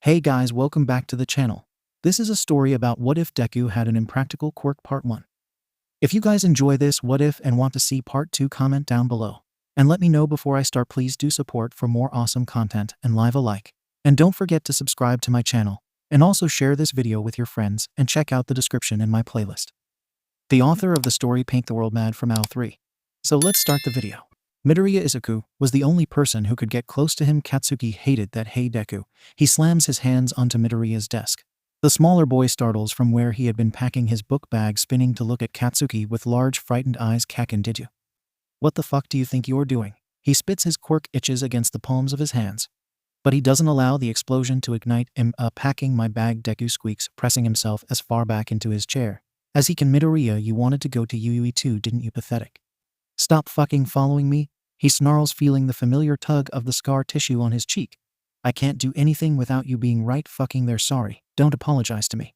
Hey guys, welcome back to the channel. This is a story about what if Deku had an impractical quirk part 1. If you guys enjoy this what if and want to see part 2, comment down below. And let me know before I start. Please do support for more awesome content and leave a like. And don't forget to subscribe to my channel. And also share this video with your friends and check out the description in my playlist. The author of the story PaintTheWorldMad from 𝗓𝗏. So let's start the video. Midoriya Izuku was the only person who could get close to him. Katsuki hated that. Hey Deku. He slams his hands onto Midoriya's desk. The smaller boy startles from where he had been packing his book bag, spinning to look at Katsuki with large frightened eyes. Kaken, did you? What the fuck do you think you're doing? He spits. His quirk itches against the palms of his hands. But he doesn't allow the explosion to ignite. Packing my bag, Deku squeaks, pressing himself as far back into his chair as he can. Midoriya, you wanted to go to UE too, didn't you? Pathetic. Stop fucking following me, he snarls, feeling the familiar tug of the scar tissue on his cheek. I can't do anything without you being right fucking there. Sorry, don't apologize to me.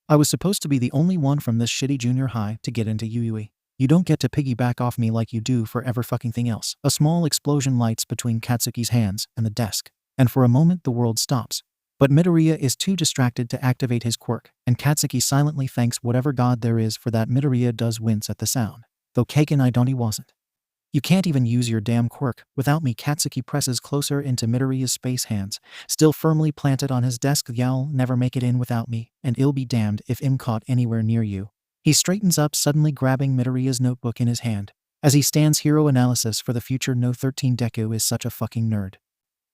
I was supposed to be the only one from this shitty junior high to get into UE. You don't get to piggyback off me like you do for ever fucking thing else. A small explosion lights between Katsuki's hands and the desk, and for a moment the world stops. But Midoriya is too distracted to activate his quirk, and Katsuki silently thanks whatever god there is for that. Midoriya does wince at the sound, though Kaken, I don't. He wasn't. You can't even use your damn quirk without me. Katsuki presses closer into Midoriya's space hands, still firmly planted on his desk. Y'all never make it in without me, and it'll be damned if I'm caught anywhere near you. He straightens up, suddenly grabbing Midoriya's notebook in his hand as he stands. Hero analysis for the future. No 13 Deku is such a fucking nerd.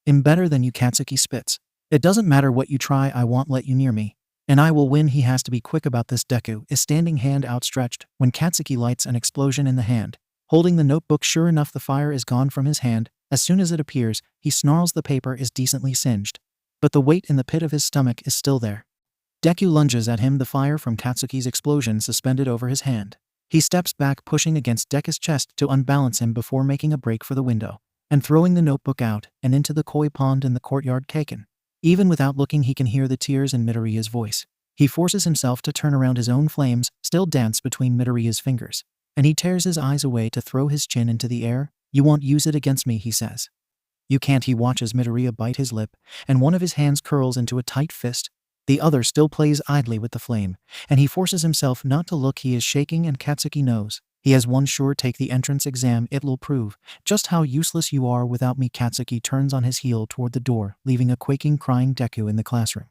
I'm better than you. Katsuki spits. It doesn't matter what you try, I won't let you near me. And I will win. He has to be quick about this. Deku is standing, hand outstretched, when Katsuki lights an explosion in the hand, holding the notebook. Sure enough, the fire is gone from his hand. As soon as it appears, he snarls. The paper is decently singed, but the weight in the pit of his stomach is still there. Deku lunges at him, the fire from Katsuki's explosion suspended over his hand. He steps back, pushing against Deku's chest to unbalance him before making a break for the window and throwing the notebook out and into the koi pond in the courtyard. Kaken. Even without looking, he can hear the tears in Midoriya's voice. He forces himself to turn around. His own flames still dance between Midoriya's fingers, and he tears his eyes away to throw his chin into the air. You won't use it against me, he says. You can't. He watches Midoriya bite his lip, and one of his hands curls into a tight fist. The other still plays idly with the flame, and he forces himself not to look. He is shaking, and Katsuki knows he has one sure take. The entrance exam, it will prove just how useless you are without me. Katsuki turns on his heel toward the door, leaving a quaking, crying Deku in the classroom.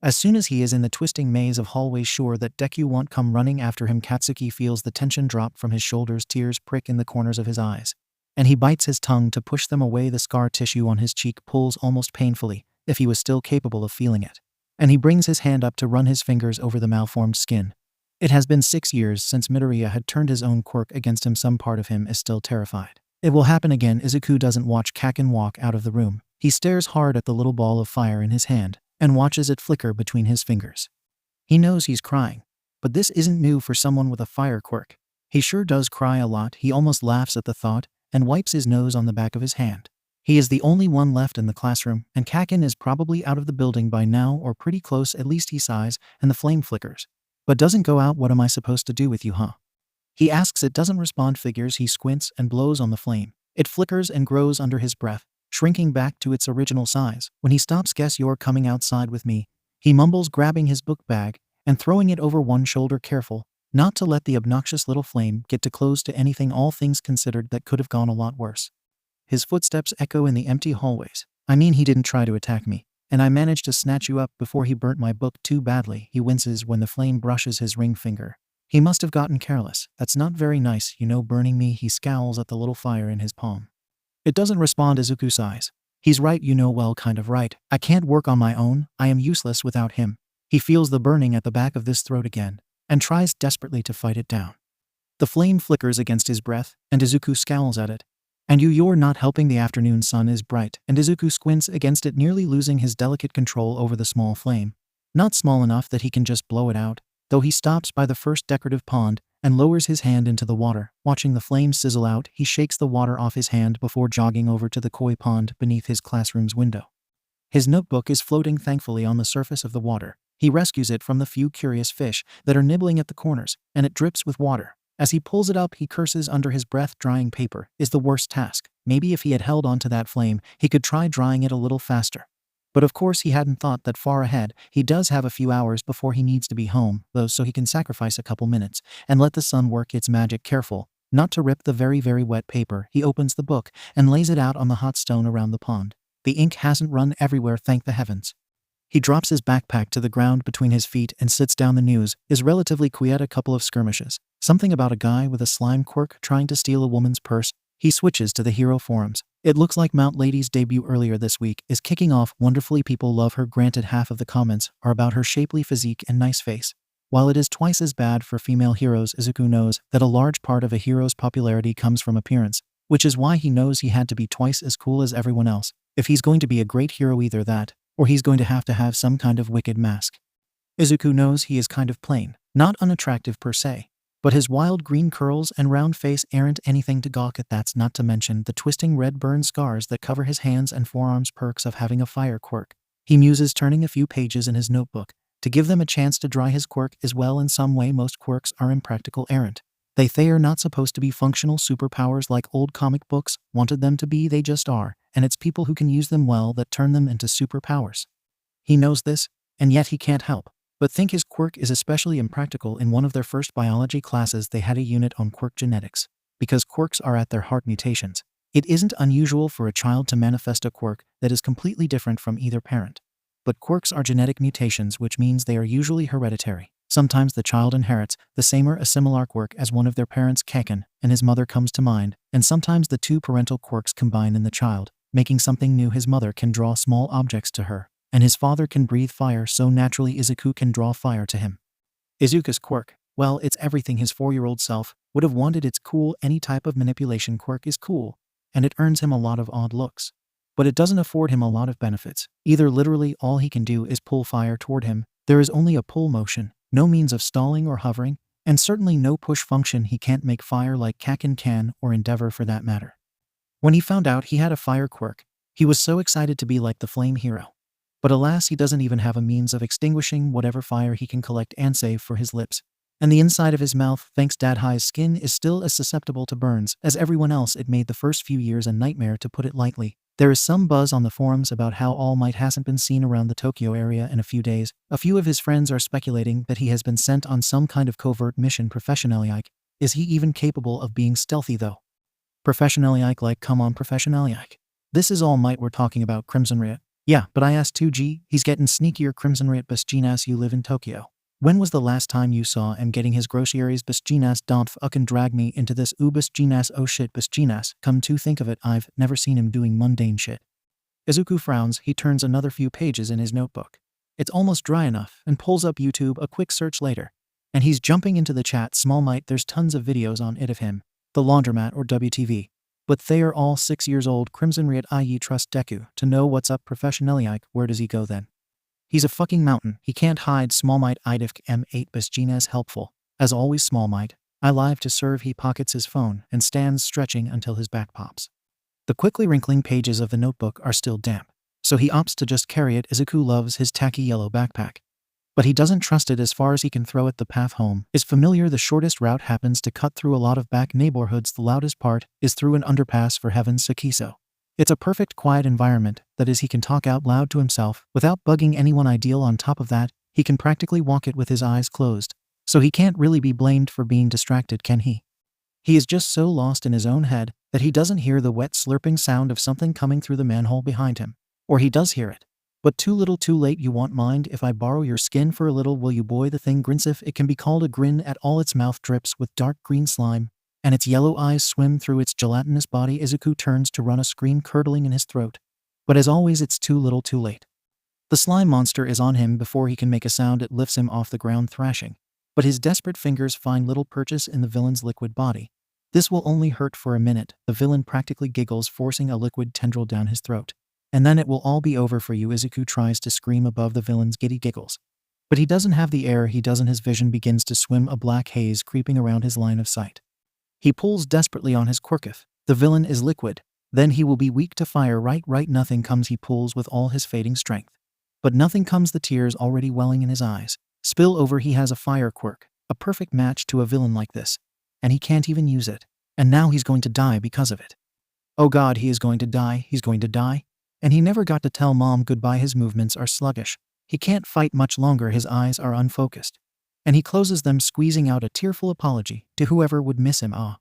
As soon as he is in the twisting maze of hallways, sure that Deku won't come running after him, Katsuki feels the tension drop from his shoulders. Tears prick in the corners of his eyes, and he bites his tongue to push them away. The scar tissue on his cheek pulls almost painfully, if he was still capable of feeling it, and he brings his hand up to run his fingers over the malformed skin. It has been 6 years since Midoriya had turned his own quirk against him. Some part of him is still terrified. It will happen again. Izuku doesn't watch Kaken walk out of the room. He stares hard at the little ball of fire in his hand and watches it flicker between his fingers. He knows he's crying, but this isn't new for someone with a fire quirk. He sure does cry a lot. He almost laughs at the thought and wipes his nose on the back of his hand. He is the only one left in the classroom, and Kaken is probably out of the building by now, or pretty close at least. He sighs, and the flame flickers, but doesn't go out. What am I supposed to do with you, huh? He asks. It doesn't respond. Figures. He squints and blows on the flame. It flickers and grows under his breath, shrinking back to its original size. When he stops, guess you're coming outside with me, he mumbles, grabbing his book bag and throwing it over one shoulder, careful not to let the obnoxious little flame get too close to anything. All things considered, that could have gone a lot worse. His footsteps echo in the empty hallways. I mean, he didn't try to attack me, and I managed to snatch you up before he burnt my book too badly. He winces when the flame brushes his ring finger. He must have gotten careless. That's not very nice, you know, burning me. He scowls at the little fire in his palm. It doesn't respond. Izuku sighs. He's right, you know, well, kind of right. I can't work on my own. I am useless without him. He feels the burning at the back of his throat again and tries desperately to fight it down. The flame flickers against his breath, and Izuku scowls at it. And you're not helping. The afternoon sun is bright, and Izuku squints against it, nearly losing his delicate control over the small flame. Not small enough that he can just blow it out, though. He stops by the first decorative pond and lowers his hand into the water. Watching the flame sizzle out, he shakes the water off his hand before jogging over to the koi pond beneath his classroom's window. His notebook is floating thankfully on the surface of the water. He rescues it from the few curious fish that are nibbling at the corners, and it drips with water. As he pulls it up, he curses under his breath. Drying paper is the worst task. Maybe if he had held onto that flame, he could try drying it a little faster. But of course he hadn't thought that far ahead. He does have a few hours before he needs to be home, though, so he can sacrifice a couple minutes and let the sun work its magic. Careful not to rip the very, very wet paper, he opens the book and lays it out on the hot stone around the pond. The ink hasn't run everywhere, thank the heavens. He drops his backpack to the ground between his feet and sits down. The news is relatively quiet. A couple of skirmishes. Something about a guy with a slime quirk trying to steal a woman's purse. He switches to the hero forums. It looks like Mount Lady's debut earlier this week is kicking off wonderfully. People love her. Granted, half of the comments are about her shapely physique and nice face. While it is twice as bad for female heroes, Izuku knows that a large part of a hero's popularity comes from appearance, which is why he knows he had to be twice as cool as everyone else. If he's going to be a great hero, either that, or he's going to have some kind of wicked mask. Izuku knows he is kind of plain, not unattractive per se, but his wild green curls and round face aren't anything to gawk at. That's not to mention the twisting red burn scars that cover his hands and forearms. Perks of having a fire quirk. He muses, turning a few pages in his notebook to give them a chance to dry his quirk as well. In some way, most quirks are impractical errant. They are not supposed to be functional superpowers like old comic books wanted them to be. They just are, and it's people who can use them well that turn them into superpowers. He knows this, and yet he can't help but think his quirk is especially impractical. In one of their first biology classes, they had a unit on quirk genetics. Because quirks are at their heart mutations, it isn't unusual for a child to manifest a quirk that is completely different from either parent. But quirks are genetic mutations, which means they are usually hereditary. Sometimes the child inherits the same or a similar quirk as one of their parents. Kaken and his mother comes to mind, and sometimes the two parental quirks combine in the child, making something new. His mother can draw small objects to her, and his father can breathe fire, so naturally Izuku can draw fire to him. Izuku's quirk, well, it's everything his 4-year-old self would have wanted. It's cool. Any type of manipulation quirk is cool, and it earns him a lot of odd looks. But it doesn't afford him a lot of benefits. Either literally all he can do is pull fire toward him. There is only a pull motion, no means of stalling or hovering, and certainly no push function. He can't make fire like Kaken can, or Endeavor for that matter. When he found out he had a fire quirk, he was so excited to be like the flame hero. But alas, he doesn't even have a means of extinguishing whatever fire he can collect, and save for his lips. And the inside of his mouth, thanks Dadai's skin is still as susceptible to burns as everyone else. It made the first few years a nightmare, to put it lightly. There is some buzz on the forums about how All Might hasn't been seen around the Tokyo area in a few days. A few of his friends are speculating that he has been sent on some kind of covert mission. 𝗵𝗃𝗄𝐿𝐼𝐼𝐼𝐼𝐼𝐼𝐼. Is he even capable of being stealthy though? 𝗵𝗃𝗄𝐿𝐼𝐼𝐼, like, come on 𝗵𝗃𝗄𝐿𝐼𝐼. This is All Might we're talking about. 𝐶𝐵𝗵𝗄𝐿. Yeah, but I asked 2G, he's getting sneakier. 𝗵𝗃𝗄𝐿𝐼𝐼, you live in Tokyo. When was the last time you saw him getting his groceries? 𝗵𝗃𝗄𝐿, don't fucking drag me into this. 𝗵𝗃𝗄𝐿, oh shit, 𝗵𝗃𝗄𝐿. Come to think of it, I've never seen him doing mundane shit. Izuku frowns. He turns another few pages in his notebook. It's almost dry enough, and pulls up YouTube. A quick search later, and he's jumping into the chat. Small Might, there's tons of videos on it of him, the laundromat or WTV. But they are all 6 years old. 𝗵𝗃𝗄𝐿, trust Deku to know what's up. 𝗵𝗃𝗄𝐿, where does he go then? He's a fucking mountain. He can't hide. Small Might, IDFK M8 𝗵𝗃𝗄𝐿, helpful. As always, Small Might, I live to serve. He pockets his phone and stands stretching until his back pops. The quickly wrinkling pages of the notebook are still damp, so he opts to just carry it. Izuku loves his tacky yellow backpack, but he doesn't trust it as far as he can throw it. The path home is familiar. The shortest route happens to cut through a lot of back neighborhoods. The loudest part is through an underpass for heaven's sake. So it's a perfect quiet environment. That is, he can talk out loud to himself without bugging anyone. Ideal. On top of that, he can practically walk it with his eyes closed, so he can't really be blamed for being distracted, can he? He is just so lost in his own head that he doesn't hear the wet slurping sound of something coming through the manhole behind him. Or he does hear it, but too little too late. You want mind if I borrow your skin for a little, will you boy? The thing grins. If it can be called a grin at all. Its mouth drips with dark green slime, and its yellow eyes swim through its gelatinous body. Izuku turns to run, a scream curdling in his throat, but as always it's too little too late. The slime monster is on him before he can make a sound. It lifts him off the ground thrashing, but his desperate fingers find little purchase in the villain's liquid body. This will only hurt for a minute. The villain practically giggles, forcing a liquid tendril down his throat. And then it will all be over for you. Izuku tries to scream above the villain's giddy giggles, but he doesn't have the air. He doesn't. His vision begins to swim, a black haze creeping around his line of sight. He pulls desperately on his quirk. If the villain is liquid, then he will be weak to fire. Right. Nothing comes. He pulls with all his fading strength, but nothing comes. The tears already welling in his eyes spill over. He has a fire quirk, a perfect match to a villain like this, and he can't even use it. And now he's going to die because of it. Oh God, he is going to die. He's going to die. And he never got to tell Mom goodbye. His movements are sluggish. He can't fight much longer. His eyes are unfocused. And he closes them, squeezing out a tearful apology to whoever would miss him. Ah.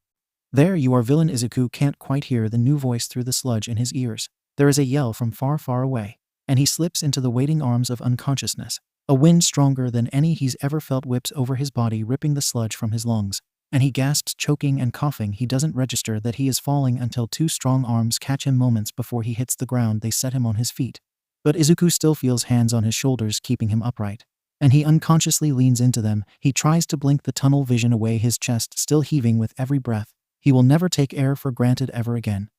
There you are, villain. Izuku can't quite hear the new voice through the sludge in his ears. There is a yell from far, far away, and he slips into the waiting arms of unconsciousness. A wind stronger than any he's ever felt whips over his body, ripping the sludge from his lungs. And he gasps, choking and coughing. He doesn't register that he is falling until two strong arms catch him moments before he hits the ground. They set him on his feet. But Izuku still feels hands on his shoulders, keeping him upright. And he unconsciously leans into them. He tries to blink the tunnel vision away, his chest still heaving with every breath. He will never take air for granted ever again.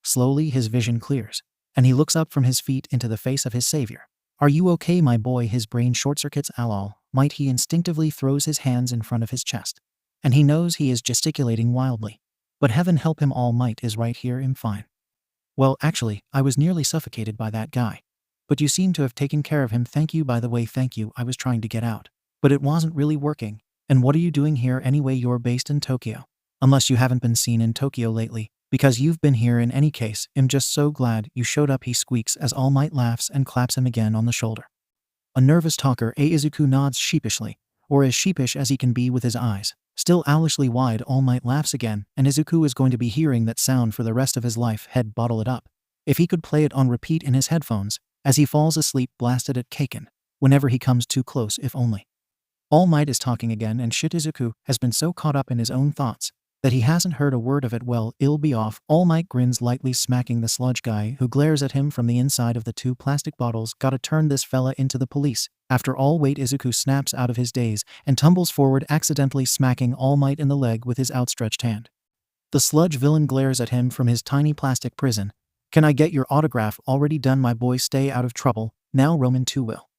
Slowly his vision clears, and he looks up from his feet into the face of his savior. Are you okay, my boy? His brain short-circuits. All might. He instinctively throws his hands in front of his chest. And he knows he is gesticulating wildly. But heaven help him, All Might is right here. I'm fine. Well, actually, I was nearly suffocated by that guy. But you seem to have taken care of him. Thank you, by the way. Thank you. I was trying to get out, but it wasn't really working. And what are you doing here anyway? You're based in Tokyo. Unless you haven't been seen in Tokyo lately, because you've been here in any case. I'm just so glad you showed up, he squeaks as All Might laughs and claps him again on the shoulder. A nervous talker, Izuku nods sheepishly, or as sheepish as he can be with his eyes still owlishly wide. All Might laughs again, and Izuku is going to be hearing that sound for the rest of his life. Head bottle it up. If he could play it on repeat in his headphones, as he falls asleep blasted at Kaken, whenever he comes too close, if only. All Might is talking again, and shit, Izuku has been so caught up in his own thoughts that he hasn't heard a word of it. Well, it'll be off. All Might grins lightly, smacking the sludge guy who glares at him from the inside of the two plastic bottles. Gotta turn this fella into the police. After all, wait. Izuku snaps out of his daze and tumbles forward, accidentally smacking All Might in the leg with his outstretched hand. The sludge villain glares at him from his tiny plastic prison. Can I get your autograph? Already done, my boy. Stay out of trouble. Now Roman 2 will.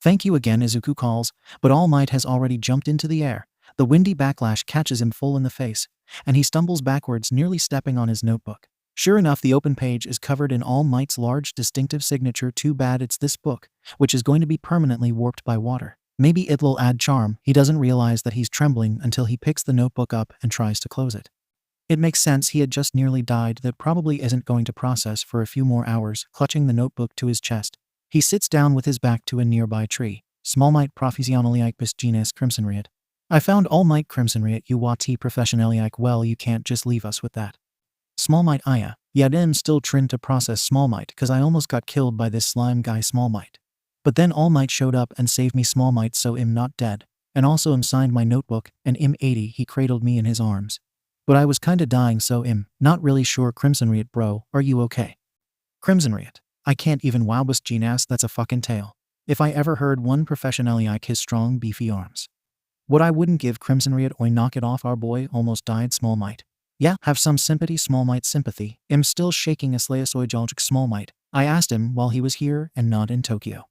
Thank you again, Izuku calls, but All Might has already jumped into the air. The windy backlash catches him full in the face, and he stumbles backwards, nearly stepping on his notebook. Sure enough, the open page is covered in All Might's large, distinctive signature. Too bad it's this book, which is going to be permanently warped by water. Maybe it'll add charm. He doesn't realize that he's trembling until he picks the notebook up and tries to close it. It makes sense, he had just nearly died. That probably isn't going to process for a few more hours. Clutching the notebook to his chest, he sits down with his back to a nearby tree. Small Might professionally business 𝗵𝐵𝗲. I found All Might 𝗵𝐵𝗲 UWT professionally. Well, you can't just leave us with that. Small Might yeah, I'm still trying to process Small Might, cause I almost got killed by this slime guy Small Might. But then All Might showed up and saved me, Small Might, so I'm not dead. And also signed my notebook, and 80, he cradled me in his arms. But I was kinda dying, so not really sure. 𝗵𝐵𝗲 bro, are you okay? 𝗵𝐵𝗲. I can't even 𝗬𝗃. That's a fucking tale. If I ever heard one professionally, his strong beefy arms. What I wouldn't give 𝗵𝐵𝗲. Oi, knock it off, our boy almost died. Small Might. Yeah, have some sympathy, Small Might. Sympathy. I'm still shaking a 𝐒𝐭𝐚𝐲 Small Might. I asked him while he was here and not in Tokyo.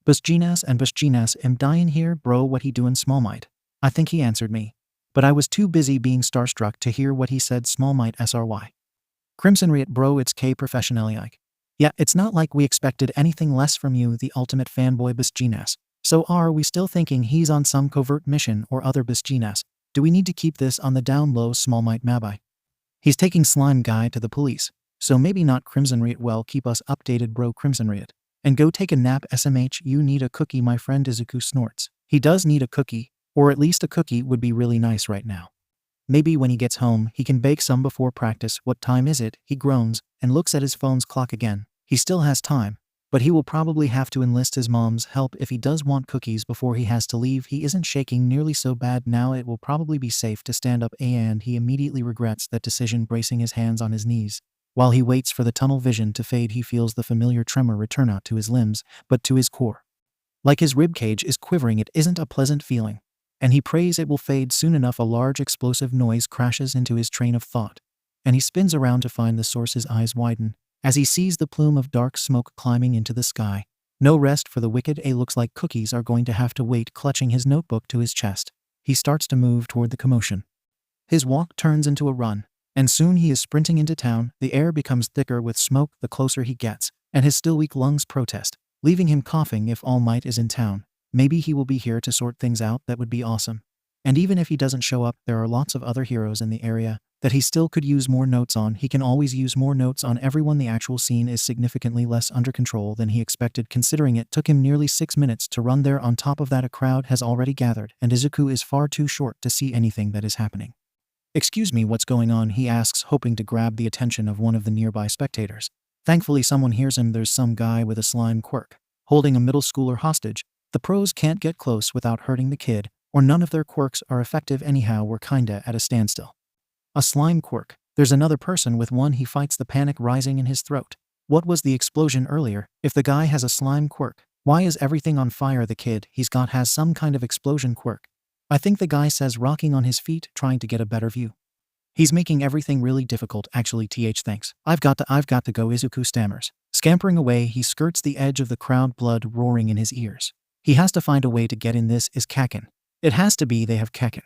𝗵𝗃𝗧. I'm dying here, bro. What he doing, Small Might? I think he answered me. But I was too busy being starstruck to hear what he said. Small Might SRY. 𝗵𝐵𝗲 bro, it's K professionally. Yeah, it's not like we expected anything less from you, the ultimate fanboy 𝗵𝗃𝗧. So are we still thinking he's on some covert mission or other 𝗵𝗃𝗧? Do we need to keep this on the down low, Small Might 𝗵𝗃𝗧? He's taking slime guy to the police, so maybe not 𝗵𝐵𝗲. Well, keep us updated, bro. 𝗵𝐵𝗲. And go take a nap, SMH. You need a cookie, my friend. Izuku snorts. He does need a cookie, or at least a cookie would be really nice right now. Maybe when he gets home, he can bake some before practice. What time is it? He groans and looks at his phone's clock again. He still has time, but he will probably have to enlist his mom's help if he does want cookies before he has to leave. He isn't shaking nearly so bad now. It will probably be safe to stand up, and he immediately regrets that decision, bracing his hands on his knees. While he waits for the tunnel vision to fade, he feels the familiar tremor return not to his limbs, but to his core. Like his ribcage is quivering. It isn't a pleasant feeling, and he prays it will fade soon enough. A large explosive noise crashes into his train of thought, and he spins around to find the source. His eyes widen as he sees the plume of dark smoke climbing into the sky. No rest for the wicked. Looks like cookies are going to have to wait. Clutching his notebook to his chest, he starts to move toward the commotion. His walk turns into a run, and soon he is sprinting into town. The air becomes thicker with smoke the closer he gets, and his still weak lungs protest, leaving him coughing. If All Might is in town, maybe he will be here to sort things out. That would be awesome. And even if he doesn't show up, there are lots of other heroes in the area. that he still could use more notes on. He can always use more notes on everyone. The actual scene is significantly less under control than he expected, considering it took him nearly 6 minutes to run there. On top of that, a crowd has already gathered, and Izuku is far too short to see anything that is happening. "Excuse me, what's going on?" he asks, hoping to grab the attention of one of the nearby spectators. Thankfully, someone hears him. There's some guy with a slime quirk, holding a middle schooler hostage. The pros can't get close without hurting the kid, or none of their quirks are effective anyhow. We're kinda at a standstill. A slime quirk. There's another person with one. He fights the panic rising in his throat. What was the explosion earlier? If the guy has a slime quirk, why is everything on fire? The kid he's got has some kind of explosion quirk. I think the guy says, rocking on his feet, trying to get a better view. He's making everything really difficult. Actually, thanks. I've got to go. Izuku stammers. Scampering away, he skirts the edge of the crowd, blood roaring in his ears. He has to find a way to get in. This is 𝐭𝐽𝐻. It has to be. They have 𝐭𝐽𝐻.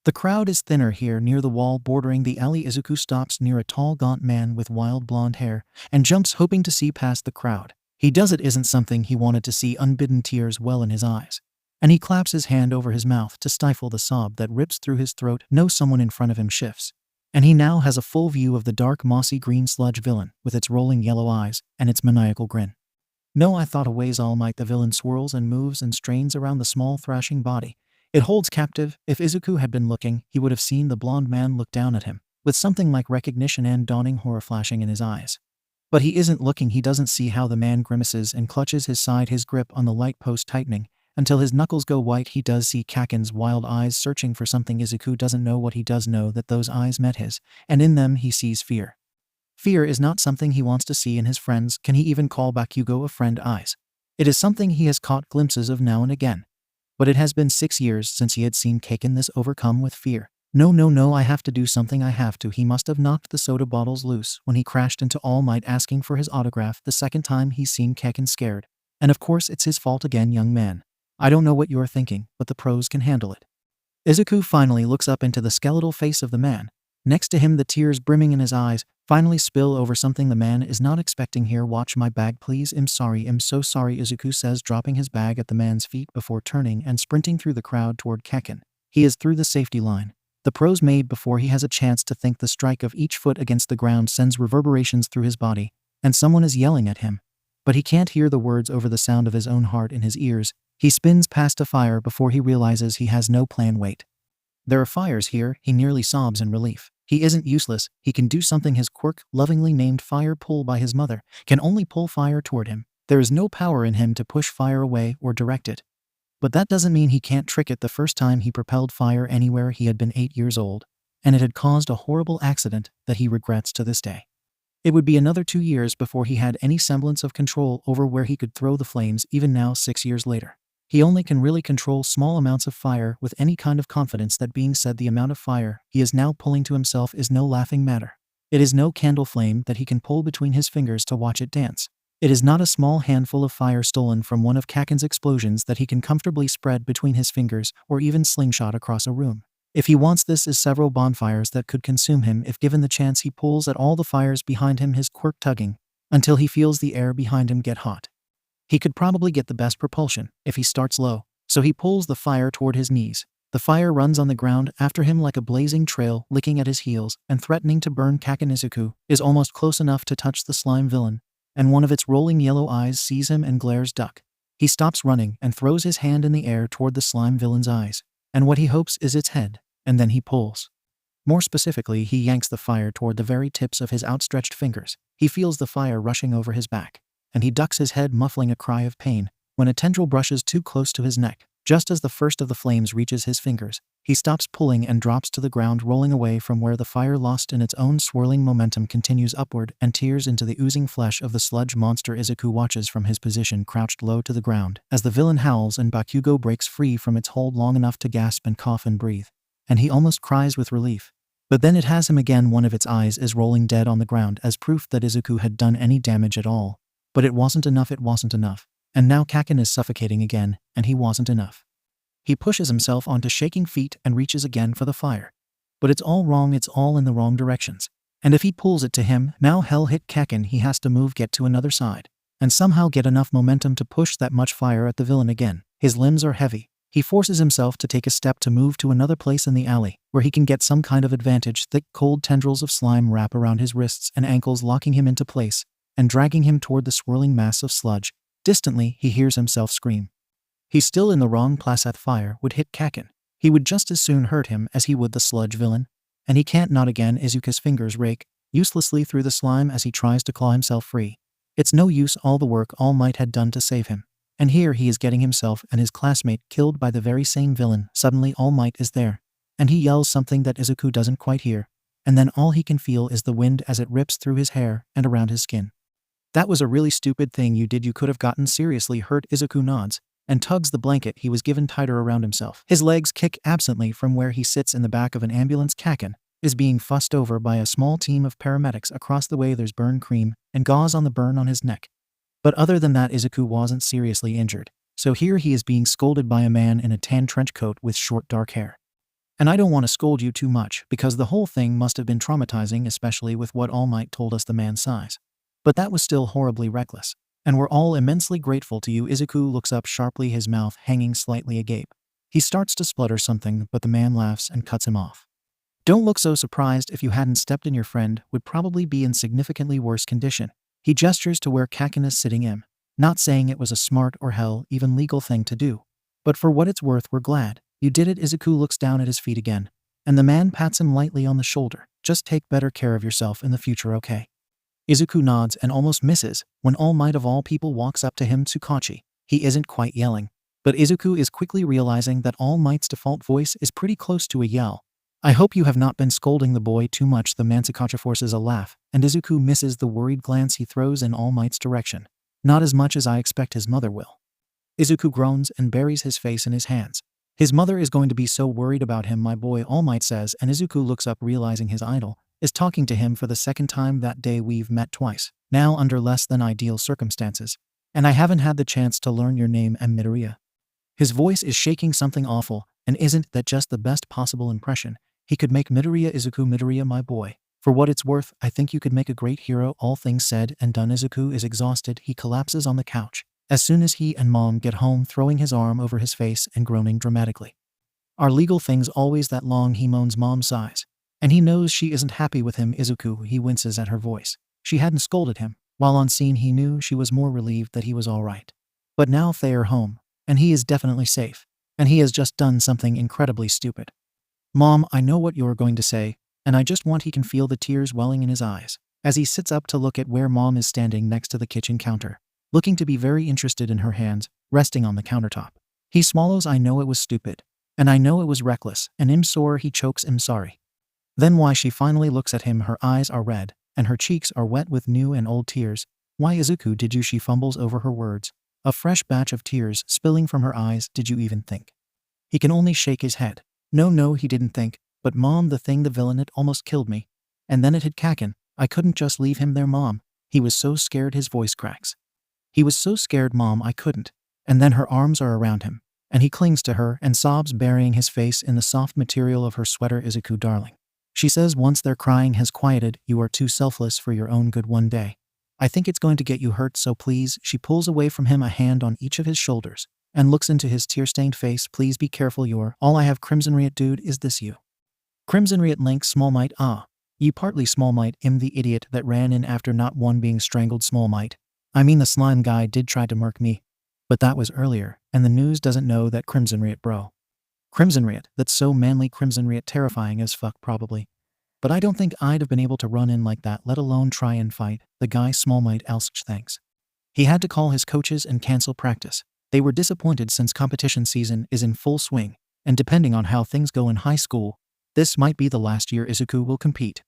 The crowd is thinner here near the wall bordering the alley. Izuku stops near a tall, gaunt man with wild blonde hair and jumps, hoping to see past the crowd. He does. It isn't something he wanted to see. Unbidden tears well in his eyes, and he claps his hand over his mouth to stifle the sob that rips through his throat. No, someone in front of him shifts, and he now has a full view of the dark, mossy green sludge villain with its rolling yellow eyes and its maniacal grin. No, I thought 𝐻𝐻𝐸𝐺𝐻. The villain swirls and moves and strains around the small, thrashing body. It holds captive. If Izuku had been looking, he would have seen the blonde man look down at him, with something like recognition and dawning horror flashing in his eyes. But he isn't looking. He doesn't see how the man grimaces and clutches his side, his grip on the light post tightening until his knuckles go white. He does see 𝐭𝐽𝐻's wild eyes searching for something. Izuku doesn't know what. He does know that those eyes met his, and in them he sees fear. Fear is not something he wants to see in his friends. Can he even call Bakugo a friend? Eyes. It is something he has caught glimpses of now and again. But it has been 6 years since he had seen 𝐭𝐽𝐻 this overcome with fear. No, I have to do something. I have to. He must have knocked the soda bottles loose when he crashed into All Might asking for his autograph the second time he's seen 𝐭𝐽𝐻 scared. And of course it's his fault again. Young man, I don't know what you're thinking, but the pros can handle it. Izuku finally looks up into the skeletal face of the man next to him. The tears brimming in his eyes finally spill over something the man is not expecting here. Watch my bag, please. I'm sorry. I'm so sorry, Izuku says, dropping his bag at the man's feet before turning and sprinting through the crowd toward 𝐭𝐽𝐻. He is through the safety line. The pros made before he has a chance to think. The strike of each foot against the ground sends reverberations through his body, and someone is yelling at him. But he can't hear the words over the sound of his own heart in his ears. He spins past a fire before he realizes he has no plan. Wait. There are fires here. He nearly sobs in relief. He isn't useless. He can do something. His quirk, lovingly named Fire Pull by his mother, can only pull fire toward him. There is no power in him to push fire away or direct it. But that doesn't mean he can't trick it. The first time he propelled fire anywhere, he had been 8 years old, and it had caused a horrible accident that he regrets to this day. It would be another 2 years before he had any semblance of control over where he could throw the flames. Even now, 6 years later, he only can really control small amounts of fire with any kind of confidence. That being said, the amount of fire he is now pulling to himself is no laughing matter. It is no candle flame that he can pull between his fingers to watch it dance. It is not a small handful of fire stolen from one of 𝐭𝐽𝐻's explosions that he can comfortably spread between his fingers or even slingshot across a room. If he wants, this is several bonfires that could consume him if given the chance. He pulls at all the fires behind him, his quirk tugging until he feels the air behind him get hot. He could probably get the best propulsion if he starts low, so he pulls the fire toward his knees. The fire runs on the ground after him like a blazing trail, licking at his heels and threatening to burn 𝐭𝐽𝐻. Izuku is almost close enough to touch the slime villain, and one of its rolling yellow eyes sees him and glares duck. He stops running and throws his hand in the air toward the slime villain's eyes, and what he hopes is its head, and then he pulls. More specifically, he yanks the fire toward the very tips of his outstretched fingers. He feels the fire rushing over his back, and he ducks his head, muffling a cry of pain, when a tendril brushes too close to his neck. Just as the first of the flames reaches his fingers, he stops pulling and drops to the ground, rolling away from where the fire, lost in its own swirling momentum, continues upward and tears into the oozing flesh of the sludge monster. Izuku watches from his position, crouched low to the ground, as the villain howls and Bakugo breaks free from its hold long enough to gasp and cough and breathe, and he almost cries with relief. But then it has him again. One of its eyes is rolling dead on the ground as proof that Izuku had done any damage at all. But it wasn't enough. It wasn't enough. And now 𝐭𝐽𝐻 is suffocating again, and he wasn't enough. He pushes himself onto shaking feet and reaches again for the fire. But it's all wrong. It's all in the wrong directions. And if he pulls it to him, now hell hit 𝐭𝐽𝐻. He has to move, get to another side, and somehow get enough momentum to push that much fire at the villain again. His limbs are heavy, He forces himself to take a step to move to another place in the alley, where he can get some kind of advantage. Thick, cold tendrils of slime wrap around his wrists and ankles, locking him into place and dragging him toward the swirling mass of sludge. Distantly, he hears himself scream. He's still in the wrong place. Fire would hit Kakin. He would just as soon hurt him as he would the sludge villain. And he can't. Not again. Izuku's fingers rake uselessly through the slime as he tries to claw himself free. It's no use. All the work All Might had done to save him. And here he is getting himself and his classmate killed by the very same villain. Suddenly All Might is there, and he yells something that Izuku doesn't quite hear, and then all he can feel is the wind as it rips through his hair and around his skin. That was a really stupid thing you did. You could have gotten seriously hurt. Izuku nods and tugs the blanket he was given tighter around himself. His legs kick absently from where he sits in the back of an ambulance. Kakin is being fussed over by a small team of paramedics across the way. There's burn cream and gauze on the burn on his neck. But other than that, Izuku wasn't seriously injured. So here he is being scolded by a man in a tan trench coat with short dark hair. And I don't want to scold you too much, because the whole thing must have been traumatizing, especially with what All Might told us the man's size. But that was still horribly reckless. And we're all immensely grateful to you. Izuku looks up sharply, his mouth hanging slightly agape. He starts to splutter something, but the man laughs and cuts him off. Don't look so surprised. If you hadn't stepped in, your friend would probably be in significantly worse condition. He gestures to where Kakin is sitting in, not saying it was a smart or hell even legal thing to do. But for what it's worth, we're glad you did it. Izuku looks down at his feet again, and the man pats him lightly on the shoulder. Just take better care of yourself in the future, okay? Izuku nods and almost misses when All Might of all people walks up to him. 𝗧𝗵𝗲. He isn't quite yelling, but Izuku is quickly realizing that All Might's default voice is pretty close to a yell. I hope you have not been scolding the boy too much. The man 𝗧𝗵𝗲 forces a laugh, and Izuku misses the worried glance he throws in All Might's direction. Not as much as I expect his mother will. Izuku groans and buries his face in his hands. His mother is going to be so worried about him, my boy, All Might says, and Izuku looks up, realizing his idol is talking to him for the second time that day. We've met twice, now under less than ideal circumstances, and I haven't had the chance to learn your name, Midoriya. His voice is shaking something awful, and isn't that just the best possible impression he could make? Midoriya. Izuku. Midoriya, my boy. For what it's worth, I think you could make a great hero. All things said and done. Izuku is exhausted. He collapses on the couch as soon as he and Mom get home, throwing his arm over his face and groaning dramatically. Are legal things always that long? He moans. Mom sighs, and he knows she isn't happy with him. Izuku. He winces at her voice. She hadn't scolded him. While on scene, he knew she was more relieved that he was all right. But now they are home, and he is definitely safe, and he has just done something incredibly stupid. Mom, I know what you're going to say, and I just want. He can feel the tears welling in his eyes as he sits up to look at where Mom is standing next to the kitchen counter, looking to be very interested in her hands resting on the countertop. He swallows. I know it was stupid, and I know it was reckless, and I'm sorry. He chokes. I'm sorry. Then why? She finally looks at him. Her eyes are red, and her cheeks are wet with new and old tears. Why, Izuku, did you? She fumbles over her words, a fresh batch of tears spilling from her eyes. Did you even think? He can only shake his head. No, he didn't think. But Mom, the thing, the villain, it almost killed me. And then it hit Kakin. I couldn't just leave him there, Mom. He was so scared. His voice cracks. He was so scared, Mom, I couldn't. And then her arms are around him, and he clings to her and sobs, burying his face in the soft material of her sweater. Izuku, darling. She says once their crying has quieted, you are too selfless for your own good one day. I think it's going to get you hurt, so please. She pulls away from him, a hand on each of his shoulders, and looks into his tear-stained face. Please be careful. You're all I have. 𝗵𝗲𝗄𝗏. Dude, is this you? 𝗵𝗲𝗄𝗏. Link. Small Might. Ah. Ye partly Small Might. The idiot that ran in after not one being strangled. Small Might. I mean, the slime guy did try to murk me. But that was earlier, and the news doesn't know that 𝗵𝗲𝗄𝗏, bro. 𝗵𝗲𝗄𝗏. That's so manly. 𝗵𝗲𝗄𝗏. Terrifying as fuck, probably. But I don't think I'd have been able to run in like that, let alone try and fight the guy. Small Might. 𝐒𝐻𝐻. Thanks. He had to call his coaches and cancel practice. They were disappointed since competition season is in full swing, and depending on how things go in high school, this might be the last year Izuku will compete.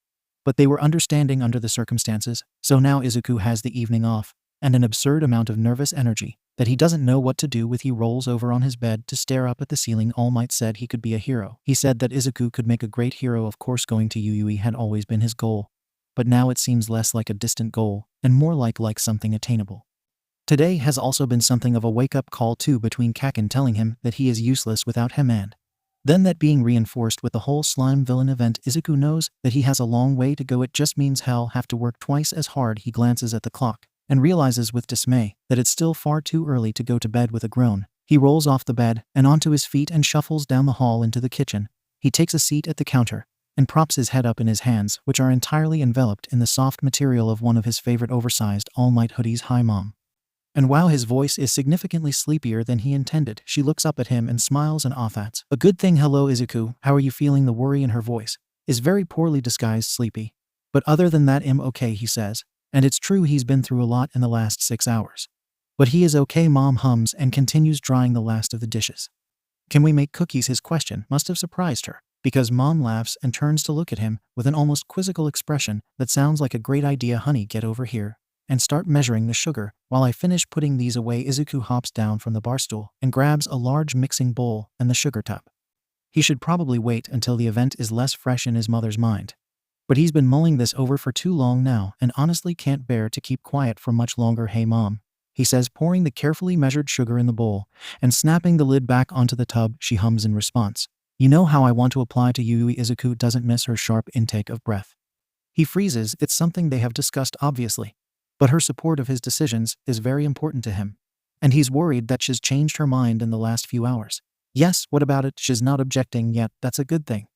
But they were understanding under the circumstances, so now Izuku has the evening off, and an absurd amount of nervous energy that he doesn't know what to do with. He rolls over on his bed to stare up at the ceiling. All Might said he could be a hero. He said that Izuku could make a great hero. Of course, going to UUE had always been his goal, but now it seems less like a distant goal and more like something attainable. Today has also been something of a wake-up call too, between Kakin telling him that he is useless without him, and then that being reinforced with the whole slime villain event. Izuku knows that he has a long way to go. It just means he'll have to work twice as hard. He glances at the clock and realizes with dismay that it's still far too early to go to bed. With a groan, He rolls off the bed and onto his feet and shuffles down the hall into the kitchen. He takes a seat at the counter and props his head up in his hands, which are entirely enveloped in the soft material of one of his favorite oversized all-night hoodies. "Hi, Mom." And while his voice is significantly sleepier than he intended, she looks up at him and smiles and offhats. "A good thing. Hello, Izuku. How are you feeling?" The worry in her voice is very poorly disguised sleepy. "But other than that, I'm okay," he says. And it's true, he's been through a lot in the last 6 hours. "But he is okay," Mom hums and continues drying the last of the dishes. "Can we make cookies?" His question must have surprised her, because Mom laughs and turns to look at him with an almost quizzical expression. "That sounds like a great idea, honey. Get over here and start measuring the sugar while I finish putting these away." Izuku hops down from the bar stool and grabs a large mixing bowl and the sugar tub. He should probably wait until the event is less fresh in his mother's mind. But he's been mulling this over for too long now and honestly can't bear to keep quiet for much longer. "Hey, Mom," he says, pouring the carefully measured sugar in the bowl and snapping the lid back onto the tub. She hums in response. "You know how I want to apply to you." Izuku doesn't miss her sharp intake of breath. He freezes. It's something they have discussed, obviously. But her support of his decisions is very important to him. And he's worried that she's changed her mind in the last few hours. "Yes, what about it?" She's not objecting yet. "That's a good thing.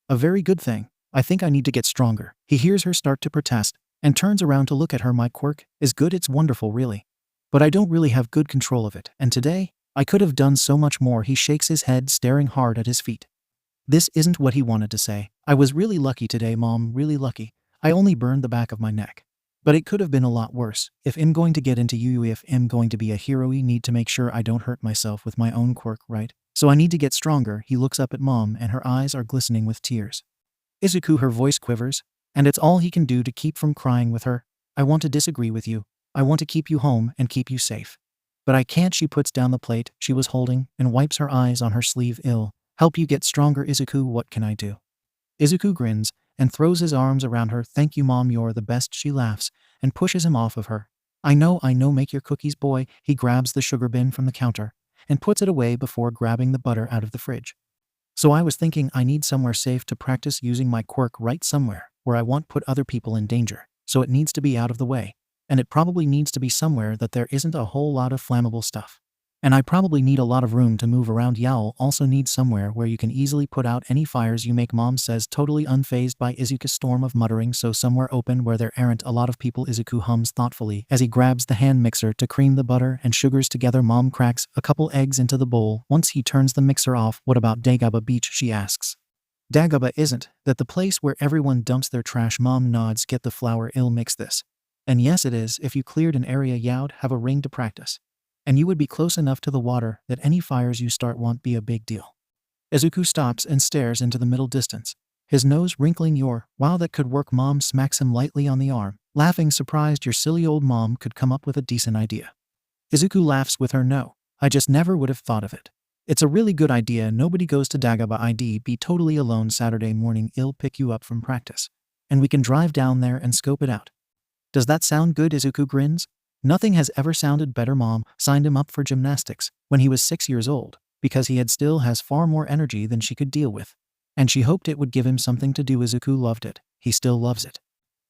A very good thing. I think I need to get stronger." He hears her start to protest and turns around to look at her. "My quirk is good. It's wonderful, really. But I don't really have good control of it. And today, I could have done so much more." He shakes his head, staring hard at his feet. This isn't what he wanted to say. "I was really lucky today, Mom, really lucky. I only burned the back of my neck. But it could have been a lot worse. If I'm going to get into if I'm going to be a hero, I need to make sure I don't hurt myself with my own quirk, right? So I need to get stronger." He looks up at Mom and her eyes are glistening with tears. "Izuku," her voice quivers, and it's all he can do to keep from crying with her. "I want to disagree with you. I want to keep you home and keep you safe. But I can't." She puts down the plate she was holding and wipes her eyes on her sleeve. "I'll help you get stronger, Izuku. What can I do?" Izuku grins and throws his arms around her. "Thank you, Mom, you're the best." She laughs and pushes him off of her. I know, make your cookies, boy." He grabs the sugar bin from the counter and puts it away before grabbing the butter out of the fridge. "So I was thinking I need somewhere safe to practice using my quirk, right? Somewhere where I won't put other people in danger. So it needs to be out of the way. And it probably needs to be somewhere that there isn't a whole lot of flammable stuff. And I probably need a lot of room to move around. You'll also need somewhere where you can easily put out any fires you make," Mom says, totally unfazed by Izuku's storm of muttering. "So somewhere open where there aren't a lot of people," Izuku hums thoughtfully as he grabs the hand mixer to cream the butter and sugars together. Mom cracks a couple eggs into the bowl once he turns the mixer off. "What about Dagaba Beach?" she asks. "Dagaba isn't that the place where everyone dumps their trash?" Mom nods. "Get the flour. I'll mix this." "And yes, it is. If you cleared an area, you'd have a ring to practice. And you would be close enough to the water that any fires you start won't be a big deal." Izuku stops and stares into the middle distance, his nose wrinkling. "Wow, that could work." Mom smacks him lightly on the arm, laughing, surprised your silly old mom could come up with a decent idea. Izuku laughs with her. "No, I just never would have thought of it. It's a really good idea. Nobody goes to Dagaba. I'd be totally alone Saturday morning. I'll pick you up from practice, and we can drive down there and scope it out." "Does that sound good?" Izuku grins. "Nothing has ever sounded better." Mom signed him up for gymnastics when he was 6 years old because he still has far more energy than she could deal with. And she hoped it would give him something to do. Izuku loved it. He still loves it.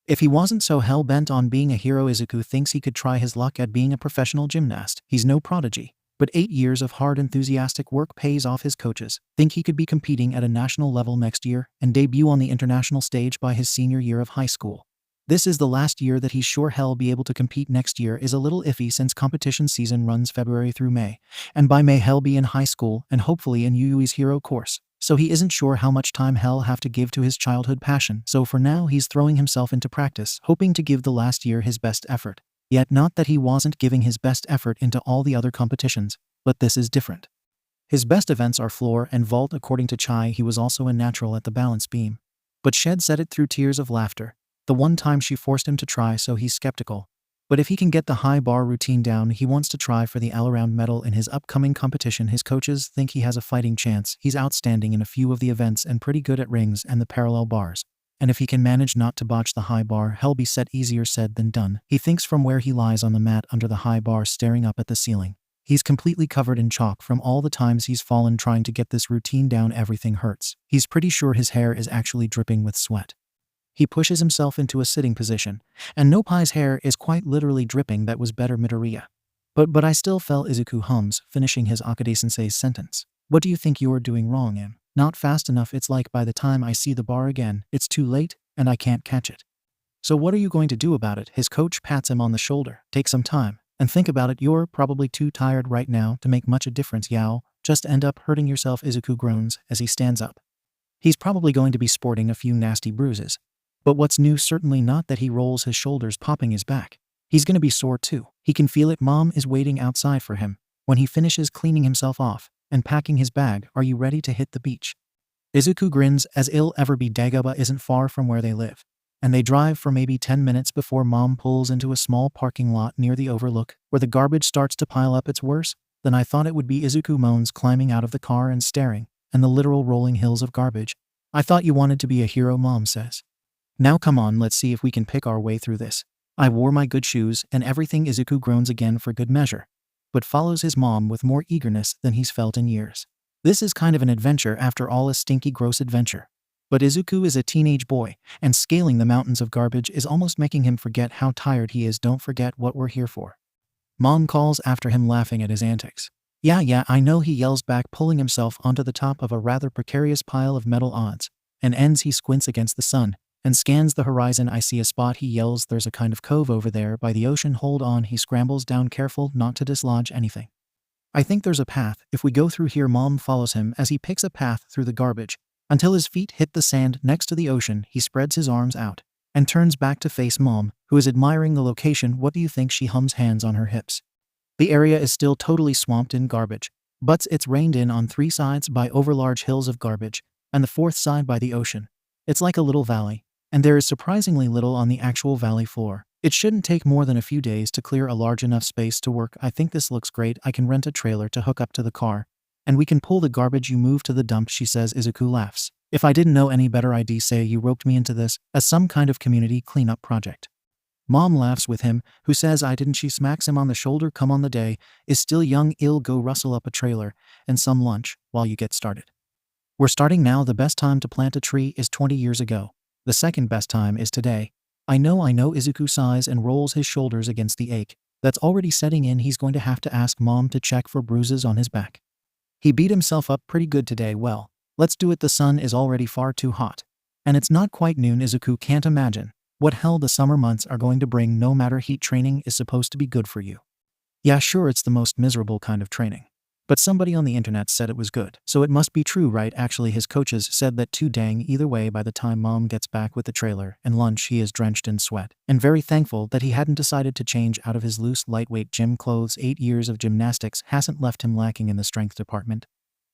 If he wasn't so hell-bent on being a hero, Izuku thinks he could try his luck at being a professional gymnast. He's no prodigy, but 8 years of hard, enthusiastic work pays off. His coaches think he could be competing at a national level next year and debut on the international stage by his senior year of high school. This is the last year that he's sure he'll be able to compete. Next year is a little iffy since competition season runs February through May, and by May he'll be in high school and hopefully in Yui's hero course. So he isn't sure how much time he'll have to give to his childhood passion. So for now he's throwing himself into practice, hoping to give the last year his best effort. Yet not that he wasn't giving his best effort into all the other competitions, but this is different. His best events are floor and vault. According to Chai, he was also a natural at the balance beam. But Shed said it through tears of laughter the one time she forced him to try, so he's skeptical. But if he can get the high bar routine down, he wants to try for the all-around medal in his upcoming competition. His coaches think he has a fighting chance. He's outstanding in a few of the events and pretty good at rings and the parallel bars. And if he can manage not to botch the high bar, he'll be set. Easier said than done, he thinks from where he lies on the mat under the high bar staring up at the ceiling. He's completely covered in chalk from all the times he's fallen trying to get this routine down. Everything hurts. He's pretty sure his hair is actually dripping with sweat. He pushes himself into a sitting position, and Nopai's hair is quite literally dripping. That was better, Midoriya. But I still fell, Izuku hums, finishing his Akade-sensei's sentence. What do you think you're doing wrong, Im? Not fast enough. It's like by the time I see the bar again, it's too late, and I can't catch it. So what are you going to do about it? His coach pats him on the shoulder. Take some time, and think about it. You're probably too tired right now to make much a difference, Yao. Just end up hurting yourself, Izuku groans as he stands up. He's probably going to be sporting a few nasty bruises. But what's new? Certainly not that. He rolls his shoulders, popping his back. He's gonna be sore too. He can feel it. Mom is waiting outside for him. When he finishes cleaning himself off and packing his bag, are you ready to hit the beach? Izuku grins as it'll ever be. Dagaba isn't far from where they live, and they drive for maybe 10 minutes before Mom pulls into a small parking lot near the overlook, where the garbage starts to pile up. It's worse than I thought it would be, Izuku moans, climbing out of the car and staring at the literal rolling hills of garbage. I thought you wanted to be a hero, Mom says. Now come on, let's see if we can pick our way through this. I wore my good shoes and everything. Izuku groans again for good measure, but follows his mom with more eagerness than he's felt in years. This is kind of an adventure after all, a stinky, gross adventure. But Izuku is a teenage boy, and scaling the mountains of garbage is almost making him forget how tired he is. Don't forget what we're here for. Mom calls after him, laughing at his antics. Yeah, I know, he yells back, pulling himself onto the top of a rather precarious pile of metal odds and ends. He squints against the sun and scans the horizon. I see a spot, he yells. There's a kind of cove over there by the ocean. Hold on. He scrambles down, careful not to dislodge anything. I think there's a path if we go through here. Mom follows him as he picks a path through the garbage until his feet hit the sand next to the ocean. He spreads his arms out and turns back to face Mom, who is admiring the location. What do you think? She hums, hands on her hips. The area is still totally swamped in garbage, but it's reined in on 3 sides by overlarge hills of garbage, and the 4th side by the ocean. It's like a little valley, and there is surprisingly little on the actual valley floor. It shouldn't take more than a few days to clear a large enough space to work. I think this looks great. I can rent a trailer to hook up to the car, and we can pull the garbage you move to the dump, she says. Izuku laughs. If I didn't know any better, I'd say you roped me into this as some kind of community cleanup project. Mom laughs with him, who says I didn't. She smacks him on the shoulder. Come on, the day is still young. I'll go rustle up a trailer and some lunch while you get started. We're starting now. The best time to plant a tree is 20 years ago. The second best time is today. I know, Izuku sighs and rolls his shoulders against the ache that's already setting in. He's going to have to ask Mom to check for bruises on his back. He beat himself up pretty good today. Well, let's do it. The sun is already far too hot, and it's not quite noon. Izuku can't imagine what hell the summer months are going to bring. No matter, heat training is supposed to be good for you. Yeah, sure, it's the most miserable kind of training, but somebody on the internet said it was good, so it must be true, right? Actually, his coaches said that too. Dang, either way, by the time Mom gets back with the trailer and lunch, he is drenched in sweat and very thankful that he hadn't decided to change out of his loose, lightweight gym clothes. 8 years of gymnastics hasn't left him lacking in the strength department,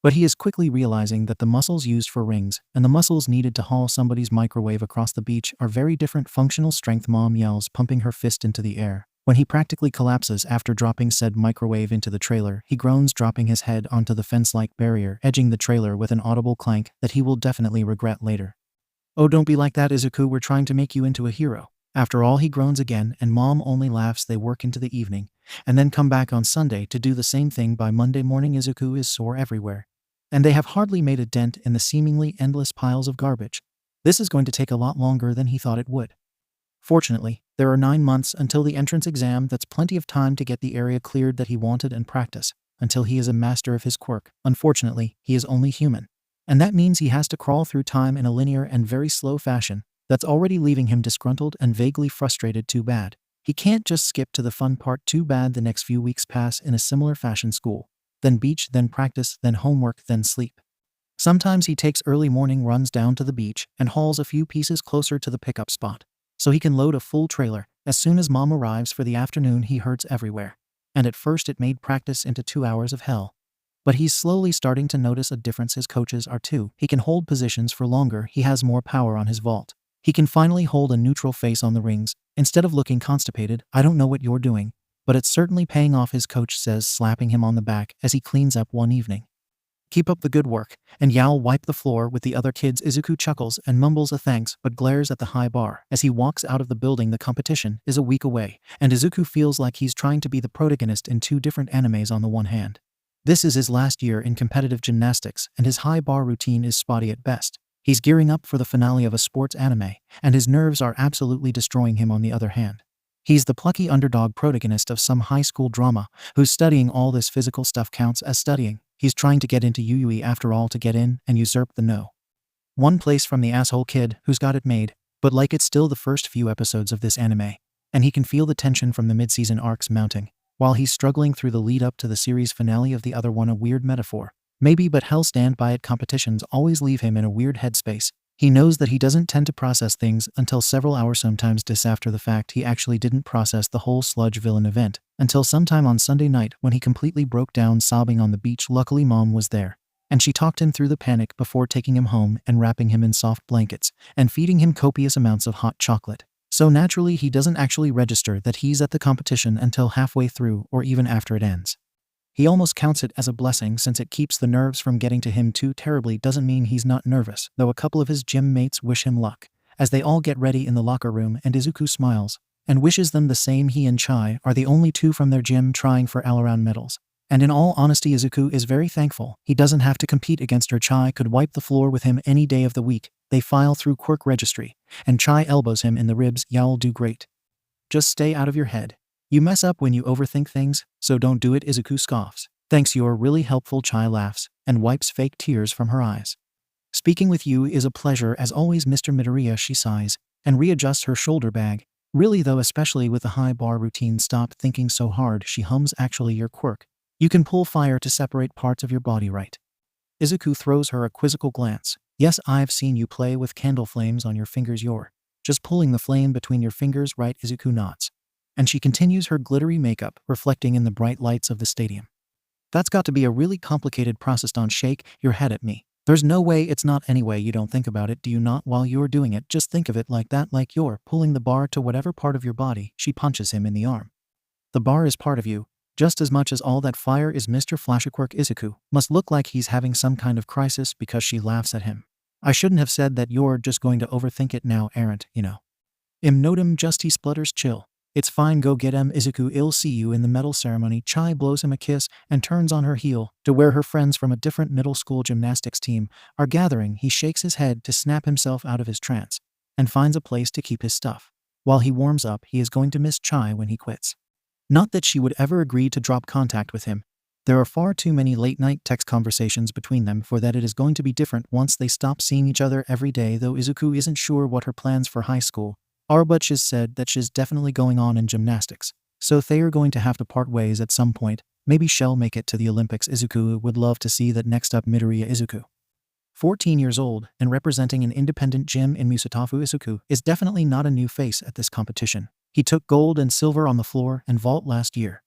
but he is quickly realizing that the muscles used for rings and the muscles needed to haul somebody's microwave across the beach are very different. Functional strength, Mom yells, pumping her fist into the air. When he practically collapses after dropping said microwave into the trailer, he groans, dropping his head onto the fence-like barrier, edging the trailer with an audible clank that he will definitely regret later. Oh, don't be like that, Izuku. We're trying to make you into a hero. After all, he groans again, and Mom only laughs. They work into the evening and then come back on Sunday to do the same thing. By Monday morning, Izuku is sore everywhere, and they have hardly made a dent in the seemingly endless piles of garbage. This is going to take a lot longer than he thought it would. Fortunately, there are 9 months until the entrance exam. That's plenty of time to get the area cleared that he wanted and practice until he is a master of his quirk. Unfortunately, he is only human, and that means he has to crawl through time in a linear and very slow fashion that's already leaving him disgruntled and vaguely frustrated. Too bad. He can't just skip to the fun part. Too bad. The next few weeks pass in a similar fashion: school, then beach, then practice, then homework, then sleep. Sometimes he takes early morning runs down to the beach and hauls a few pieces closer to the pickup spot so he can load a full trailer. As soon as Mom arrives for the afternoon, he hurts everywhere, and at first it made practice into 2 hours of hell. But he's slowly starting to notice a difference. His coaches are too. He can hold positions for longer. He has more power on his vault. He can finally hold a neutral face on the rings instead of looking constipated. I don't know what you're doing, but it's certainly paying off, his coach says, slapping him on the back as he cleans up one evening. Keep up the good work, and Yao wipe the floor with the other kids. Izuku chuckles and mumbles a thanks but glares at the high bar as he walks out of the building. The competition is a week away, and Izuku feels like he's trying to be the protagonist in 2 different animes. On the one hand, this is his last year in competitive gymnastics, and his high bar routine is spotty at best. He's gearing up for the finale of a sports anime, and his nerves are absolutely destroying him. On the other hand, He's the plucky underdog protagonist of some high school drama who's studying all this physical stuff counts as studying. He's trying to get into UUE after all to get in and usurp the no one place from the asshole kid who's got it made, but like it's still the first few episodes of this anime, and he can feel the tension from the mid-season arcs mounting, while he's struggling through the lead up to the series finale of the other one. A weird metaphor. Maybe, but hell, stand by it. Competitions always leave him in a weird headspace. He knows that he doesn't tend to process things until several hours, sometimes days after the fact. He actually didn't process the whole Sludge villain event until sometime on Sunday night when he completely broke down sobbing on the beach. Luckily Mom was there, and she talked him through the panic before taking him home and wrapping him in soft blankets and feeding him copious amounts of hot chocolate. So naturally he doesn't actually register that he's at the competition until halfway through or even after it ends. He almost counts it as a blessing since it keeps the nerves from getting to him too terribly. Doesn't mean he's not nervous, though a couple of his gym mates wish him luck as they all get ready in the locker room, and Izuku smiles and wishes them the same. He and Chai are the only two from their gym trying for all-around medals. And in all honesty, Izuku is very thankful he doesn't have to compete against her. Chai could wipe the floor with him any day of the week. They file through Quirk registry, and Chai elbows him in the ribs. "Y'all do great. Just stay out of your head. You mess up when you overthink things, so don't do it." Izuku scoffs. "Thanks, you're really helpful." Chai laughs and wipes fake tears from her eyes. "Speaking with you is a pleasure as always, Mr. Midoriya." She sighs and readjusts her shoulder bag. "Really though, especially with the high bar routine." "Stop thinking so hard," she hums. "Actually, your quirk. You can pull fire to separate parts of your body, right?" Izuku throws her a quizzical glance. "Yes, I've seen you play with candle flames on your fingers. You're just pulling the flame between your fingers, right?" Izuku nods, and she continues her glittery makeup, reflecting in the bright lights of the stadium. "That's got to be a really complicated process. Don't shake your head at me. There's no way it's not. Anyway, you don't think about it, do you not, while you're doing it? Just think of it like that, like you're pulling the bar to whatever part of your body." She punches him in the arm. "The bar is part of you, just as much as all that fire is, Mr. Flashquirk." Izuku must look like he's having some kind of crisis because she laughs at him. "I shouldn't have said that. You're just going to overthink it now, aren't you know?" Notem just," he splutters. "Chill. It's fine, go get him." Izuku, "I'll see you in the medal ceremony." Chai blows him a kiss and turns on her heel to where her friends from a different middle school gymnastics team are gathering. He shakes his head to snap himself out of his trance and finds a place to keep his stuff. While he warms up, he is going to miss Chai when he quits. Not that she would ever agree to drop contact with him. There are far too many late-night text conversations between them for that. It is going to be different once they stop seeing each other every day, though Izuku isn't sure what her plans for high school are, but she's said that she's definitely going on in gymnastics, so they are going to have to part ways at some point. Maybe she'll make it to the Olympics. Izuku would love to see that. Next up, Midoriya Izuku. 14 years old and representing an independent gym in Musatafu. Izuku is definitely not a new face at this competition. He took gold and silver on the floor and vault last year,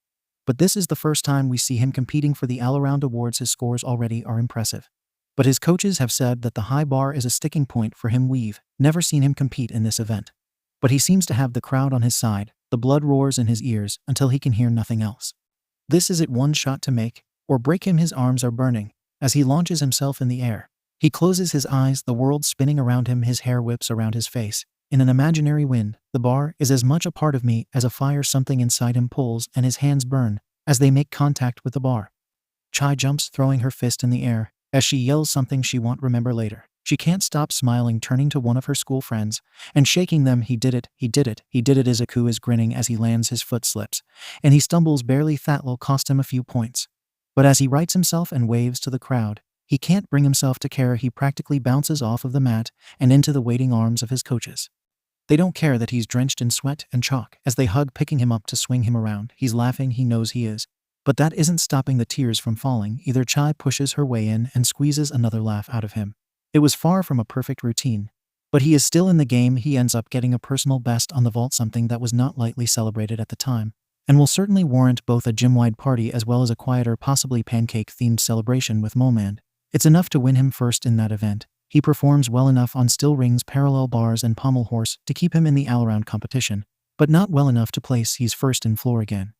but this is the first time we see him competing for the all-around awards. His scores already are impressive, but his coaches have said that the high bar is a sticking point for him. We've never seen him compete in this event, but he seems to have the crowd on his side. The blood roars in his ears until he can hear nothing else. This is it, one shot to make or break him. His arms are burning as he launches himself in the air. He closes his eyes, the world spinning around him. His hair whips around his face in an imaginary wind. "The bar is as much a part of me as a fire." Something inside him pulls and his hands burn as they make contact with the bar. Chai jumps, throwing her fist in the air as she yells something she won't remember later. She can't stop smiling, turning to one of her school friends and shaking them. "He did it, he did it, he did it." Izuku is grinning as he lands. His foot slips and he stumbles barely. That'll cost him a few points. But as he rights himself and waves to the crowd, he can't bring himself to care. He practically bounces off of the mat and into the waiting arms of his coaches. They don't care that he's drenched in sweat and chalk as they hug, picking him up to swing him around. He's laughing, he knows he is, but that isn't stopping the tears from falling either. Chai pushes her way in and squeezes another laugh out of him. It was far from a perfect routine, but he is still in the game. He ends up getting a personal best on the vault, something that was not lightly celebrated at the time, and will certainly warrant both a gym-wide party as well as a quieter, possibly pancake-themed celebration with Momand. It's enough to win him first in that event. He performs well enough on still rings, parallel bars, and pommel horse to keep him in the all-around competition, but not well enough to place he's first in floor again.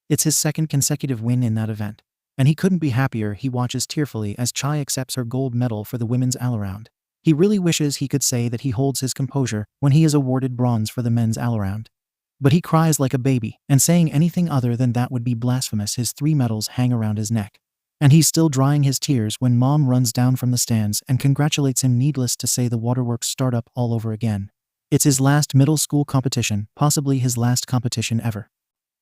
It's his second consecutive win in that event, and he couldn't be happier. He watches tearfully as Chai accepts her gold medal for the women's all-around. He really wishes he could say that he holds his composure when he is awarded bronze for the men's all-around, but he cries like a baby, and saying anything other than that would be blasphemous. His 3 medals hang around his neck, and he's still drying his tears when Mom runs down from the stands and congratulates him. Needless to say, the waterworks start up all over again. It's his last middle school competition, possibly his last competition ever.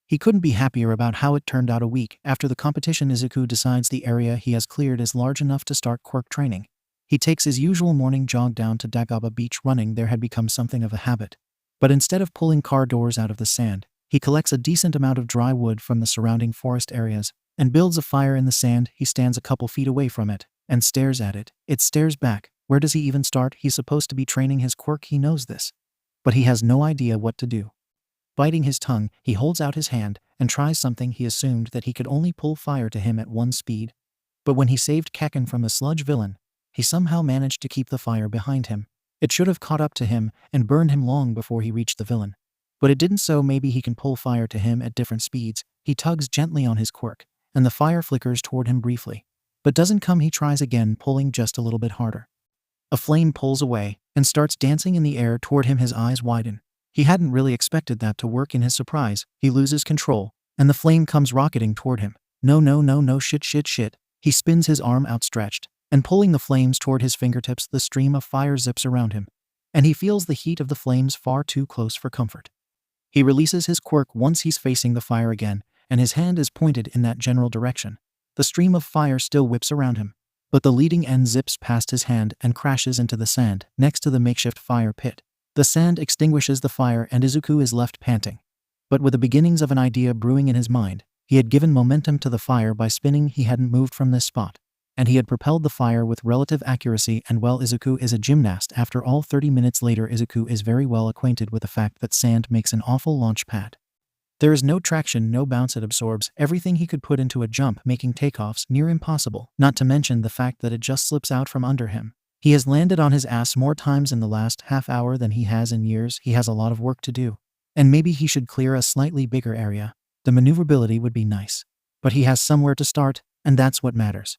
He couldn't be happier about how it turned out. A week after the competition, Izuku decides the area he has cleared is large enough to start quirk training. He takes his usual morning jog down to Dagaba Beach. Running there had become something of a habit. But instead of pulling car doors out of the sand, he collects a decent amount of dry wood from the surrounding forest areas and builds a fire in the sand. He stands a couple feet away from it and stares at it. It stares back. Where does he even start? He's supposed to be training his quirk. He knows this. But he has no idea what to do. Biting his tongue, he holds out his hand and tries something. He assumed that he could only pull fire to him at one speed. But when he saved Kaken from the sludge villain, he somehow managed to keep the fire behind him. It should have caught up to him and burned him long before he reached the villain. But it didn't, so maybe he can pull fire to him at different speeds. He tugs gently on his quirk, and the fire flickers toward him briefly. But doesn't come. He tries again, pulling just a little bit harder. A flame pulls away and starts dancing in the air toward him. His eyes widen. He hadn't really expected that to work. In his surprise, he loses control, and the flame comes rocketing toward him. No, shit. He spins his arm outstretched, and pulling the flames toward his fingertips, the stream of fire zips around him, and he feels the heat of the flames far too close for comfort. He releases his quirk once he's facing the fire again, and his hand is pointed in that general direction. The stream of fire still whips around him, but the leading end zips past his hand and crashes into the sand next to the makeshift fire pit. The sand extinguishes the fire and Izuku is left panting. But with the beginnings of an idea brewing in his mind, he had given momentum to the fire by spinning. He hadn't moved from this spot, and he had propelled the fire with relative accuracy. And well, Izuku is a gymnast after all. 30 minutes later, Izuku is very well acquainted with the fact that sand makes an awful launch pad. There is no traction, no bounce. It absorbs everything he could put into a jump, making takeoffs near impossible, not to mention the fact that it just slips out from under him. He has landed on his ass more times in the last half hour than he has in years. He has a lot of work to do, and maybe he should clear a slightly bigger area. The maneuverability would be nice, but he has somewhere to start, and that's what matters.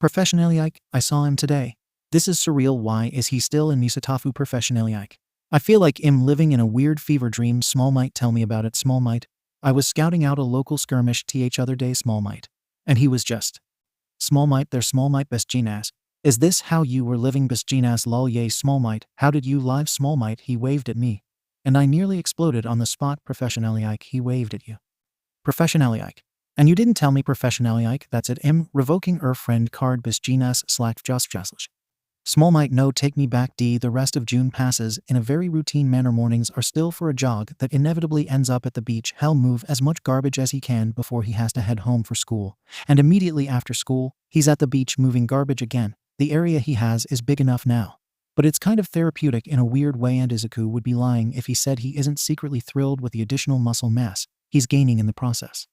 𝗵𝗃𝗃, I saw him today. This is surreal. Why is he still in Misatafu? 𝗵𝗃𝗃. I feel like I'm living in a weird fever dream. 𝗬𝗵𝗲, tell me about it. 𝗬𝗵𝗲. I was scouting out a local skirmish the other day. 𝗬𝗵𝗲. And he was just 𝗬𝗵𝗲 there. 𝗬𝗵𝗲 𝗵𝗃𝗃. Is this how you were living? 𝗵𝗃𝗃 lol yay. 𝗬𝗵𝗲. How did you live? 𝗬𝗵𝗲. He waved at me, and I nearly exploded on the spot. 𝗵𝗃𝗃. He waved at you. 𝗵𝗃𝗃. And you didn't tell me. 𝗵𝗃𝗃. That's it. Revoking friend card. 𝗵𝗃𝗃. 𝗬𝗵𝗲. No, take me back. The rest of June passes in a very routine manner. Mornings are still for a jog that inevitably ends up at the beach. He'll move as much garbage as he can before he has to head home for school. And immediately after school, he's at the beach moving garbage again. The area he has is big enough now, but it's kind of therapeutic in a weird way, and Izuku would be lying if he said he isn't secretly thrilled with the additional muscle mass he's gaining in the process.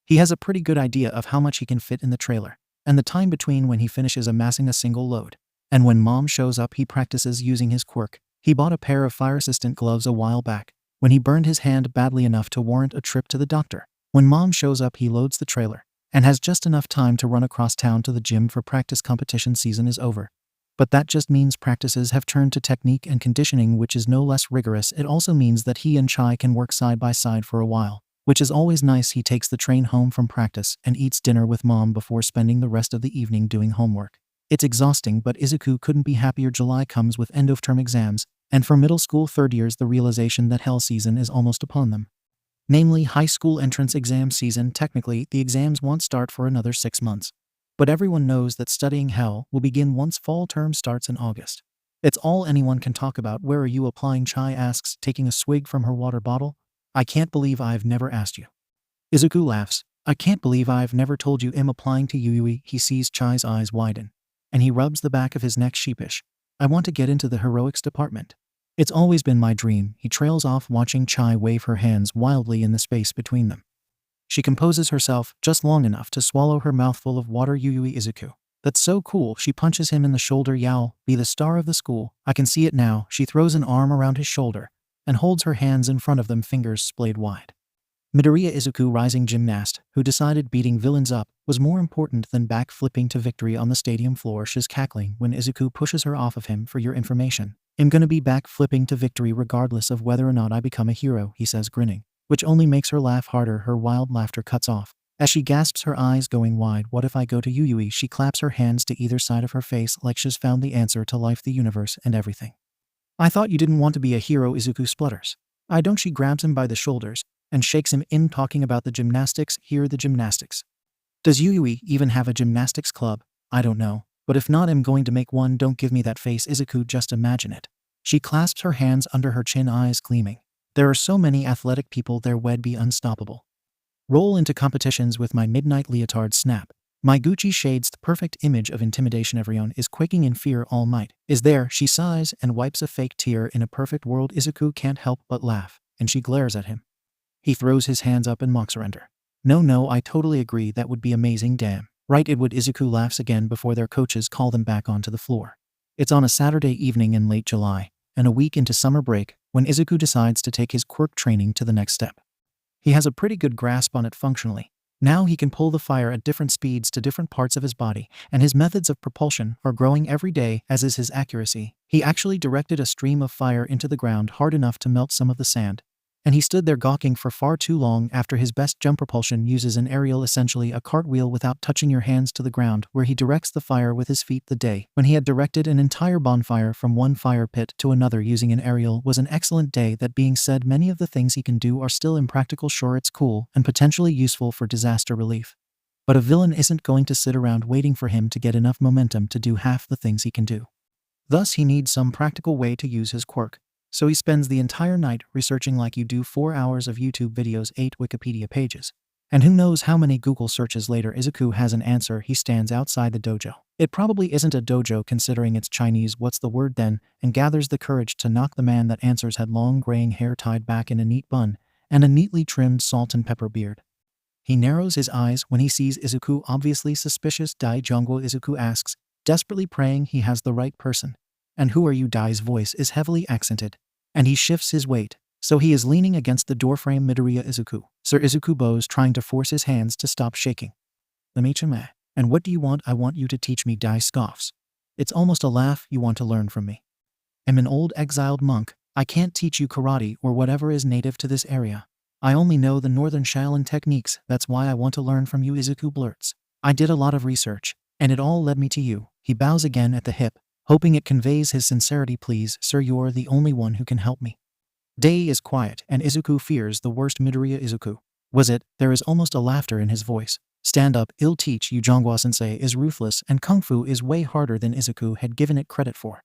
He has a pretty good idea of how much he can fit in the trailer, and the time between when he finishes amassing a single load and when mom shows up. He practices using his quirk. He bought a pair of fire resistant gloves a while back when he burned his hand badly enough to warrant a trip to the doctor. When mom shows up, he loads the trailer and has just enough time to run across town to the gym for practice. Competition season is over, but that just means practices have turned to technique and conditioning, which is no less rigorous. It also means that he and Chai can work side by side for a while, which is always nice. He takes the train home from practice and eats dinner with mom before spending the rest of the evening doing homework. It's exhausting, but Izuku couldn't be happier. July comes with end of term exams, and for middle school third years, the realization that hell season is almost upon them. Namely, high school entrance exam season. Technically, the exams won't start for another 6 months. But everyone knows that studying hell will begin once fall term starts in August. It's all anyone can talk about. Where are you applying? Chai asks, taking a swig from her water bottle. I can't believe I've never asked you. Izuku laughs. I can't believe I've never told you. I'm applying to Yui. He sees Chai's eyes widen, and he rubs the back of his neck sheepish. I want to get into the heroics department. It's always been my dream. He trails off, watching Chai wave her hands wildly in the space between them. She composes herself just long enough to swallow her mouthful of water. Yui Izuku. That's so cool. She punches him in the shoulder. You'll be the star of the school. I can see it now. She throws an arm around his shoulder and holds her hands in front of them, fingers splayed wide. Midoriya Izuku, rising gymnast, who decided beating villains up was more important than back-flipping to victory on the stadium floor. She's cackling when Izuku pushes her off of him. For your information, I'm gonna be back-flipping to victory regardless of whether or not I become a hero, he says, grinning, which only makes her laugh harder. Her wild laughter cuts off as she gasps, her eyes going wide. What if I go to Yui? She claps her hands to either side of her face like she's found the answer to life, the universe, and everything. I thought you didn't want to be a hero, Izuku splutters. I don't. She grabs him by the shoulders and shakes him in, talking about the gymnastics. Here, the gymnastics. Does Yui even have a gymnastics club? I don't know, but if not, I'm going to make one. Don't give me that face, Izuku, just imagine it. She clasps her hands under her chin, eyes gleaming. There are so many athletic people there, would be unstoppable. Roll into competitions with my midnight leotard, snap. My Gucci shades, the perfect image of intimidation. Everyone is quaking in fear. All Might is there, she sighs and wipes a fake tear. In a perfect world, Izuku can't help but laugh, and she glares at him. He throws his hands up in mock surrender. No, I totally agree, that would be amazing, damn. Right it would. Izuku laughs again before their coaches call them back onto the floor. It's on a Saturday evening in late July, and a week into summer break, when Izuku decides to take his quirk training to the next step. He has a pretty good grasp on it functionally. Now he can pull the fire at different speeds to different parts of his body, and his methods of propulsion are growing every day, as is his accuracy. He actually directed a stream of fire into the ground hard enough to melt some of the sand, and he stood there gawking for far too long. After his best jump propulsion uses an aerial, essentially a cartwheel without touching your hands, to the ground, where he directs the fire with his feet. The day when he had directed an entire bonfire from one fire pit to another using an aerial was an excellent day. That being said, many of the things he can do are still impractical. Sure, it's cool and potentially useful for disaster relief, but a villain isn't going to sit around waiting for him to get enough momentum to do half the things he can do. Thus he needs some practical way to use his quirk. So he spends the entire night researching like you do, 4 hours of YouTube videos, 8 Wikipedia pages. And who knows how many Google searches later, Izuku has an answer. He stands outside the dojo. It probably isn't a dojo considering it's Chinese. What's the word then? And gathers the courage to knock. The man that answers had long graying hair tied back in a neat bun and a neatly trimmed salt and pepper beard. He narrows his eyes when he sees Izuku, obviously suspicious. Dai Jongwo, Izuku asks, desperately praying he has the right person. And who are you? Dai's voice is heavily accented, and he shifts his weight, so he is leaning against the doorframe. Midoriya Izuku. Sir. Izuku bows, trying to force his hands to stop shaking. 𝗵𝗃𝗻𝐴. And what do you want? I want you to teach me. Dai scoffs. It's almost a laugh. You want to learn from me? I'm an old exiled monk. I can't teach you karate or whatever is native to this area. I only know the northern Shaolin techniques. That's why I want to learn from you, Izuku blurts. I did a lot of research, and it all led me to you. He bows again at the hip, hoping it conveys his sincerity. Please, sir, you're the only one who can help me. Dai is quiet, and Izuku fears the worst. Midoriya Izuku. Was it? There is almost a laughter in his voice. Stand up, I'll teach you. Jongwa-sensei is ruthless, and kung fu is way harder than Izuku had given it credit for.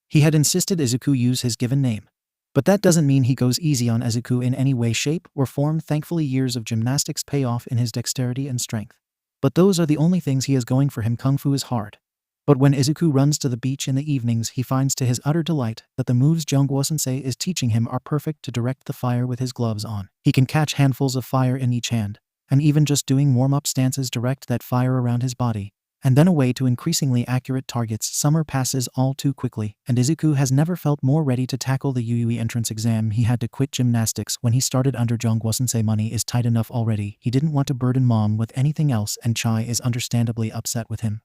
He had insisted Izuku use his given name. But that doesn't mean he goes easy on Izuku in any way, shape, or form. Thankfully, years of gymnastics pay off in his dexterity and strength. But those are the only things he has going for him. Kung fu is hard. But when Izuku runs to the beach in the evenings, he finds to his utter delight that the moves Jongwa-sensei is teaching him are perfect to direct the fire with his gloves on. He can catch handfuls of fire in each hand, and even just doing warm-up stances direct that fire around his body, and then away to increasingly accurate targets. Summer passes all too quickly, and Izuku has never felt more ready to tackle the Yui entrance exam. He had to quit gymnastics when he started under Jongwa-sensei. Money is tight enough already. He didn't want to burden mom with anything else, and Chai is understandably upset with him.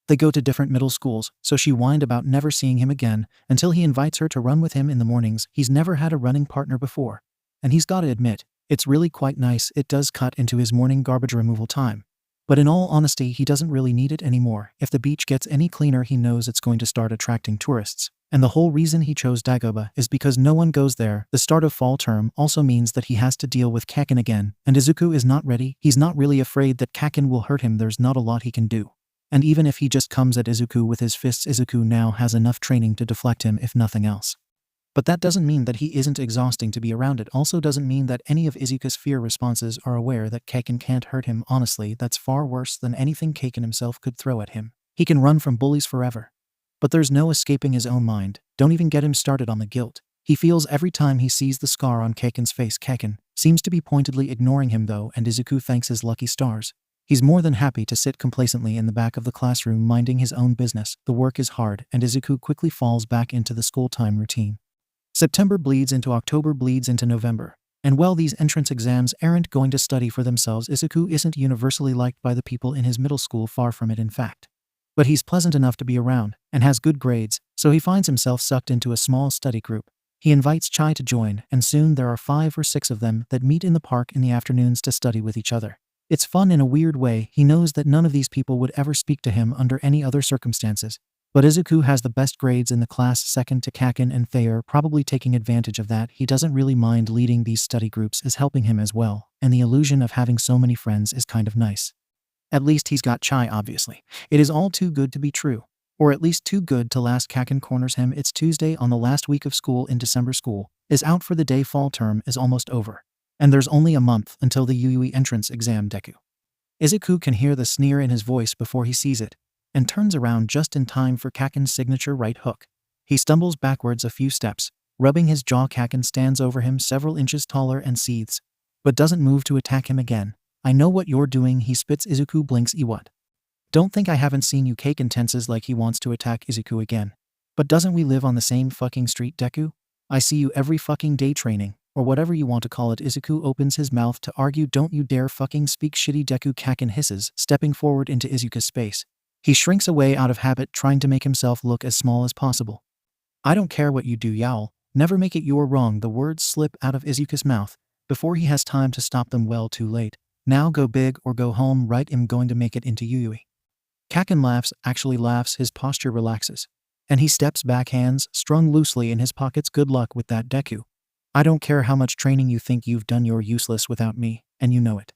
They go to different middle schools, so she whined about never seeing him again until he invites her to run with him in the mornings. He's never had a running partner before, and he's gotta admit, it's really quite nice. It does cut into his morning garbage removal time. But in all honesty, he doesn't really need it anymore. If the beach gets any cleaner, he knows it's going to start attracting tourists. And the whole reason he chose Dagaba is because no one goes there. The start of fall term also means that he has to deal with Kaken again, and Izuku is not ready. He's not really afraid that Kaken will hurt him. There's not a lot he can do. And even if he just comes at Izuku with his fists, Izuku now has enough training to deflect him if nothing else. But that doesn't mean that he isn't exhausting to be around. It also doesn't mean that any of Izuku's fear responses are aware that Kaken can't hurt him. Honestly, that's far worse than anything Kaken himself could throw at him. He can run from bullies forever. But there's no escaping his own mind. Don't even get him started on the guilt he feels every time he sees the scar on Kaken's face. Kaken seems to be pointedly ignoring him though, and Izuku thanks his lucky stars. He's more than happy to sit complacently in the back of the classroom minding his own business. The work is hard, and Izuku quickly falls back into the school time routine. September bleeds into October, bleeds into November. And while these entrance exams aren't going to study for themselves, Izuku isn't universally liked by the people in his middle school, far from it in fact. But he's pleasant enough to be around, and has good grades, so he finds himself sucked into a small study group. He invites Chai to join, and soon there are 5 or 6 of them that meet in the park in the afternoons to study with each other. It's fun in a weird way. He knows that none of these people would ever speak to him under any other circumstances. But Izuku has the best grades in the class, second to Kaken and 𝗧𝗏, probably taking advantage of that. He doesn't really mind leading these study groups is helping him as well, and the illusion of having so many friends is kind of nice. At least he's got chai, obviously. It is all too good to be true. Or at least too good to last. Kaken corners him. It's Tuesday on the last week of school in December. School is out for the day. Fall term is almost over. And there's only a month until the 𝐒𝐢𝐢 entrance exam. Deku. Izuku can hear the sneer in his voice before he sees it, and turns around just in time for Kaken's signature right hook. He stumbles backwards a few steps, rubbing his jaw. Kaken stands over him several inches taller and seethes, but doesn't move to attack him again. I know what you're doing, he spits. Izuku blinks. What? Don't think I haven't seen you. Kaken tenses like he wants to attack Izuku again. But doesn't we live on the same fucking street, Deku? I see you every fucking day training, or whatever you want to call it. Izuku opens his mouth to argue. Don't you dare fucking speak shitty, Deku, Kaken hisses, stepping forward into Izuku's space. He shrinks away out of habit, trying to make himself look as small as possible. I don't care what you do, Yowl. Never make it you're wrong. The words slip out of Izuku's mouth before he has time to stop them. Well, too late. Now go big or go home, right? I'm going to make it into 𝐒𝐢𝐢. Kaken laughs, actually laughs. His posture relaxes, and he steps back, hands strung loosely in his pockets. Good luck with that, Deku. I don't care how much training you think you've done, you're useless without me, and you know it.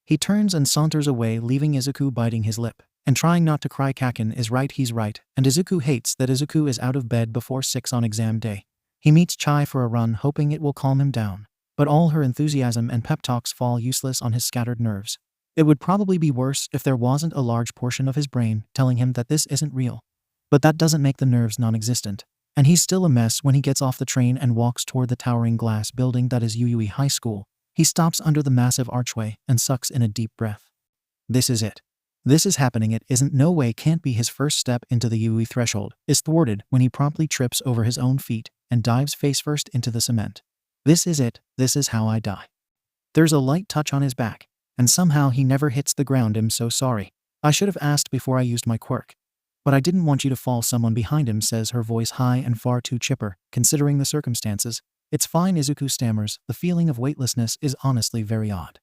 He turns and saunters away, leaving Izuku biting his lip and trying not to cry. Kaken is right, he's right, and Izuku hates that Izuku is out of bed before 6 on exam day. He meets Chai for a run, hoping it will calm him down, but all her enthusiasm and pep talks fall useless on his scattered nerves. It would probably be worse if there wasn't a large portion of his brain telling him that this isn't real. But that doesn't make the nerves non-existent, and he's still a mess when he gets off the train and walks toward the towering glass building that is 𝐒𝐢𝐢 High School. He stops under the massive archway and sucks in a deep breath. This is it. This is happening. It isn't, no way, can't be. His first step into the 𝐒𝐢𝐢 threshold is thwarted when he promptly trips over his own feet and dives face first into the cement. This is it. This is how I die. There's a light touch on his back, and somehow he never hits the ground. I'm so sorry. I should have asked before I used my quirk. But I didn't want you to fall. Someone behind him says, her voice high and far too chipper, considering the circumstances. It's fine, Izuku stammers. The feeling of weightlessness is honestly very odd.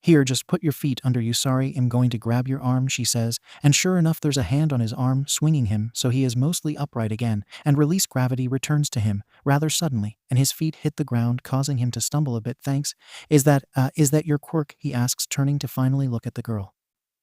Here, just put your feet under you. Sorry, I'm going to grab your arm, she says, and sure enough there's a hand on his arm, swinging him so he is mostly upright again, and release. Gravity returns to him rather suddenly, and his feet hit the ground, causing him to stumble a bit. Thanks. Is that your quirk? He asks, turning to finally look at the girl.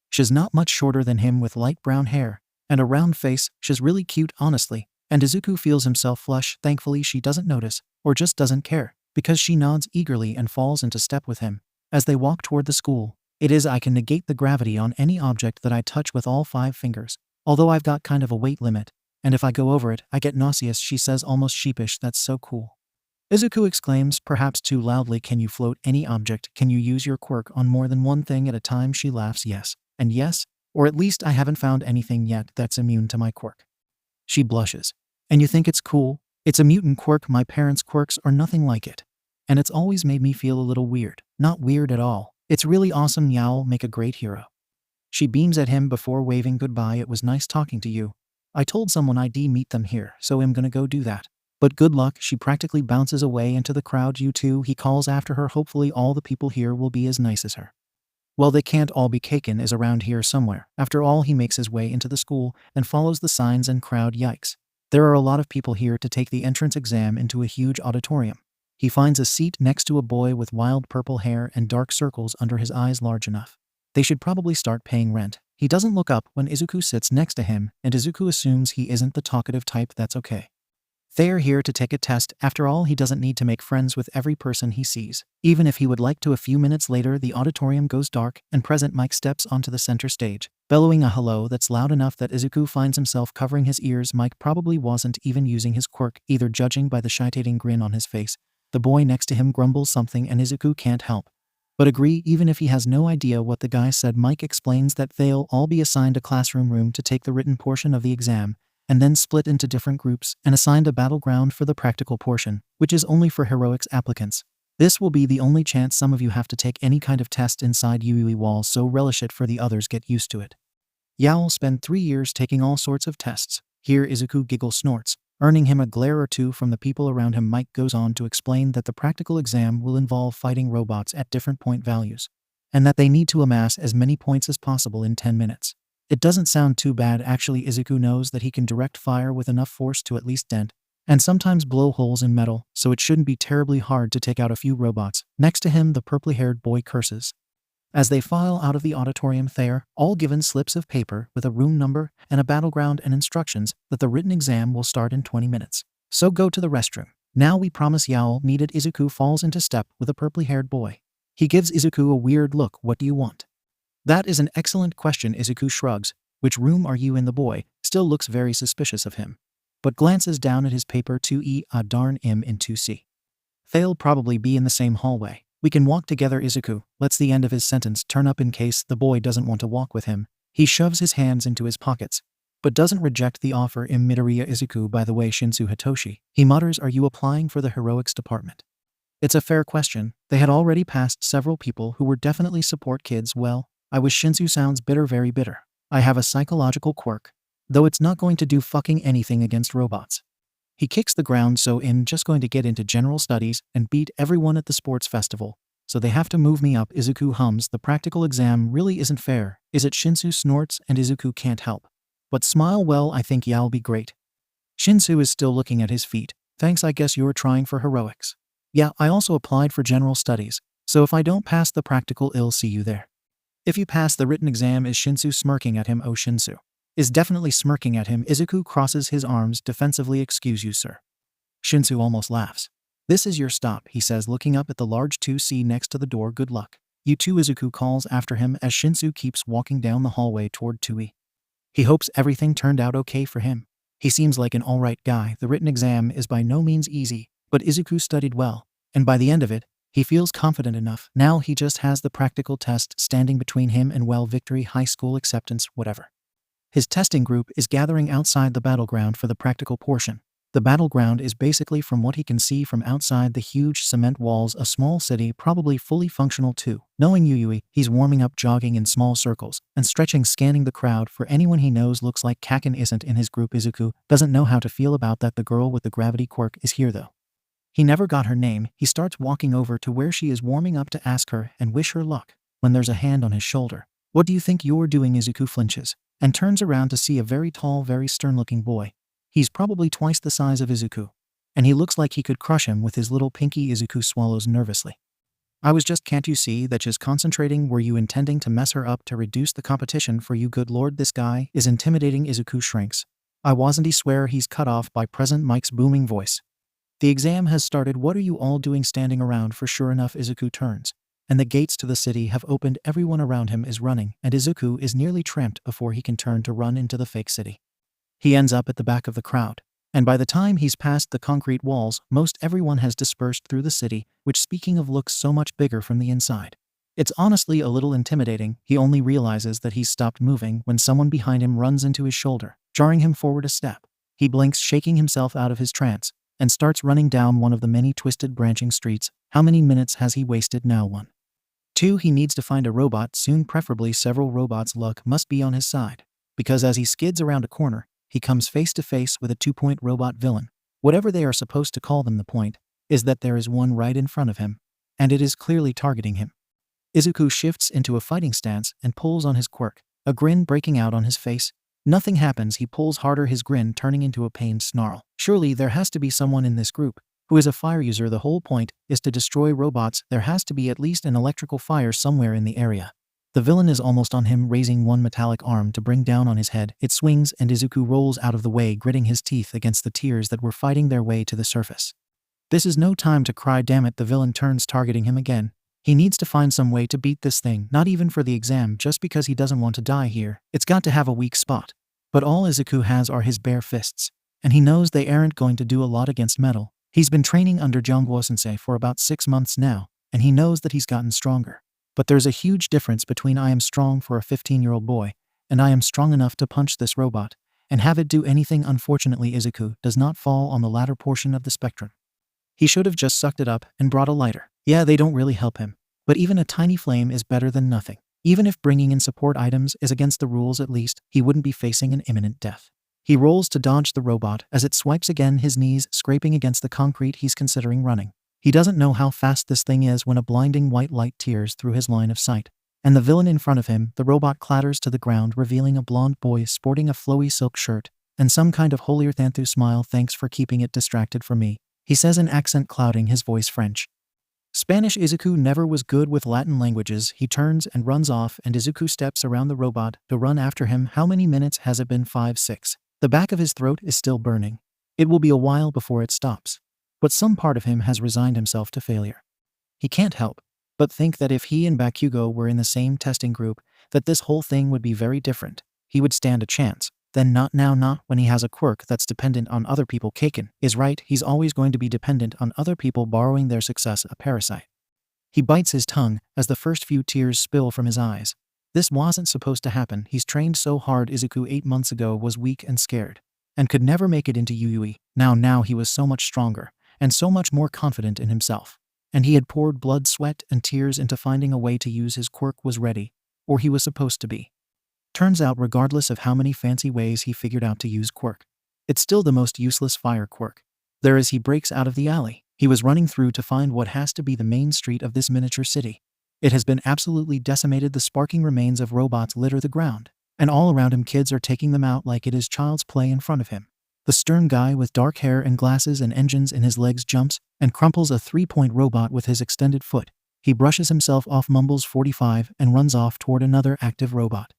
She's not much shorter than him, with light brown hair and a round face. She's really cute, honestly, and Izuku feels himself flush. Thankfully she doesn't notice, or just doesn't care, because she nods eagerly and falls into step with him. As they walk toward the school, it is, I can negate the gravity on any object that I touch with all 5 fingers, although I've got kind of a weight limit, and if I go over it, I get nauseous, she says, almost sheepish. That's so cool. Izuku exclaims, perhaps too loudly. Can you float any object? Can you use your quirk on more than one thing at a time? She laughs. Yes, and yes, or at least I haven't found anything yet that's immune to my quirk. She blushes. And you think it's cool? It's a mutant quirk. My parents' quirks are nothing like it. And it's always made me feel a little weird. Not weird at all. It's really awesome. Yowl, make a great hero. She beams at him before waving goodbye. It was nice talking to you. I told someone I'd meet them here, so I'm gonna go do that. But good luck. She practically bounces away into the crowd. You too, he calls after her. Hopefully all the people here will be as nice as her. Well, they can't all be. Kaken is around here somewhere. After all, he makes his way into the school and follows the signs and crowd. Yikes. There are a lot of people here to take the entrance exam into a huge auditorium. He finds a seat next to a boy with wild purple hair and dark circles under his eyes large enough. They should probably start paying rent. He doesn't look up when Izuku sits next to him, and Izuku assumes he isn't the talkative type. That's okay. They're here to take a test. After all, he doesn't need to make friends with every person he sees, even if he would like to. A few minutes later, the auditorium goes dark, and Present Mike steps onto the center stage, bellowing a hello that's loud enough that Izuku finds himself covering his ears. Mike probably wasn't even using his quirk either, judging by the shitating grin on his face. The boy next to him grumbles something, and Izuku can't help but agree, even if he has no idea what the guy said. Mike explains that they'll all be assigned a classroom room to take the written portion of the exam, and then split into different groups and assigned a battleground for the practical portion, which is only for heroics applicants. This will be the only chance some of you have to take any kind of test inside 𝐒𝐢𝐢 walls, so relish it for the others. Get used to it. Yowl spent 3 years taking all sorts of tests. Here Izuku giggle snorts, earning him a glare or two from the people around him. Mike goes on to explain that the practical exam will involve fighting robots at different point values, and that they need to amass as many points as possible in 10 minutes. It doesn't sound too bad actually. Izuku knows that he can direct fire with enough force to at least dent, and sometimes blow holes in metal, so it shouldn't be terribly hard to take out a few robots. Next to him, the purply-haired boy curses. As they file out of the auditorium, they're all given slips of paper with a room number and a battleground and instructions that the written exam will start in 20 minutes. So go to the restroom. Now we promise Yaol needed. Izuku falls into step with a purply-haired boy. He gives Izuku a weird look. What do you want? That is an excellent question. Izuku shrugs. Which room are you in? The boy still looks very suspicious of him, but glances down at his paper. 2E'(im in 2C. They'll probably be in the same hallway. We can walk together. Izuku lets the end of his sentence turn up in case the boy doesn't want to walk with him. He shoves his hands into his pockets, but doesn't reject the offer. Midoriya Izuku, by the way, Shinso Hitoshi. He mutters, are you applying for the heroics department? It's a fair question. They had already passed several people who were definitely support kids. Well, I wish. Shinso sounds bitter, very bitter. I have a psychological quirk, though it's not going to do fucking anything against robots. He kicks the ground, so I'm just going to get into general studies and beat everyone at the sports festival, so they have to move me up. Izuku hums, the practical exam really isn't fair, is it? Shinso snorts, and Izuku can't help but smile. Well, I think Yao'll be great. Shinso is still looking at his feet. Thanks, I guess you're trying for heroics. Yeah, I also applied for general studies, so if I don't pass the practical, I'll see you there. If you pass the written exam. Is Shinso smirking at him? Oh, Shinso is definitely smirking at him. Izuku crosses his arms defensively. Excuse you, sir. Shinso almost laughs. This is your stop, he says, looking up at the large 2C next to the door. Good luck. You too, Izuku calls after him as Shinso keeps walking down the hallway toward 2E. He hopes everything turned out okay for him. He seems like an alright guy. The written exam is by no means easy, but Izuku studied well, and by the end of it, he feels confident enough. Now he just has the practical test standing between him and, well, victory, high school acceptance, whatever. His testing group is gathering outside the battleground for the practical portion. The battleground is basically, from what he can see from outside the huge cement walls, a small city, probably fully functional too. Knowing Yui, he's warming up, jogging in small circles, and stretching, scanning the crowd for anyone he knows looks like Kaken isn't in his group. Izuku doesn't know how to feel about that. The girl with the gravity quirk is here though. He never got her name. He starts walking over to where she is warming up to ask her and wish her luck, when there's a hand on his shoulder. What do you think you're doing? Izuku flinches and turns around to see a very tall, very stern-looking boy. He's probably twice the size of Izuku, and he looks like he could crush him with his little pinky. Izuku swallows nervously. I was just, can't you see that she's concentrating? Were you intending to mess her up to reduce the competition for you? Good lord, this guy is intimidating. Izuku shrinks. I wasn't. He swear. He's cut off by President Mike's booming voice. The exam has started. What are you all doing standing around for? Sure enough, Izuku turns, and the gates to the city have opened. Everyone around him is running, and Izuku is nearly tramped before he can turn to run into the fake city. He ends up at the back of the crowd, and by the time he's past the concrete walls, most everyone has dispersed through the city, which, speaking of, looks so much bigger from the inside. It's honestly a little intimidating. He only realizes that he's stopped moving when someone behind him runs into his shoulder, jarring him forward a step. He blinks, shaking himself out of his trance, and starts running down one of the many twisted branching streets. How many minutes has he wasted now? 1. 2. He needs to find a robot soon, preferably several robots. Luck must be on his side, because as he skids around a corner, he comes face to face with a 2-point robot villain. Whatever they are supposed to call them, the point is that there is one right in front of him, and it is clearly targeting him. Izuku shifts into a fighting stance and pulls on his quirk, a grin breaking out on his face. Nothing happens. He pulls harder, his grin turning into a pained snarl. Surely there has to be someone in this group who is a fire user. The whole point is to destroy robots. There has to be at least an electrical fire somewhere in the area. The villain is almost on him, raising one metallic arm to bring down on his head. It swings, and Izuku rolls out of the way, gritting his teeth against the tears that were fighting their way to the surface. This is no time to cry. Damn it, the villain turns, targeting him again. He needs to find some way to beat this thing, not even for the exam, just because he doesn't want to die here. It's got to have a weak spot. But all Izuku has are his bare fists, and he knows they aren't going to do a lot against metal. He's been training under Jangwo-sensei for about 6 months now, and he knows that he's gotten stronger. But there's a huge difference between I am strong for a 15-year-old boy, and I am strong enough to punch this robot and have it do anything. Unfortunately, Izuku does not fall on the latter portion of the spectrum. He should have just sucked it up and brought a lighter. Yeah, they don't really help him, but even a tiny flame is better than nothing. Even if bringing in support items is against the rules, at least he wouldn't be facing an imminent death. He rolls to dodge the robot as it swipes again, his knees scraping against the concrete. He's considering running. He doesn't know how fast this thing is when a blinding white light tears through his line of sight. And the villain in front of him, the robot, clatters to the ground, revealing a blonde boy sporting a flowy silk shirt and some kind of 𝐒𝐭𝐴𝐳𝐻𝗀𝗄 smile. "Thanks for keeping it distracted from me," he says, an accent clouding his voice. French. Spanish. Izuku never was good with Latin languages. He turns and runs off, and Izuku steps around the robot to run after him. How many minutes has it been? 5, 6. The back of his throat is still burning. It will be a while before it stops. But some part of him has resigned himself to failure. He can't help but think that if he and Bakugo were in the same testing group, that this whole thing would be very different. He would stand a chance. Then not now, not when he has a quirk that's dependent on other people. Kaken is right, he's always going to be dependent on other people borrowing their success. A parasite. He bites his tongue as the first few tears spill from his eyes. This wasn't supposed to happen. He's trained so hard. Izuku 8 months ago was weak and scared, and could never make it into Yui. Now he was so much stronger, and so much more confident in himself. And he had poured blood, sweat, and tears into finding a way to use his quirk. Was ready, or he was supposed to be. Turns out, regardless of how many fancy ways he figured out to use quirk, it's still the most useless fire quirk there is. He breaks out of the alley he was running through to find what has to be the main street of this miniature city. It has been absolutely decimated. The sparking remains of robots litter the ground, and all around him kids are taking them out like it is child's play in front of him. The stern guy with dark hair and glasses and engines in his legs jumps and crumples a 3-point robot with his extended foot. He brushes himself off, mumbles 45, and runs off toward another active robot.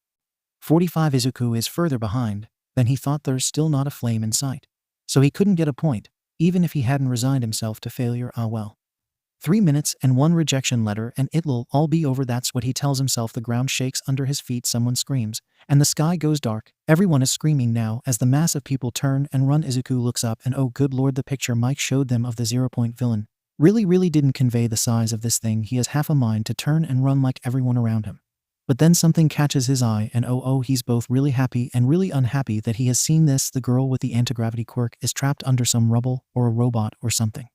45. Izuku is further behind than he thought. There's still not a flame in sight, so he couldn't get a point, even if he hadn't resigned himself to failure. Ah well. 3 minutes and 1 rejection letter and it'll all be over. That's what he tells himself. The ground shakes under his feet. Someone screams, and the sky goes dark. Everyone is screaming now as the mass of people turn and run. Izuku looks up, and oh good lord, the picture Mike showed them of the 0-point villain really didn't convey the size of this thing. He has half a mind to turn and run like everyone around him. But then something catches his eye, and oh, he's both really happy and really unhappy that he has seen this. The girl with the anti-gravity quirk is trapped under some rubble or a robot or something.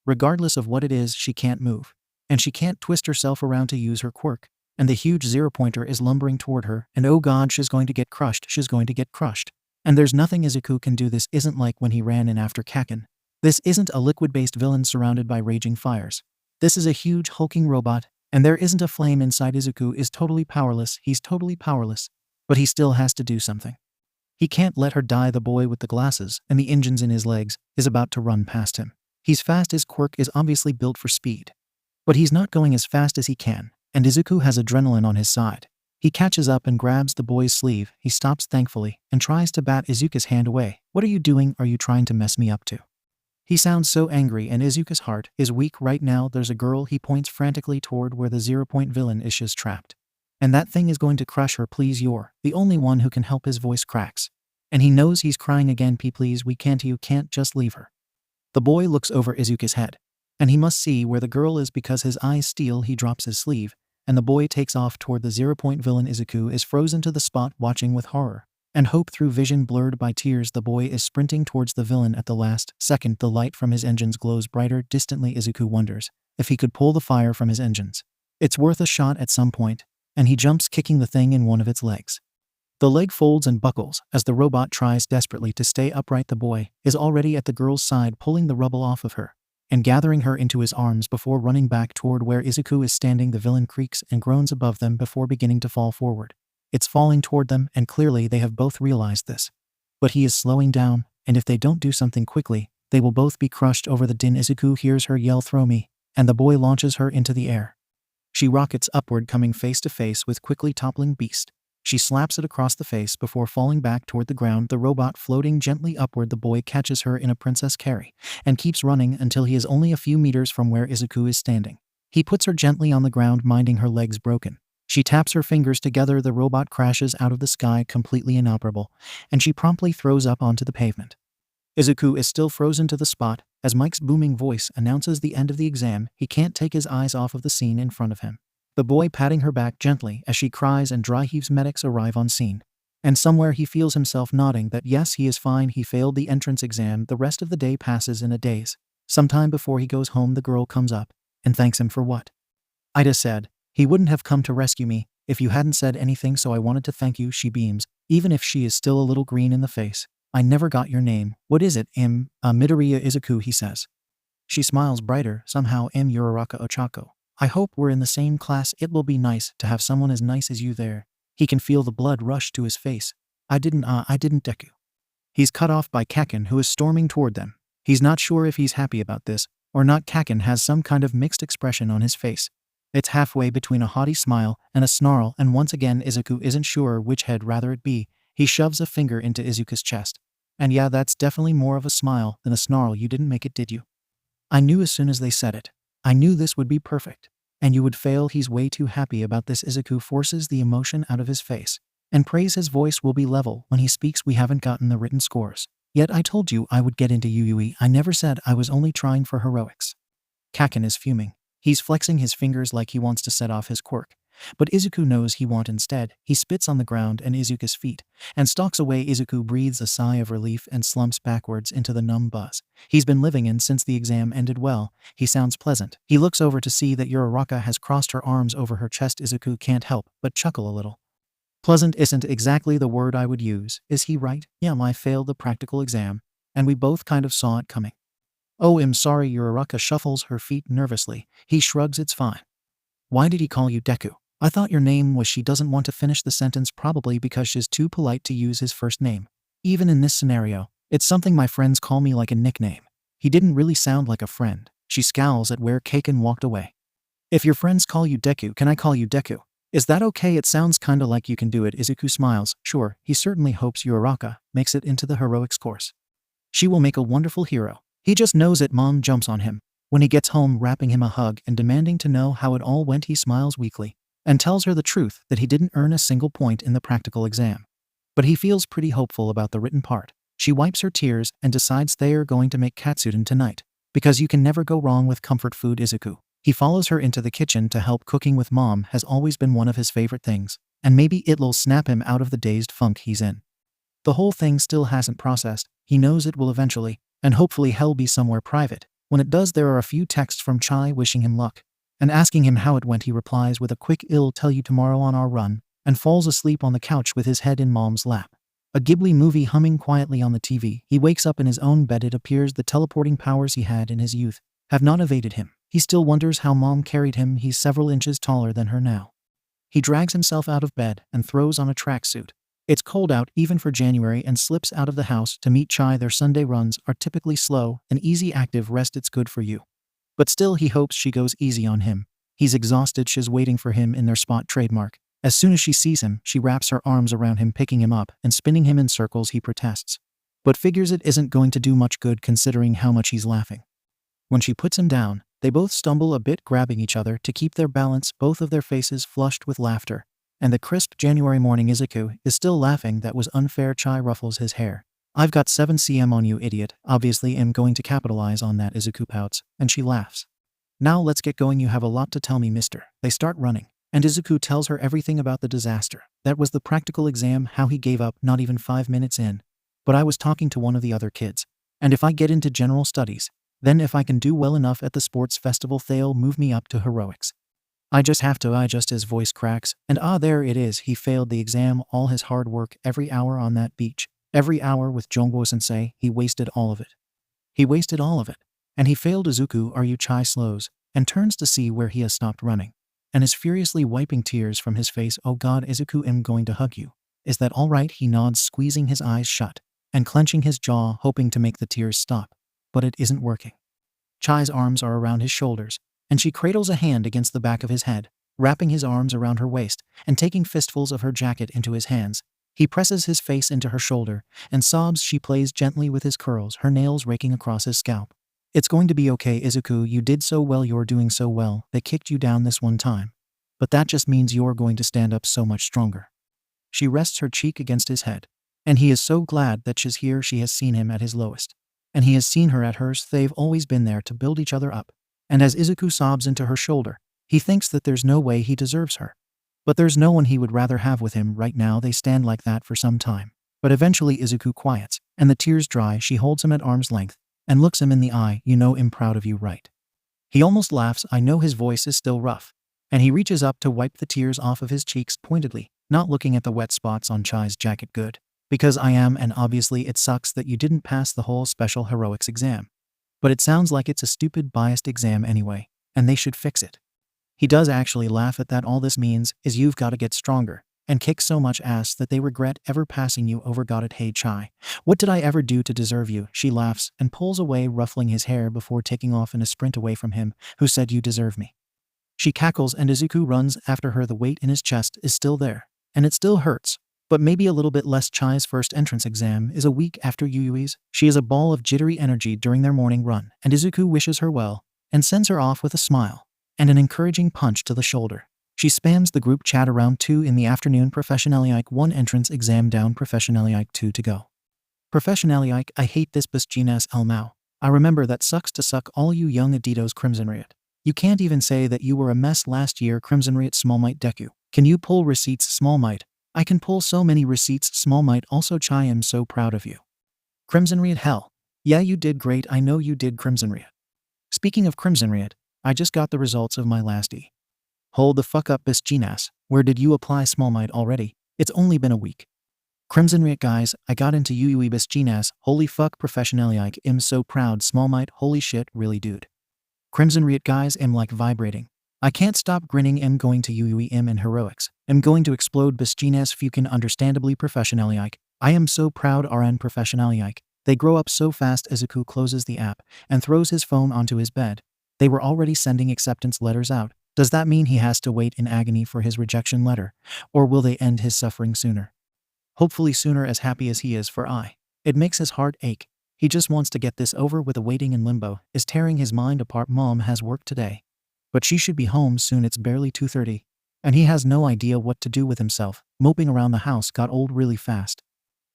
Regardless of what it is, she can't move, and she can't twist herself around to use her quirk, and the huge 0-pointer is lumbering toward her, and oh god, she's going to get crushed. She's going to get crushed. And there's nothing Izuku can do. This isn't like when he ran in after Kaken. This isn't a liquid-based villain surrounded by raging fires. This is a huge hulking robot, and there isn't a flame inside. Izuku is totally powerless. He's totally powerless, but he still has to do something. He can't let her die. The boy with the glasses and the engines in his legs is about to run past him. He's fast. His quirk is obviously built for speed, but he's not going as fast as he can, and Izuku has adrenaline on his side. He catches up and grabs the boy's sleeve. He stops thankfully and tries to bat Izuku's hand away. "What are you doing? Are you trying to mess me up too?" He sounds so angry, and Izuku's heart is weak right now. There's a girl. He points frantically toward where the 0-point villain is. She's trapped, and that thing is going to crush her. "Please, you're the only one who can help." His voice cracks, and he knows he's crying again. Please, you can't just leave her." The boy looks over Izuku's head, and he must see where the girl is because his eyes steal. He drops his sleeve, and the boy takes off toward the 0-point villain. Izuku is frozen to the spot, watching with horror and hope through vision blurred by tears. The boy is sprinting towards the villain at the last second. The light from his engines glows brighter distantly. Izuku wonders if he could pull the fire from his engines. It's worth a shot at some point, and he jumps, kicking the thing in one of its legs. The leg folds and buckles as the robot tries desperately to stay upright. The boy is already at the girl's side, pulling the rubble off of her and gathering her into his arms before running back toward where Izuku is standing. The villain creaks and groans above them before beginning to fall forward. It's falling toward them, and clearly they have both realized this. But he is slowing down, and if they don't do something quickly, they will both be crushed over the din. Izuku hears her yell, "Throw me," and the boy launches her into the air. She rockets upward, coming face to face with quickly toppling beast. She slaps it across the face before falling back toward the ground, the robot floating gently upward. The boy catches her in a princess carry and keeps running until he is only a few meters from where Izuku is standing. He puts her gently on the ground, minding her legs broken. She taps her fingers together. The robot crashes out of the sky, completely inoperable, and she promptly throws up onto the pavement. Izuku is still frozen to the spot as Mike's booming voice announces the end of the exam. He can't take his eyes off of the scene in front of him. The boy patting her back gently as she cries, and dry heaves. Medics arrive on scene, and somewhere he feels himself nodding that yes, he is fine. He failed the entrance exam. The rest of the day passes in a daze. Sometime before he goes home, the girl comes up and thanks him for what Ida said. "He wouldn't have come to rescue me if you hadn't said anything, so I wanted to thank you." She beams, even if she is still a little green in the face. "I never got your name." "What is it?" Midoriya Izuku," he says. She smiles brighter. "Somehow Yuraraka Ochako. I hope we're in the same class. It will be nice to have someone as nice as you there. He can feel the blood rush to his face. I didn't Deku. He's cut off by Kaken, who is storming toward them. He's not sure if he's happy about this or not. Kaken has some kind of mixed expression on his face. It's halfway between a haughty smile and a snarl, and once again Izuku isn't sure which head rather it be. He shoves a finger into Izuku's chest. And yeah, that's definitely more of a smile than a snarl. You didn't make it, did you? I knew as soon as they said it. I knew this would be perfect. And you would fail. He's way too happy about this. Izuku forces the emotion out of his face and prays his voice will be level when he speaks. We haven't gotten the written scores. Yet I told you I would get into Yui. I never said I was only trying for heroics. Kaken is fuming. He's flexing his fingers like he wants to set off his quirk. But Izuku knows he won't. Instead, he spits on the ground and Izuku's feet and stalks away. Izuku breathes a sigh of relief and slumps backwards into the numb buzz he's been living in since the exam ended. Well, he sounds pleasant. He looks over to see that Uraraka has crossed her arms over her chest. Izuku can't help but chuckle a little. Pleasant isn't exactly the word I would use, is he right? Yeah, I failed the practical exam, and we both kind of saw it coming. Oh, I'm sorry. Uraraka shuffles her feet nervously. He shrugs. It's fine. Why did he call you Deku? I thought your name was. She doesn't want to finish the sentence, probably because she's too polite to use his first name. Even in this scenario, it's something my friends call me, like a nickname. He didn't really sound like a friend. She scowls at where Kaken walked away. If your friends call you Deku, can I call you Deku? Is that okay? It sounds kinda like you can do it. Izuku smiles. Sure, he certainly hopes Uraraka makes it into the heroics course. She will make a wonderful hero. He just knows it. Mom jumps on him. When he gets home, wrapping him a hug and demanding to know how it all went, he smiles weakly and tells her the truth that he didn't earn a single point in the practical exam. But he feels pretty hopeful about the written part. She wipes her tears and decides they are going to make katsudon tonight, because you can never go wrong with comfort food. Izuku. He follows her into the kitchen to help. Cooking with mom has always been one of his favorite things, and maybe it'll snap him out of the dazed funk he's in. The whole thing still hasn't processed. He knows it will eventually, and hopefully hell be somewhere private. When it does, there are a few texts from Chai wishing him luck and asking him how it went. He replies with a quick "I'll tell you tomorrow on our run," and falls asleep on the couch with his head in mom's lap. A Ghibli movie humming quietly on the TV. He wakes up in his own bed. It appears the teleporting powers he had in his youth have not evaded him. He still wonders how mom carried him. He's several inches taller than her now. He drags himself out of bed and throws on a tracksuit. It's cold out even for January, and slips out of the house to meet Chai. Their Sunday runs are typically slow and easy. Active rest, it's good for you. But still, he hopes she goes easy on him. He's exhausted. She's waiting for him in their spot trademark. As soon as she sees him, she wraps her arms around him, picking him up and spinning him in circles. He protests, but figures it isn't going to do much good considering how much he's laughing. When she puts him down, they both stumble a bit, grabbing each other to keep their balance, both of their faces flushed with laughter. And the crisp January morning, Izuku is still laughing. That was unfair. Chai ruffles his hair. I've got 7 cm on you, idiot. Obviously am going to capitalize on that. Izuku pouts, and she laughs. Now let's get going. You have a lot to tell me, mister. They start running, and Izuku tells her everything about the disaster. That was the practical exam, how he gave up not even 5 minutes in. But I was talking to one of the other kids, and if I get into general studies, then if I can do well enough at the sports festival, they'll move me up to heroics. I just have to. His voice cracks, and there it is. He failed the exam. All his hard work, every hour on that beach, every hour with Jongwo sensei, he wasted all of it. He wasted all of it. And he failed. Izuku, are you? Chai slows and turns to see where he has stopped running, and is furiously wiping tears from his face. Oh God, Izuku, I'm going to hug you. Is that all right? He nods, squeezing his eyes shut and clenching his jaw, hoping to make the tears stop. But it isn't working. Chai's arms are around his shoulders, and she cradles a hand against the back of his head, wrapping his arms around her waist and taking fistfuls of her jacket into his hands. He presses his face into her shoulder and sobs. She plays gently with his curls, her nails raking across his scalp. It's going to be okay, Izuku. You did so well. You're doing so well. They kicked you down this one time, but that just means you're going to stand up so much stronger. She rests her cheek against his head, and he is so glad that she's here. She has seen him at his lowest, and he has seen her at hers. They've always been there to build each other up. And as Izuku sobs into her shoulder, he thinks that there's no way he deserves her. But there's no one he would rather have with him right now. They stand like that for some time. But eventually Izuku quiets, and the tears dry. She holds him at arm's length and looks him in the eye. You know I'm proud of you, right? He almost laughs. I know. His voice is still rough, and he reaches up to wipe the tears off of his cheeks pointedly, not looking at the wet spots on Chai's jacket. Good. Because I am, and obviously it sucks that you didn't pass the whole special heroics exam. But it sounds like it's a stupid, biased exam anyway, and they should fix it. He does actually laugh at that. All this means is you've got to get stronger and kick so much ass that they regret ever passing you over. Got it? Hey Chai, what did I ever do to deserve you? She laughs and pulls away, ruffling his hair before taking off in a sprint away from him. Who said you deserve me? She cackles and Izuku runs after her. The weight in his chest is still there, and it still hurts, but maybe a little bit less. Chai's first entrance exam is a week after Yuyui's. She is a ball of jittery energy during their morning run, and Izuku wishes her well and sends her off with a smile and an encouraging punch to the shoulder. She spams the group chat around 2 in the afternoon. 𝗵𝘃𝗧𝗏 1 entrance exam down, 𝗵𝘃𝗧𝗏 2 to go. 𝗵𝘃𝗧𝗏 I hate this 𝗵𝘃𝗧 𝐒𝐵𝑚𝗲. I remember that sucks to suck all you young aditos 𝐴𝐵𝑚𝗲. You can't even say that you were a mess last year. 𝗵𝘃𝗧𝗏 Deku. Can you pull receipts? 𝗏𝘵. I can pull so many receipts. 𝗏𝘵. Also Chai, am so proud of you. 𝗵𝘃𝗧𝗏 hell. Yeah, you did great. I know you did. 𝗵𝘃𝗧𝗏. Speaking of 𝗵𝘃𝗧𝗏, I just got the results of my last E. Hold the fuck up, 𝗵𝘃𝗧𝗏. Where did you apply 𝗏𝘵 already? It's only been a week. 𝗵𝘃𝗧𝗏 guys, I got into Yuyui 𝗵𝘃𝗧𝗏. Holy fuck, 𝗵𝘃𝗧𝗏. I'm so proud. 𝗏𝘵. Holy shit, really dude. 𝗵𝘃𝗧𝗏 guys, I'm like vibrating. I can't stop grinning. I'm going to Yuyui. I'm in heroics. I'm going to explode. 𝗵𝘃𝗧𝗏 fucking understandably 𝗵𝘃𝗧𝗏. I am so proud. RN 𝗵𝘃𝗧𝗏. They grow up so fast. Izuku closes the app and throws his phone onto his bed. They were already sending acceptance letters out. Does that mean he has to wait in agony for his rejection letter? Or will they end his suffering sooner? Hopefully sooner, as happy as he is for I. It makes his heart ache. He just wants to get this over with. The waiting in limbo is tearing his mind apart. Mom has work today, but she should be home soon. It's barely 2:30, and he has no idea what to do with himself. Moping around the house got old really fast.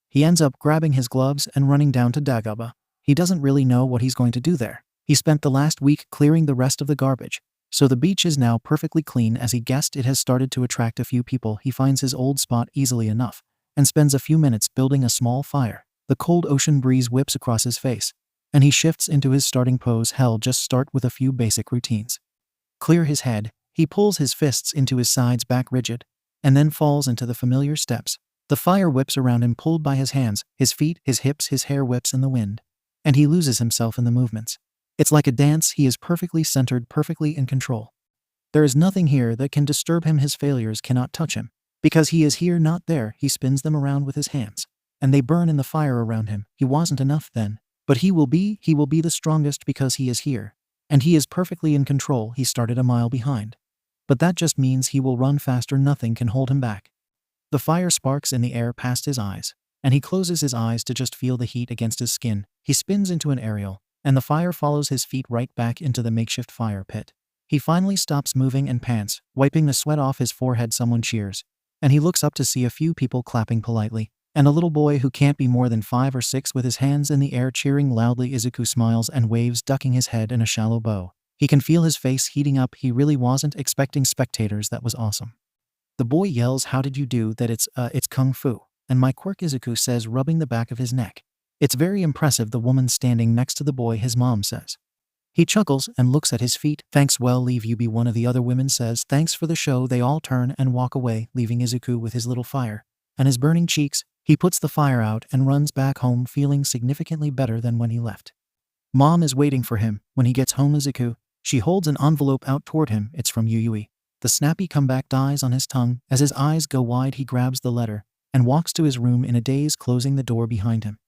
He ends up grabbing his gloves and running down to Dagaba. He doesn't really know what he's going to do there. He spent the last week clearing the rest of the garbage, so the beach is now perfectly clean. As he guessed, it has started to attract a few people. He finds his old spot easily enough and spends a few minutes building a small fire. The cold ocean breeze whips across his face, and he shifts into his starting pose. Hell, just start with a few basic routines. Clear his head. He pulls his fists into his sides, back rigid, and then falls into the familiar steps. The fire whips around him, pulled by his hands, his feet, his hips. His hair whips in the wind, and he loses himself in the movements. It's like a dance. He is perfectly centered, perfectly in control. There is nothing here that can disturb him. His failures cannot touch him, because he is here, not there. He spins them around with his hands, and they burn in the fire around him. He wasn't enough then, but he will be the strongest because he is here, and he is perfectly in control. He started a mile behind, but that just means he will run faster. Nothing can hold him back. The fire sparks in the air past his eyes, and he closes his eyes to just feel the heat against his skin. He spins into an aerial, and the fire follows his feet right back into the makeshift fire pit. He finally stops moving and pants, wiping the sweat off his forehead. Someone cheers, and he looks up to see a few people clapping politely, and a little boy who can't be more than 5 or 6 with his hands in the air cheering loudly. Izuku smiles and waves, ducking his head in a shallow bow. He can feel his face heating up. He really wasn't expecting spectators. That was awesome. The boy yells, how did you do that? It's kung fu. And my quirk, Izuku says, rubbing the back of his neck. It's very impressive. The woman standing next to the boy, his mom, says. He chuckles and looks at his feet. Thanks, well, leave you be. One of the other women says, thanks for the show. They all turn and walk away, leaving Izuku with his little fire and his burning cheeks. He puts the fire out and runs back home, feeling significantly better than when he left. Mom is waiting for him. When he gets home, Izuku, she holds an envelope out toward him. It's from Yuyui. The snappy comeback dies on his tongue. As his eyes go wide, he grabs the letter and walks to his room in a daze, closing the door behind him.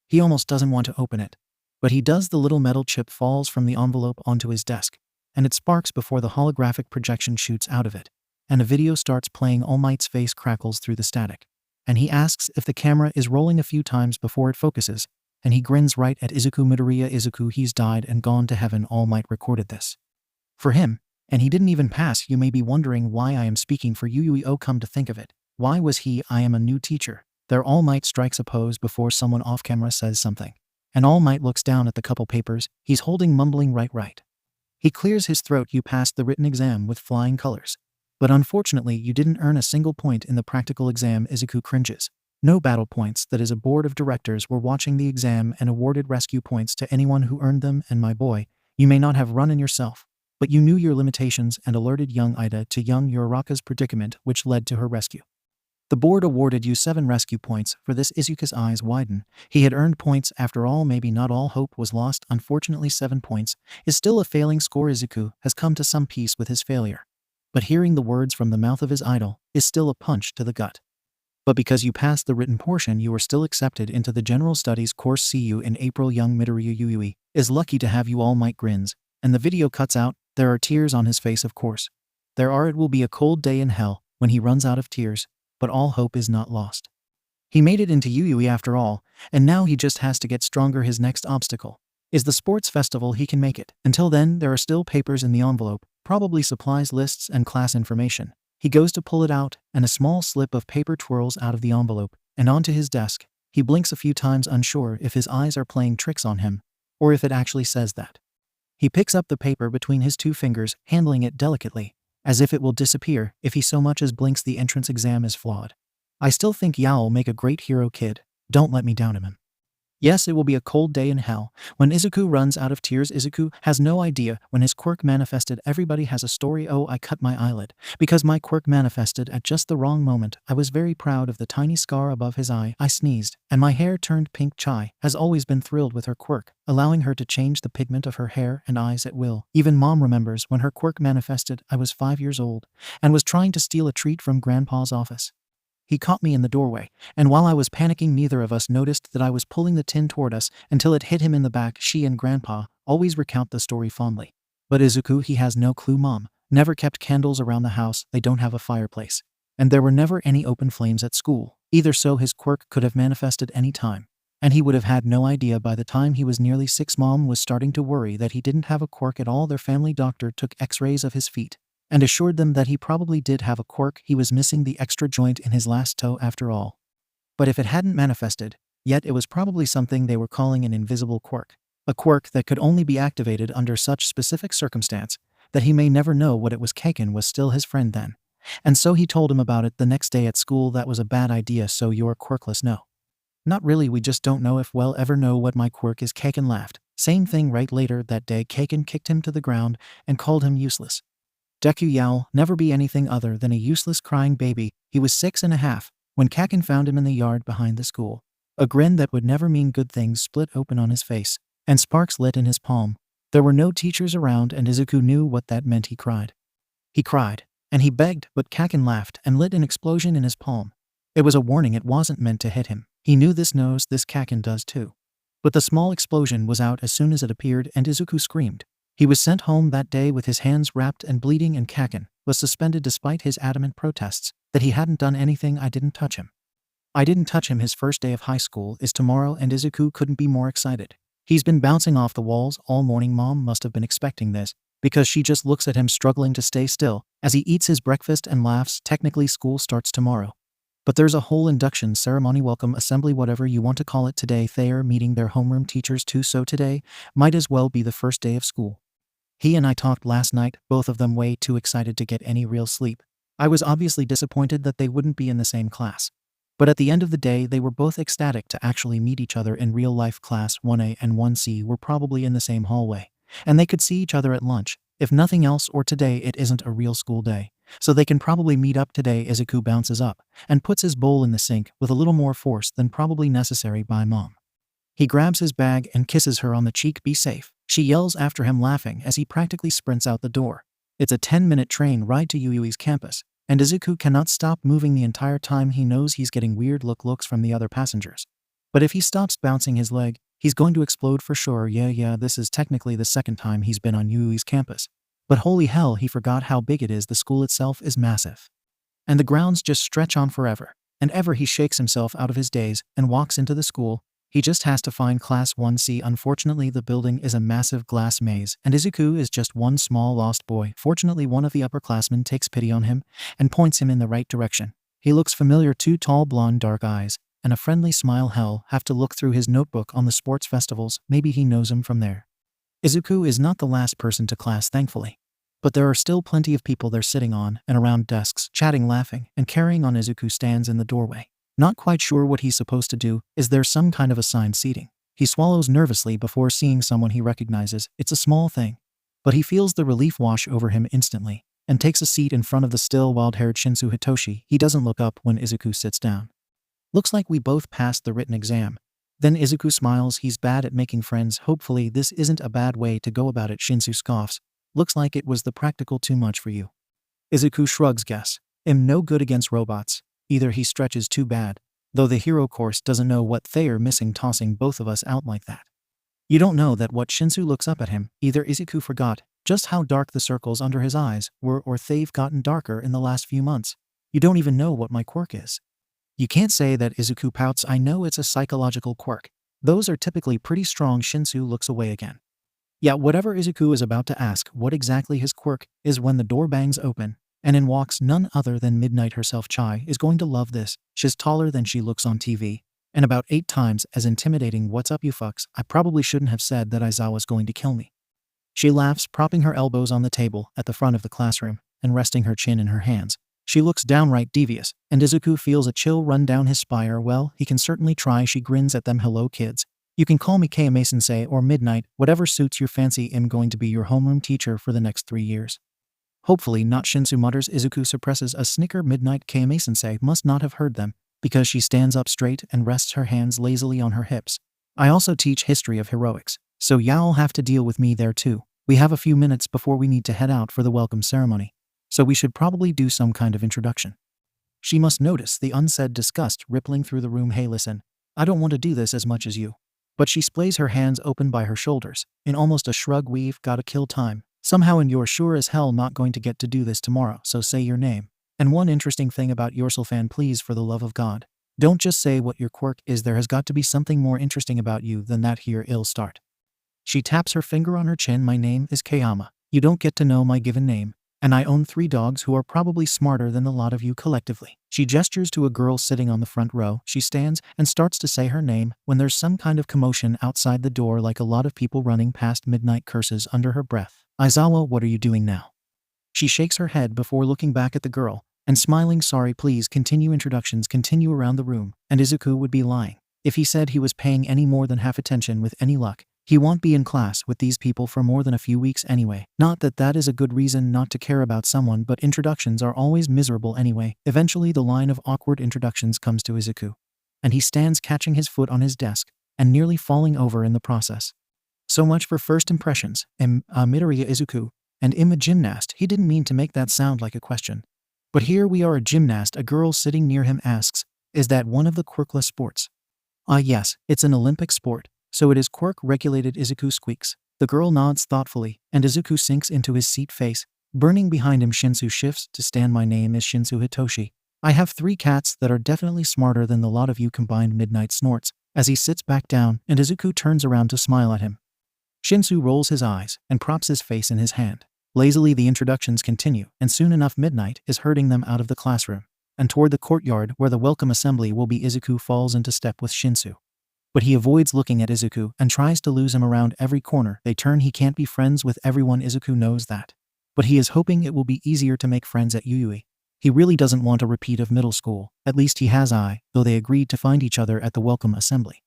He almost doesn't want to open it, but he does. The little metal chip falls from the envelope onto his desk, and it sparks before the holographic projection shoots out of it, and a video starts playing. All Might's face crackles through the static, and he asks if the camera is rolling a few times before it focuses, and he grins right at Izuku. Midoriya Izuku, he's died and gone to heaven. All Might recorded this for him, and he didn't even pass. You may be wondering why I am speaking for Yuyui. Oh, come to think of it, why was he? I am a new teacher. There, All Might strikes a pose before someone off camera says something, and All Might looks down at the couple papers he's holding, mumbling right. He clears his throat. You passed the written exam with flying colors, but unfortunately you didn't earn a single point in the practical exam. Izuku cringes. No battle points. That is, a board of directors were watching the exam and awarded rescue points to anyone who earned them. And my boy, you may not have run in yourself, but you knew your limitations and alerted young Ida to young Uraraka's predicament, which led to her rescue. The board awarded you 7 rescue points for this. Izuku's eyes widen. He had earned points after all. Maybe not all hope was lost. Unfortunately, 7 points is still a failing score. Izuku has come to some peace with his failure. but hearing the words from the mouth of his idol is still a punch to the gut. But because you passed the written portion, you are still accepted into the General Studies course. See you in April. Young Midoriya Izuku is lucky to have you. All Might grins, and the video cuts out. There are tears on his face, of course. It will be a cold day in hell when he runs out of tears, but all hope is not lost. He made it into Yui after all, and now he just has to get stronger. His next obstacle is the sports festival. He can make it. Until then, there are still papers in the envelope, probably supplies lists and class information. He goes to pull it out, and a small slip of paper twirls out of the envelope and onto his desk. He blinks a few times, unsure if his eyes are playing tricks on him, or if it actually says that. He picks up the paper between his two fingers, handling it delicately, as if it will disappear if he so much as blinks. The entrance exam is flawed. I still think Yao will make a great hero, kid. Don't let me down him. Yes, it will be a cold day in hell when Izuku runs out of tears. Izuku has no idea when his quirk manifested. Everybody has a story. Oh, I cut my eyelid because my quirk manifested at just the wrong moment. I was very proud of the tiny scar above his eye. I sneezed, and my hair turned pink. Chai has always been thrilled with her quirk, allowing her to change the pigment of her hair and eyes at will. Even Mom remembers when her quirk manifested. I was 5 years old and was trying to steal a treat from Grandpa's office. He caught me in the doorway, and while I was panicking, neither of us noticed that I was pulling the tin toward us until it hit him in the back. She and Grandpa always recount the story fondly. But Izuku, he has no clue. Mom never kept candles around the house. They don't have a fireplace. And there were never any open flames at school either, so his quirk could have manifested any time. And he would have had no idea by the time he was nearly 6. Mom was starting to worry that he didn't have a quirk at all. Their family doctor took x-rays of his feet and assured them that he probably did have a quirk. He was missing the extra joint in his last toe after all. But if it hadn't manifested yet, it was probably something they were calling an invisible quirk. A quirk that could only be activated under such specific circumstance that he may never know what it was. Kaken was still his friend then, and so he told him about it the next day at school. That was a bad idea. So you're quirkless? No. Not really, we just don't know if we'll ever know what my quirk is. Kaken laughed. Same thing right. Later that day, Kaken kicked him to the ground and called him useless. Deku Yao never be anything other than a useless crying baby. He was 6.5 when Kaken found him in the yard behind the school. A grin that would never mean good things split open on his face, and sparks lit in his palm. There were no teachers around, and Izuku knew what that meant. He cried. He cried, and he begged, but Kaken laughed and lit an explosion in his palm. It was a warning. It wasn't meant to hit him. He knew this. Knows this. Kaken does too. But the small explosion was out as soon as it appeared, and Izuku screamed. He was sent home that day with his hands wrapped and bleeding, and Kaken was suspended despite his adamant protests that he hadn't done anything. I didn't touch him. I didn't touch him. His first day of high school is tomorrow, and Izuku couldn't be more excited. He's been bouncing off the walls all morning. Mom must have been expecting this, because she just looks at him struggling to stay still as he eats his breakfast and laughs. Technically school starts tomorrow, but there's a whole induction ceremony, welcome assembly, whatever you want to call it today. They are meeting their homeroom teachers too, so today might as well be the first day of school. He and I talked last night, both of them way too excited to get any real sleep. I was obviously disappointed that they wouldn't be in the same class. But at the end of the day, they were both ecstatic to actually meet each other in real life. Class 1A and 1C were probably in the same hallway, and they could see each other at lunch, if nothing else, or today it isn't a real school day, so they can probably meet up today. Izuku bounces up and puts his bowl in the sink with a little more force than probably necessary by Mom. He grabs his bag and kisses her on the cheek. Be safe, she yells after him, laughing as he practically sprints out the door. It's a 10-minute train ride to Yui's campus, and Izuku cannot stop moving the entire time. He knows he's getting weird looks from the other passengers. But if he stops bouncing his leg, he's going to explode for sure. Yeah, this is technically the second time he's been on Yui's campus. But holy hell, he forgot how big it is. The school itself is massive, and the grounds just stretch on forever and ever. He shakes himself out of his daze and walks into the school. He just has to find class 1C. Unfortunately, the building is a massive glass maze, and Izuku is just one small lost boy. Fortunately, one of the upperclassmen takes pity on him and points him in the right direction. He looks familiar. 2 tall blonde dark eyes and a friendly smile. Hell, have to look through his notebook on the sports festivals. Maybe he knows him from there. Izuku is not the last person to class, thankfully. But there are still plenty of people there sitting on and around desks, chatting, laughing, and carrying on. Izuku stands in the doorway, not quite sure what he's supposed to do. Is there some kind of assigned seating? He swallows nervously before seeing someone he recognizes. It's a small thing, but he feels the relief wash over him instantly and takes a seat in front of the still wild-haired Shinso Hitoshi. He doesn't look up when Izuku sits down. Looks like we both passed the written exam. Then Izuku smiles. He's bad at making friends. Hopefully this isn't a bad way to go about it. Shinso scoffs. Looks like it was the practical too much for you. Izuku shrugs guess. I'm no good against robots. Either he stretches too bad, though the hero course doesn't know what 𝗧𝗪𝗧𝗍 tossing both of us out like that. You don't know that what Shinso looks up at him, either Izuku forgot just how dark the circles under his eyes were or they've gotten darker in the last few months. You don't even know what my quirk is. You can't say that Izuku pouts. I know it's a psychological quirk. Those are typically pretty strong. Shinso looks away again. Yet whatever Izuku is about to ask what exactly his quirk is when the door bangs open, and in walks none other than Midnight herself. Chai is going to love this. She's taller than she looks on TV, and about 8 times as intimidating. What's up, you fucks? I probably shouldn't have said that Aizawa's going to kill me. She laughs, propping her elbows on the table at the front of the classroom and resting her chin in her hands. She looks downright devious, and Izuku feels a chill run down his spine. Well, he can certainly try. She grins at them. Hello kids. You can call me 𝗂𝐵𝐴 or Midnight, whatever suits your fancy. I'm going to be your homeroom teacher for the next 3 years. Hopefully not, Shinso mutters. Izuku suppresses a snicker. Midnight 𝗂𝐵𝐴 must not have heard them, because she stands up straight and rests her hands lazily on her hips. I also teach history of heroics, so y'all have to deal with me there too. We have a few minutes before we need to head out for the welcome ceremony, so we should probably do some kind of introduction. She must notice the unsaid disgust rippling through the room. Hey listen, I don't want to do this as much as you. But she splays her hands open by her shoulders, in almost a shrug. We've gotta kill time, somehow, and you're sure as hell not going to get to do this tomorrow, so say your name. And one interesting thing about yourself, please, for the love of God, don't just say what your quirk is. There has got to be something more interesting about you than that. Here, it'll start. She taps her finger on her chin. My name is 𝗂𝐴MA. You don't get to know my given name, and I own 3 dogs who are probably smarter than the lot of you collectively. She gestures to a girl sitting on the front row. She stands and starts to say her name when there's some kind of commotion outside the door, like a lot of people running past. Midnight curses under her breath. Aizawa, what are you doing now? She shakes her head before looking back at the girl and smiling. Sorry, please continue. Introductions continue around the room, and Izuku would be lying if he said he was paying any more than half attention. With any luck, he won't be in class with these people for more than a few weeks anyway. Not that that is a good reason not to care about someone, but introductions are always miserable anyway. Eventually the line of awkward introductions comes to Izuku, and he stands catching his foot on his desk and nearly falling over in the process. So much for first impressions. Midoriya Izuku, and I'm a gymnast. He didn't mean to make that sound like a question. But here we are. A gymnast. A girl sitting near him asks, is that one of the quirkless sports? Yes, it's an Olympic sport. So it is quirk regulated. Izuku squeaks. The girl nods thoughtfully, and Izuku sinks into his seat, face burning behind him. Shinso shifts to stand. My name is Shinso Hitoshi. I have 3 cats that are definitely smarter than the lot of you combined. Midnight snorts as he sits back down, and Izuku turns around to smile at him. Shinso rolls his eyes and props his face in his hand. Lazily the introductions continue, and soon enough Midnight is herding them out of the classroom and toward the courtyard where the welcome assembly will be. Izuku falls into step with Shinso, but he avoids looking at Izuku and tries to lose him around every corner they turn. He can't be friends with everyone. Izuku knows that, but he is hoping it will be easier to make friends at UUE. He really doesn't want a repeat of middle school. At least he has though they agreed to find each other at the welcome assembly.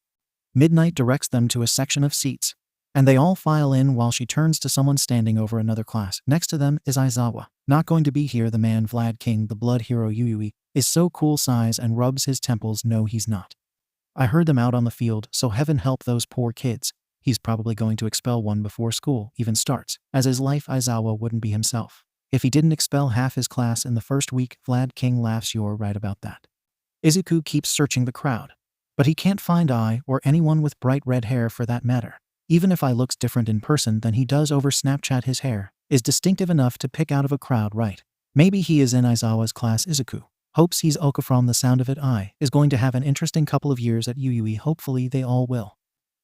Midnight directs them to a section of seats, and they all file in while she turns to someone standing over another class. Next to them is Aizawa. Not going to be here. The man Vlad King, the blood hero UUE, is so cool. Sighs and rubs his temples. No, he's not. I heard them out on the field, so heaven help those poor kids. He's probably going to expel one before school even starts. As his life, Aizawa wouldn't be himself if he didn't expel half his class in the first week. Vlad King laughs. You're right about that. Izuku keeps searching the crowd, but he can't find I or anyone with bright red hair for that matter. Even if I looks different in person than he does over Snapchat, his hair is distinctive enough to pick out of a crowd, right? Maybe he is in Aizawa's class. Izuku hopes he's 𝗂𝐭𝐴. From the sound of it, I is going to have an interesting couple of years at UUE. Hopefully they all will.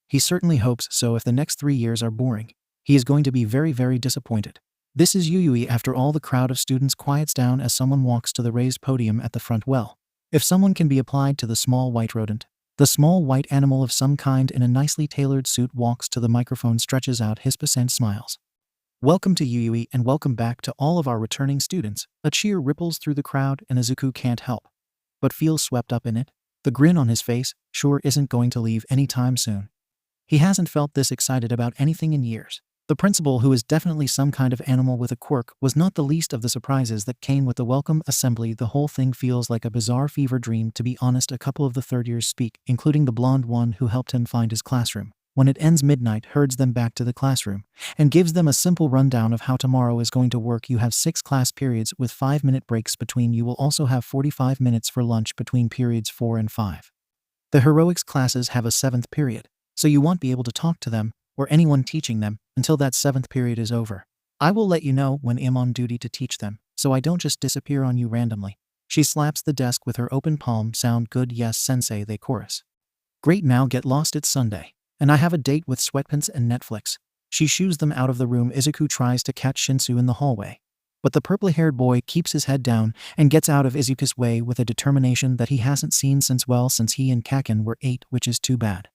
He certainly hopes so. If the next 3 years are boring, he is going to be very, very disappointed. This is UUE. After all, the crowd of students quiets down as someone walks to the raised podium at the front. Well, if someone can be applied to the small white rodent, the small white animal of some kind in a nicely tailored suit walks to the microphone, stretches out his 𝗂𝐵𝐴, smiles. Welcome to UUE and welcome back to all of our returning students. A cheer ripples through the crowd and Izuku can't help but feel swept up in it. The grin on his face sure isn't going to leave anytime soon. He hasn't felt this excited about anything in years. The principal, who is definitely some kind of animal with a quirk, was not the least of the surprises that came with the welcome assembly. The whole thing feels like a bizarre fever dream, to be honest. A couple of the third years speak, including the blonde one who helped him find his classroom. When it ends, Midnight herds them back to the classroom and gives them a simple rundown of how tomorrow is going to work. You have 6 class periods with 5-minute breaks between. You will also have 45 minutes for lunch between periods 4 and 5. The heroics classes have a 7th period, so you won't be able to talk to them or anyone teaching them until that 7th period is over. I will let you know when I'm on duty to teach them, so I don't just disappear on you randomly. She slaps the desk with her open palm. Sound good? Yes, sensei, they chorus. Great, now get lost, it's Sunday. And I have a date with sweatpants and Netflix. She shoos them out of the room. Izuku tries to catch Shinso in the hallway, but the purple-haired boy keeps his head down and gets out of Izuku's way with a determination that he hasn't seen since he and Kaken were 8, which is too bad.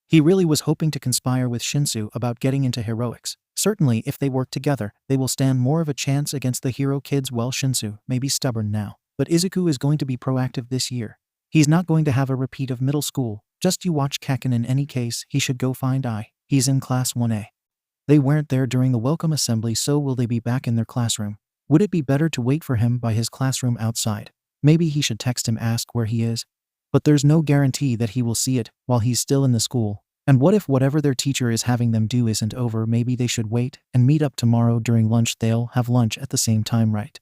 He really was hoping to conspire with Shinso about getting into heroics. Certainly, if they work together, they will stand more of a chance against the hero kids. Well, Shinso may be stubborn now, but Izuku is going to be proactive this year. He's not going to have a repeat of middle school. Just you watch Kaken. In any case, he should go find he's in class 1A. They weren't there during the welcome assembly, so will they be back in their classroom? Would it be better to wait for him by his classroom outside? Maybe he should text him, ask where he is. But there's no guarantee that he will see it while he's still in the school. And what if whatever their teacher is having them do isn't over? Maybe they should wait and meet up tomorrow during lunch. They'll have lunch at the same time, right?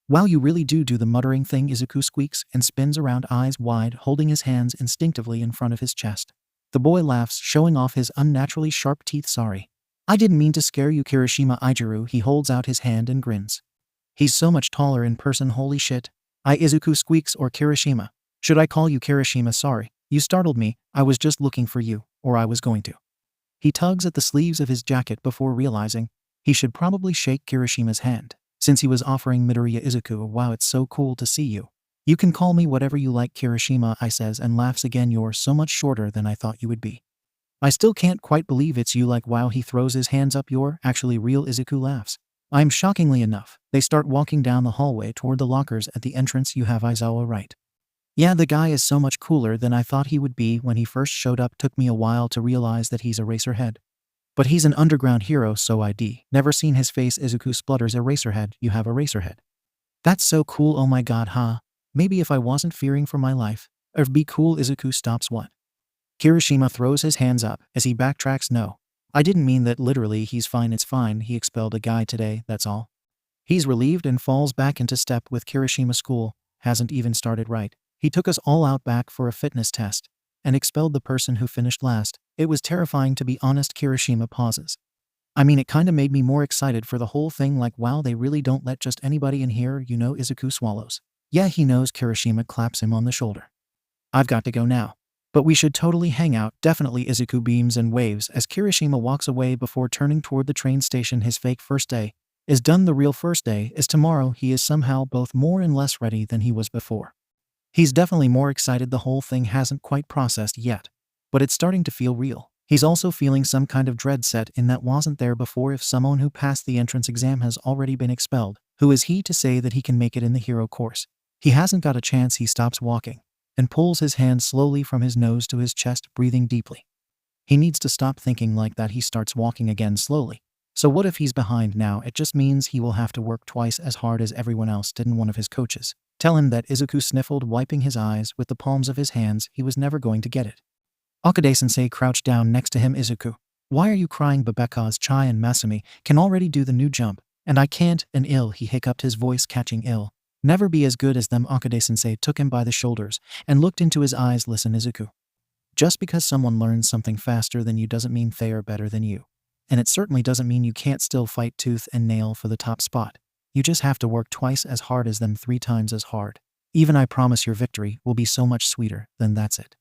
Wow, you really do the muttering thing, Izuku squeaks and spins around, eyes wide, holding his hands instinctively in front of his chest. The boy laughs, showing off his unnaturally sharp teeth. Sorry. I didn't mean to scare you, Kirishima Ijiru. He holds out his hand and grins. He's so much taller in person, holy shit. Izuku squeaks. Or Kirishima. Should I call you Kirishima? Sorry. You startled me. I was just looking for you, or I was going to. He tugs at the sleeves of his jacket before realizing he should probably shake Kirishima's hand, since he was offering Midoriya Izuku. Wow, it's so cool to see you. You can call me whatever you like, Kirishima, I says, and laughs again. You're so much shorter than I thought you would be. I still can't quite believe it's you. Like, wow. He throws his hands up. You're actually real, Izuku laughs. I'm shockingly enough. They start walking down the hallway toward the lockers at the entrance. You have Aizawa, right? Yeah, the guy is so much cooler than I thought he would be when he first showed up. Took me a while to realize that he's a Eraserhead. But he's an underground hero, so never seen his face. Izuku splutters. Eraserhead, you have Eraserhead. That's so cool. Oh my god, huh? Maybe if I wasn't fearing for my life, it'd be cool. Izuku stops. What? Kirishima throws his hands up as he backtracks. No. I didn't mean that literally. He's fine, it's fine. He expelled a guy today, that's all. He's relieved and falls back into step with Kirishima. School hasn't even started, right? He took us all out back for a fitness test and expelled the person who finished last. It was terrifying, to be honest. Kirishima pauses. I mean, it kinda made me more excited for the whole thing. Like, wow, they really don't let just anybody in here, you know. Izuku swallows. Yeah, he knows. Kirishima claps him on the shoulder. I've got to go now. But we should totally hang out. Definitely. Izuku beams and waves as Kirishima walks away before turning toward the train station. His fake first day is done. The real first day is tomorrow. He is somehow both more and less ready than he was before. He's definitely more excited. The whole thing hasn't quite processed yet, but it's starting to feel real. He's also feeling some kind of dread set in that wasn't there before. If someone who passed the entrance exam has already been expelled, who is he to say that he can make it in the hero course? He hasn't got a chance. He stops walking and pulls his hand slowly from his nose to his chest, breathing deeply. He needs to stop thinking like that. He starts walking again slowly. So what if he's behind now? It just means he will have to work twice as hard as everyone else. Didn't one of his coaches tell him that? Izuku sniffled, wiping his eyes with the palms of his hands. He was never going to get it. Akade-sensei crouched down next to him. Izuku, why are you crying? 𝗵𝘃𝗁 and Masumi can already do the new jump, and I can't. And he hiccuped, his voice catching. Never be as good as them. Akade-sensei took him by the shoulders and looked into his eyes. Listen, Izuku. Just because someone learns something faster than you doesn't mean they are better than you. And it certainly doesn't mean you can't still fight tooth and nail for the top spot. You just have to work twice as hard as them, 3 times as hard. Even I promise your victory will be so much sweeter. Then that's it.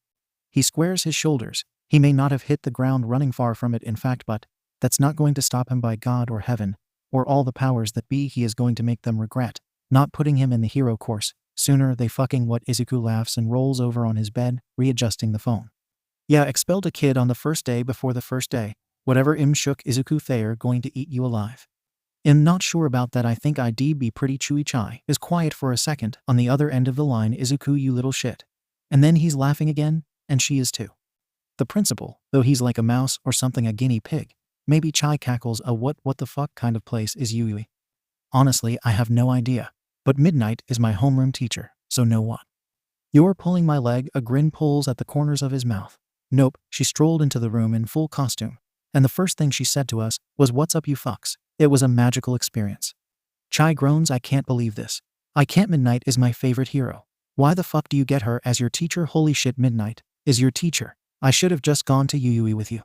He squares his shoulders. He may not have hit the ground running, far from it in fact, but that's not going to stop him. By God or heaven or all the powers that be, he is going to make them regret not putting him in the hero course sooner. They fucking what? Izuku laughs and rolls over on his bed, readjusting the phone. Yeah, expelled a kid on the first day before the first day. Whatever. Shook. Izuku, they're going to eat you alive. Not sure about that. I think I'd be pretty chewy. Chai is quiet for a second on the other end of the line. Izuku, you little shit. And then he's laughing again, and she is too. The principal, though he's like a mouse or something, a guinea pig. Maybe. Chai cackles. A what the fuck kind of place is Yui? Honestly, I have no idea. But Midnight is my homeroom teacher, so know what? You're pulling my leg. A grin pulls at the corners of his mouth. Nope, she strolled into the room in full costume. And the first thing she said to us was, "What's up, you fucks?" It was a magical experience. Chai groans, "I can't believe this. 𝐒𝐭𝐴 is my favorite hero. Why the fuck do you get her as your teacher? Holy shit, Midnight is your teacher. I should have just gone to Yui with you."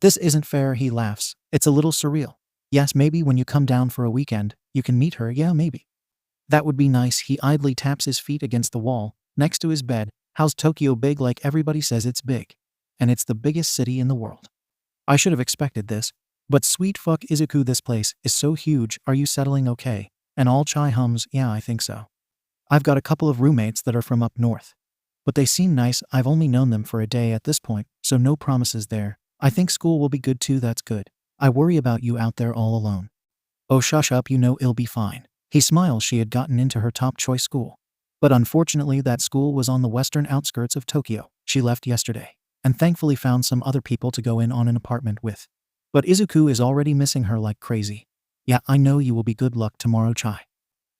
"This isn't fair," he laughs. "It's a little surreal. Yes, maybe when you come down for a weekend, you can meet her, yeah, maybe. That would be nice." He idly taps his feet against the wall, next to his bed. "How's Tokyo big? Like everybody says it's big. And it's the biggest city in the world. I should have expected this. But sweet fuck Izuku, this place is so huge. Are you settling okay?" And all Chai hums, "Yeah, I think so. I've got a couple of roommates that are from up north. But they seem nice. I've only known them for a day at this point, so no promises there. I think school will be good too. That's good. I worry about you out there all alone." "Oh, shush up, you know it'll be fine." He smiles. She had gotten into her top choice school. But unfortunately that school was on the western outskirts of Tokyo. She left yesterday, and thankfully found some other people to go in on an apartment with. But Izuku is already missing her like crazy. "Yeah, I know you will be. Good luck tomorrow, Chai."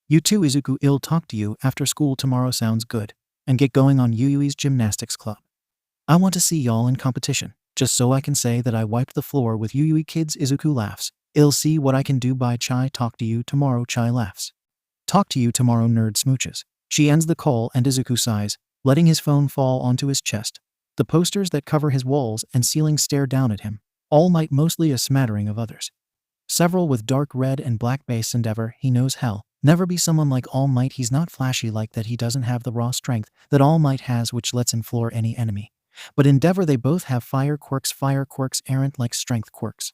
"You too, Izuku. I'll talk to you after school tomorrow." "Sounds good. And get going on Yui's gymnastics club. I want to see y'all in competition, just so I can say that I wiped the floor with Yui kids." Izuku laughs. "I'll see what I can do." "Bye, Chai. Talk to you tomorrow." Chai laughs. "Talk to you tomorrow, nerd." Smooches. She ends the call and Izuku sighs, letting his phone fall onto his chest. The posters that cover his walls and ceiling stare down at him. All Might, mostly a smattering of others. Several with dark red and black base. Endeavor, he knows hell never be someone like All Might. He's not flashy like that. He doesn't have the raw strength that All Might has, which lets him floor any enemy. But Endeavor, they both have fire quirks aren't like strength quirks.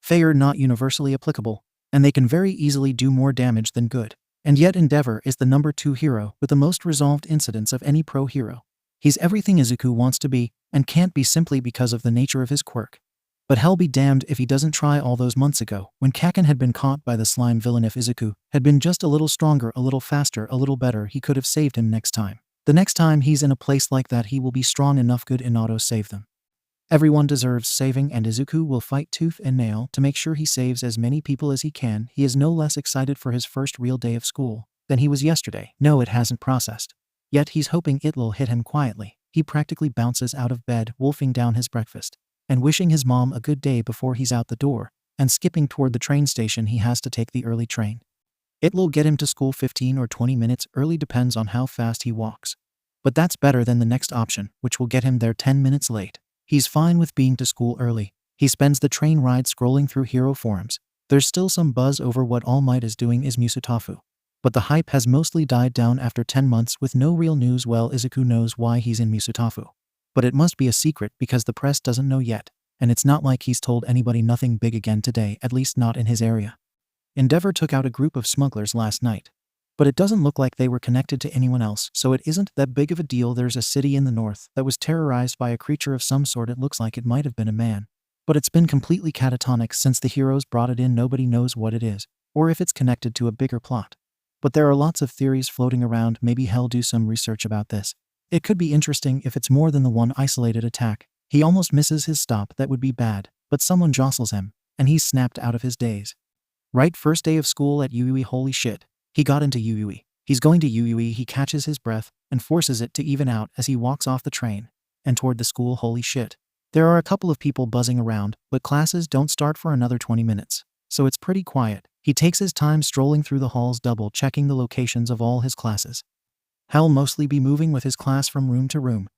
They are not universally applicable, and they can very easily do more damage than good. And yet Endeavor is the number 2 hero with the most resolved incidents of any pro hero. He's everything Izuku wants to be, and can't be simply because of the nature of his quirk. But hell be damned if he doesn't try. All those months ago, when Kaken had been caught by the slime villain, if Izuku had been just a little stronger, a little faster, a little better, he could have saved him next time. The next time he's in a place like that, he will be strong enough. Good Inato, save them. Everyone deserves saving, and Izuku will fight tooth and nail to make sure he saves as many people as he can. He is no less excited for his first real day of school than he was yesterday. No, it hasn't processed. Yet he's hoping it'll hit him quietly. He practically bounces out of bed, wolfing down his breakfast, and wishing his mom a good day before he's out the door, and skipping toward the train station. He has to take the early train. It'll get him to school 15 or 20 minutes early, depends on how fast he walks. But that's better than the next option, which will get him there 10 minutes late. He's fine with being to school early. He spends the train ride scrolling through hero forums. There's still some buzz over what All Might is doing is 𝗵𝗲. But the hype has mostly died down after 10 months with no real news. Well, Izuku knows why he's in 𝗵𝗲. But it must be a secret because the press doesn't know yet. And it's not like he's told anybody. Nothing big again today, at least not in his area. Endeavor took out a group of smugglers last night. But it doesn't look like they were connected to anyone else, so it isn't that big of a deal. There's a city in the north that was terrorized by a creature of some sort. It looks like it might have been a man. But it's been completely catatonic since the heroes brought it in. Nobody knows what it is, or if it's connected to a bigger plot. But there are lots of theories floating around. Maybe he'll do some research about this. It could be interesting if it's more than the one isolated attack. He almost misses his stop. That would be bad, but someone jostles him, and he's snapped out of his daze. Right, first day of school at Yui. Holy shit. He got into Yui. He's going to Yui. He catches his breath and forces it to even out as he walks off the train and toward the school. Holy shit. There are a couple of people buzzing around, but classes don't start for another 20 minutes, so it's pretty quiet. He takes his time strolling through the halls, double checking the locations of all his classes. He'll mostly be moving with his class from room to room,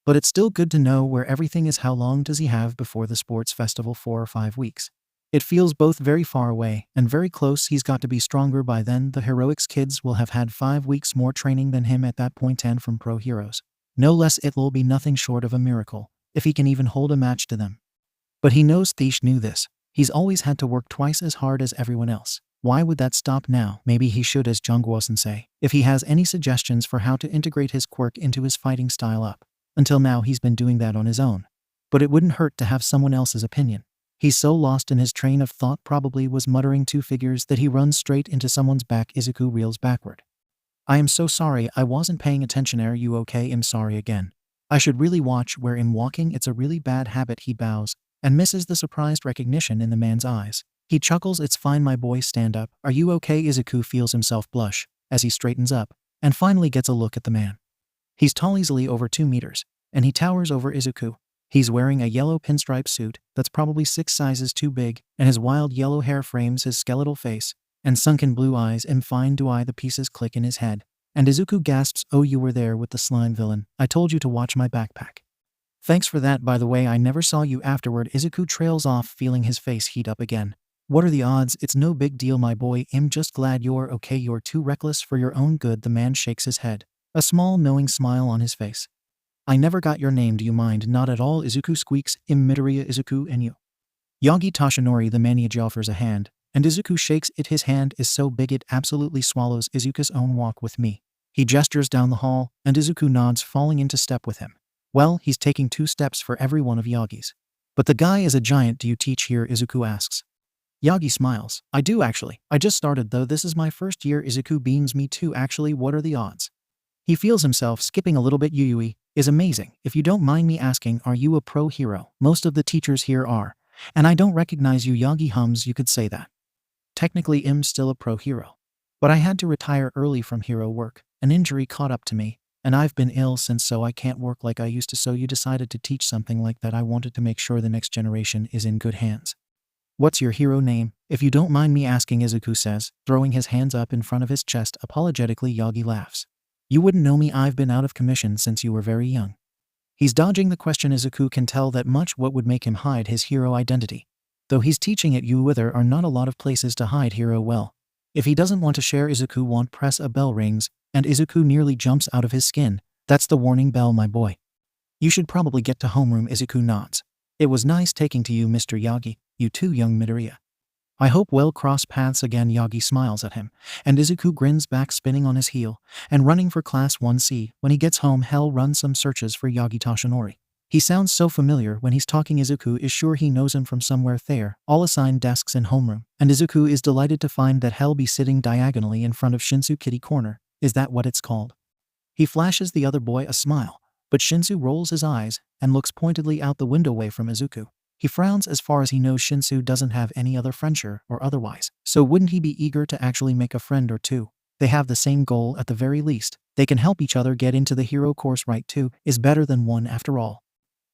but it's still good to know where everything is. How long does he have before the sports festival? 4 or 5 weeks. It feels both very far away and very close. He's got to be stronger by then. The heroics kids will have had 5 weeks more training than him at that point, and from pro heroes. No less. It'll be nothing short of a miracle if he can even hold a match to them. But he knows 𝗧𝗏 knew this. He's always had to work twice as hard as everyone else. Why would that stop now? Maybe he should, as Jungwoo-sensei, if he has any suggestions for how to integrate his quirk into his fighting style up. Until now he's been doing that on his own. But it wouldn't hurt to have someone else's opinion. He's so lost in his train of thought, probably was muttering 2 figures, that he runs straight into someone's back. Izuku reels backward. "I am so sorry, I wasn't paying attention. Are you okay?" "I'm sorry again. I should really watch where I'm walking. It's a really bad habit." He bows and misses the surprised recognition in the man's eyes. He chuckles. "It's fine, my boy, stand up. Are you okay?" Izuku feels himself blush as he straightens up and finally gets a look at the man. He's tall, easily over 2 meters, and he towers over Izuku. He's wearing a yellow pinstripe suit that's probably 6 sizes too big, and his wild yellow hair frames his skeletal face, and sunken blue eyes and fine do the pieces click in his head. And Izuku gasps, "Oh, you were there with the slime villain. I told you to watch my backpack." "Thanks for that, by the way, I never saw you afterward." Izuku trails off, feeling his face heat up again. "What are the odds? It's no big deal, my boy. I'm just glad you're okay. You're too reckless for your own good." The man shakes his head, a small knowing smile on his face. "I never got your name, do you mind?" "Not at all," Izuku squeaks. "Midoriya Izuku, and you?" Yagi Toshinori the manager offers a hand, and Izuku shakes it. His hand is so big it absolutely swallows Izuku's own. "Walk with me." He gestures down the hall, and Izuku nods, falling into step with him. Well, he's taking 2 steps for every one of Yagi's. "But the guy is a giant. Do you teach here?" Izuku asks. Yagi smiles. "I do actually. I just started though. This is my first year." Izuku beams. "Me too actually. What are the odds?" He feels himself skipping a little bit. "Yui is amazing. If you don't mind me asking, are you a pro hero?" "Most of the teachers here are. And I don't recognize you." Yagi hums. "You could say that. Technically I'm still a pro hero. But I had to retire early from hero work. An injury caught up to me, and I've been ill since, so I can't work like I used to." "So you decided to teach something like that." "I wanted to make sure the next generation is in good hands." "What's your hero name, if you don't mind me asking?" Izuku says, throwing his hands up in front of his chest apologetically. Yagi laughs. "You wouldn't know me. I've been out of commission since you were very young." He's dodging the question. Izuku can tell that much. What would make him hide his hero identity? Though he's teaching at U, there are not a lot of places to hide hero well. If he doesn't want to share, Izuku won't press. A bell rings, and Izuku nearly jumps out of his skin. "That's the warning bell, my boy. You should probably get to homeroom." Izuku nods. "It was nice talking to you, Mr. Yagi. You too, young Midoriya. I hope we'll cross paths again." Yagi smiles at him, and Izuku grins back, spinning on his heel and running for class 1C. When he gets home, Hell runs some searches for Yagi Toshinori. He sounds so familiar when he's talking. Izuku is sure he knows him from somewhere. They're all assigned desks in homeroom, and Izuku is delighted to find that Hell be sitting diagonally in front of Shinso kitty corner. "Is that what it's called?" He flashes the other boy a smile, but Shinso rolls his eyes and looks pointedly out the window away from Izuku. He frowns. As far as he knows, Shinso doesn't have any other friendship or otherwise, so wouldn't he be eager to actually make a friend or two? They have the same goal at the very least. They can help each other get into the hero course. Right, two is better than one after all.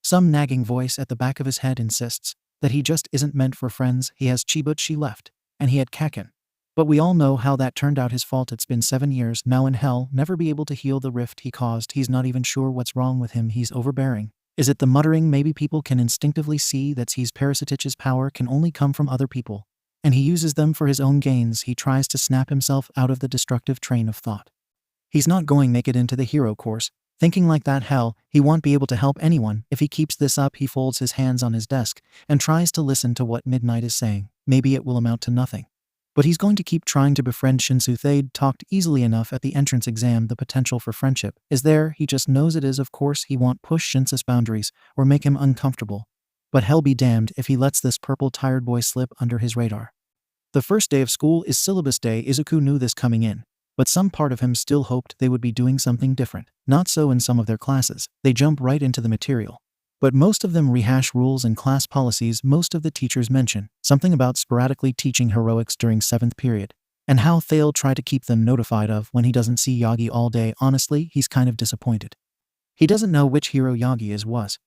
Some nagging voice at the back of his head insists that he just isn't meant for friends. He has 𝗵𝗃 left, and he had Kaken. But we all know how that turned out. His fault. It's been 7 years now, and Hell never be able to heal the rift he caused. He's not even sure what's wrong with him. He's overbearing. Is it the muttering? Maybe people can instinctively see that 𝗧𝗵𝗃𝗁's power can only come from other people, and he uses them for his own gains. He tries to snap himself out of the destructive train of thought. He's not going to make it into the hero course. Thinking like that, Hell, he won't be able to help anyone if he keeps this up. He folds his hands on his desk and tries to listen to what Midnight is saying. Maybe it will amount to nothing, but he's going to keep trying to befriend Shinso. They'd talked easily enough at the entrance exam. The potential for friendship is there. He just knows it is. Of course, he won't push Shinso's boundaries or make him uncomfortable. But hell be damned if he lets this purple tired boy slip under his radar. The first day of school is syllabus day. Izuku knew this coming in, but some part of him still hoped they would be doing something different. Not so in some of their classes. They jump right into the material. But most of them rehash rules and class policies. Most of the teachers mention something about sporadically teaching heroics during 7th period, and how they'll try to keep them notified of when he doesn't see Yagi all day. Honestly, he's kind of disappointed. He doesn't know which hero Yagi was.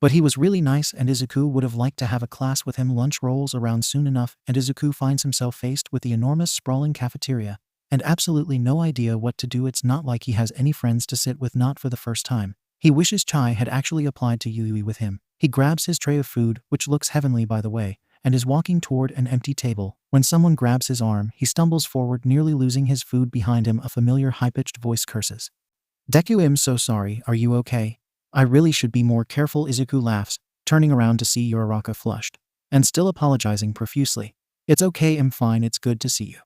But he was really nice, and Izuku would have liked to have a class with him. Lunch rolls around soon enough, and Izuku finds himself faced with the enormous sprawling cafeteria, and absolutely no idea what to do. It's not like he has any friends to sit with, not for the first time. He wishes Chai had actually applied to Yui with him. He grabs his tray of food, which looks heavenly by the way, and is walking toward an empty table. When someone grabs his arm, he stumbles forward, nearly losing his food. Behind him, a familiar high-pitched voice curses. "Deku, I'm so sorry. Are you okay?" "I really should be more careful." Izuku laughs, turning around to see Uraraka flushed, and still apologizing profusely. "It's okay, I'm fine. It's good to see you."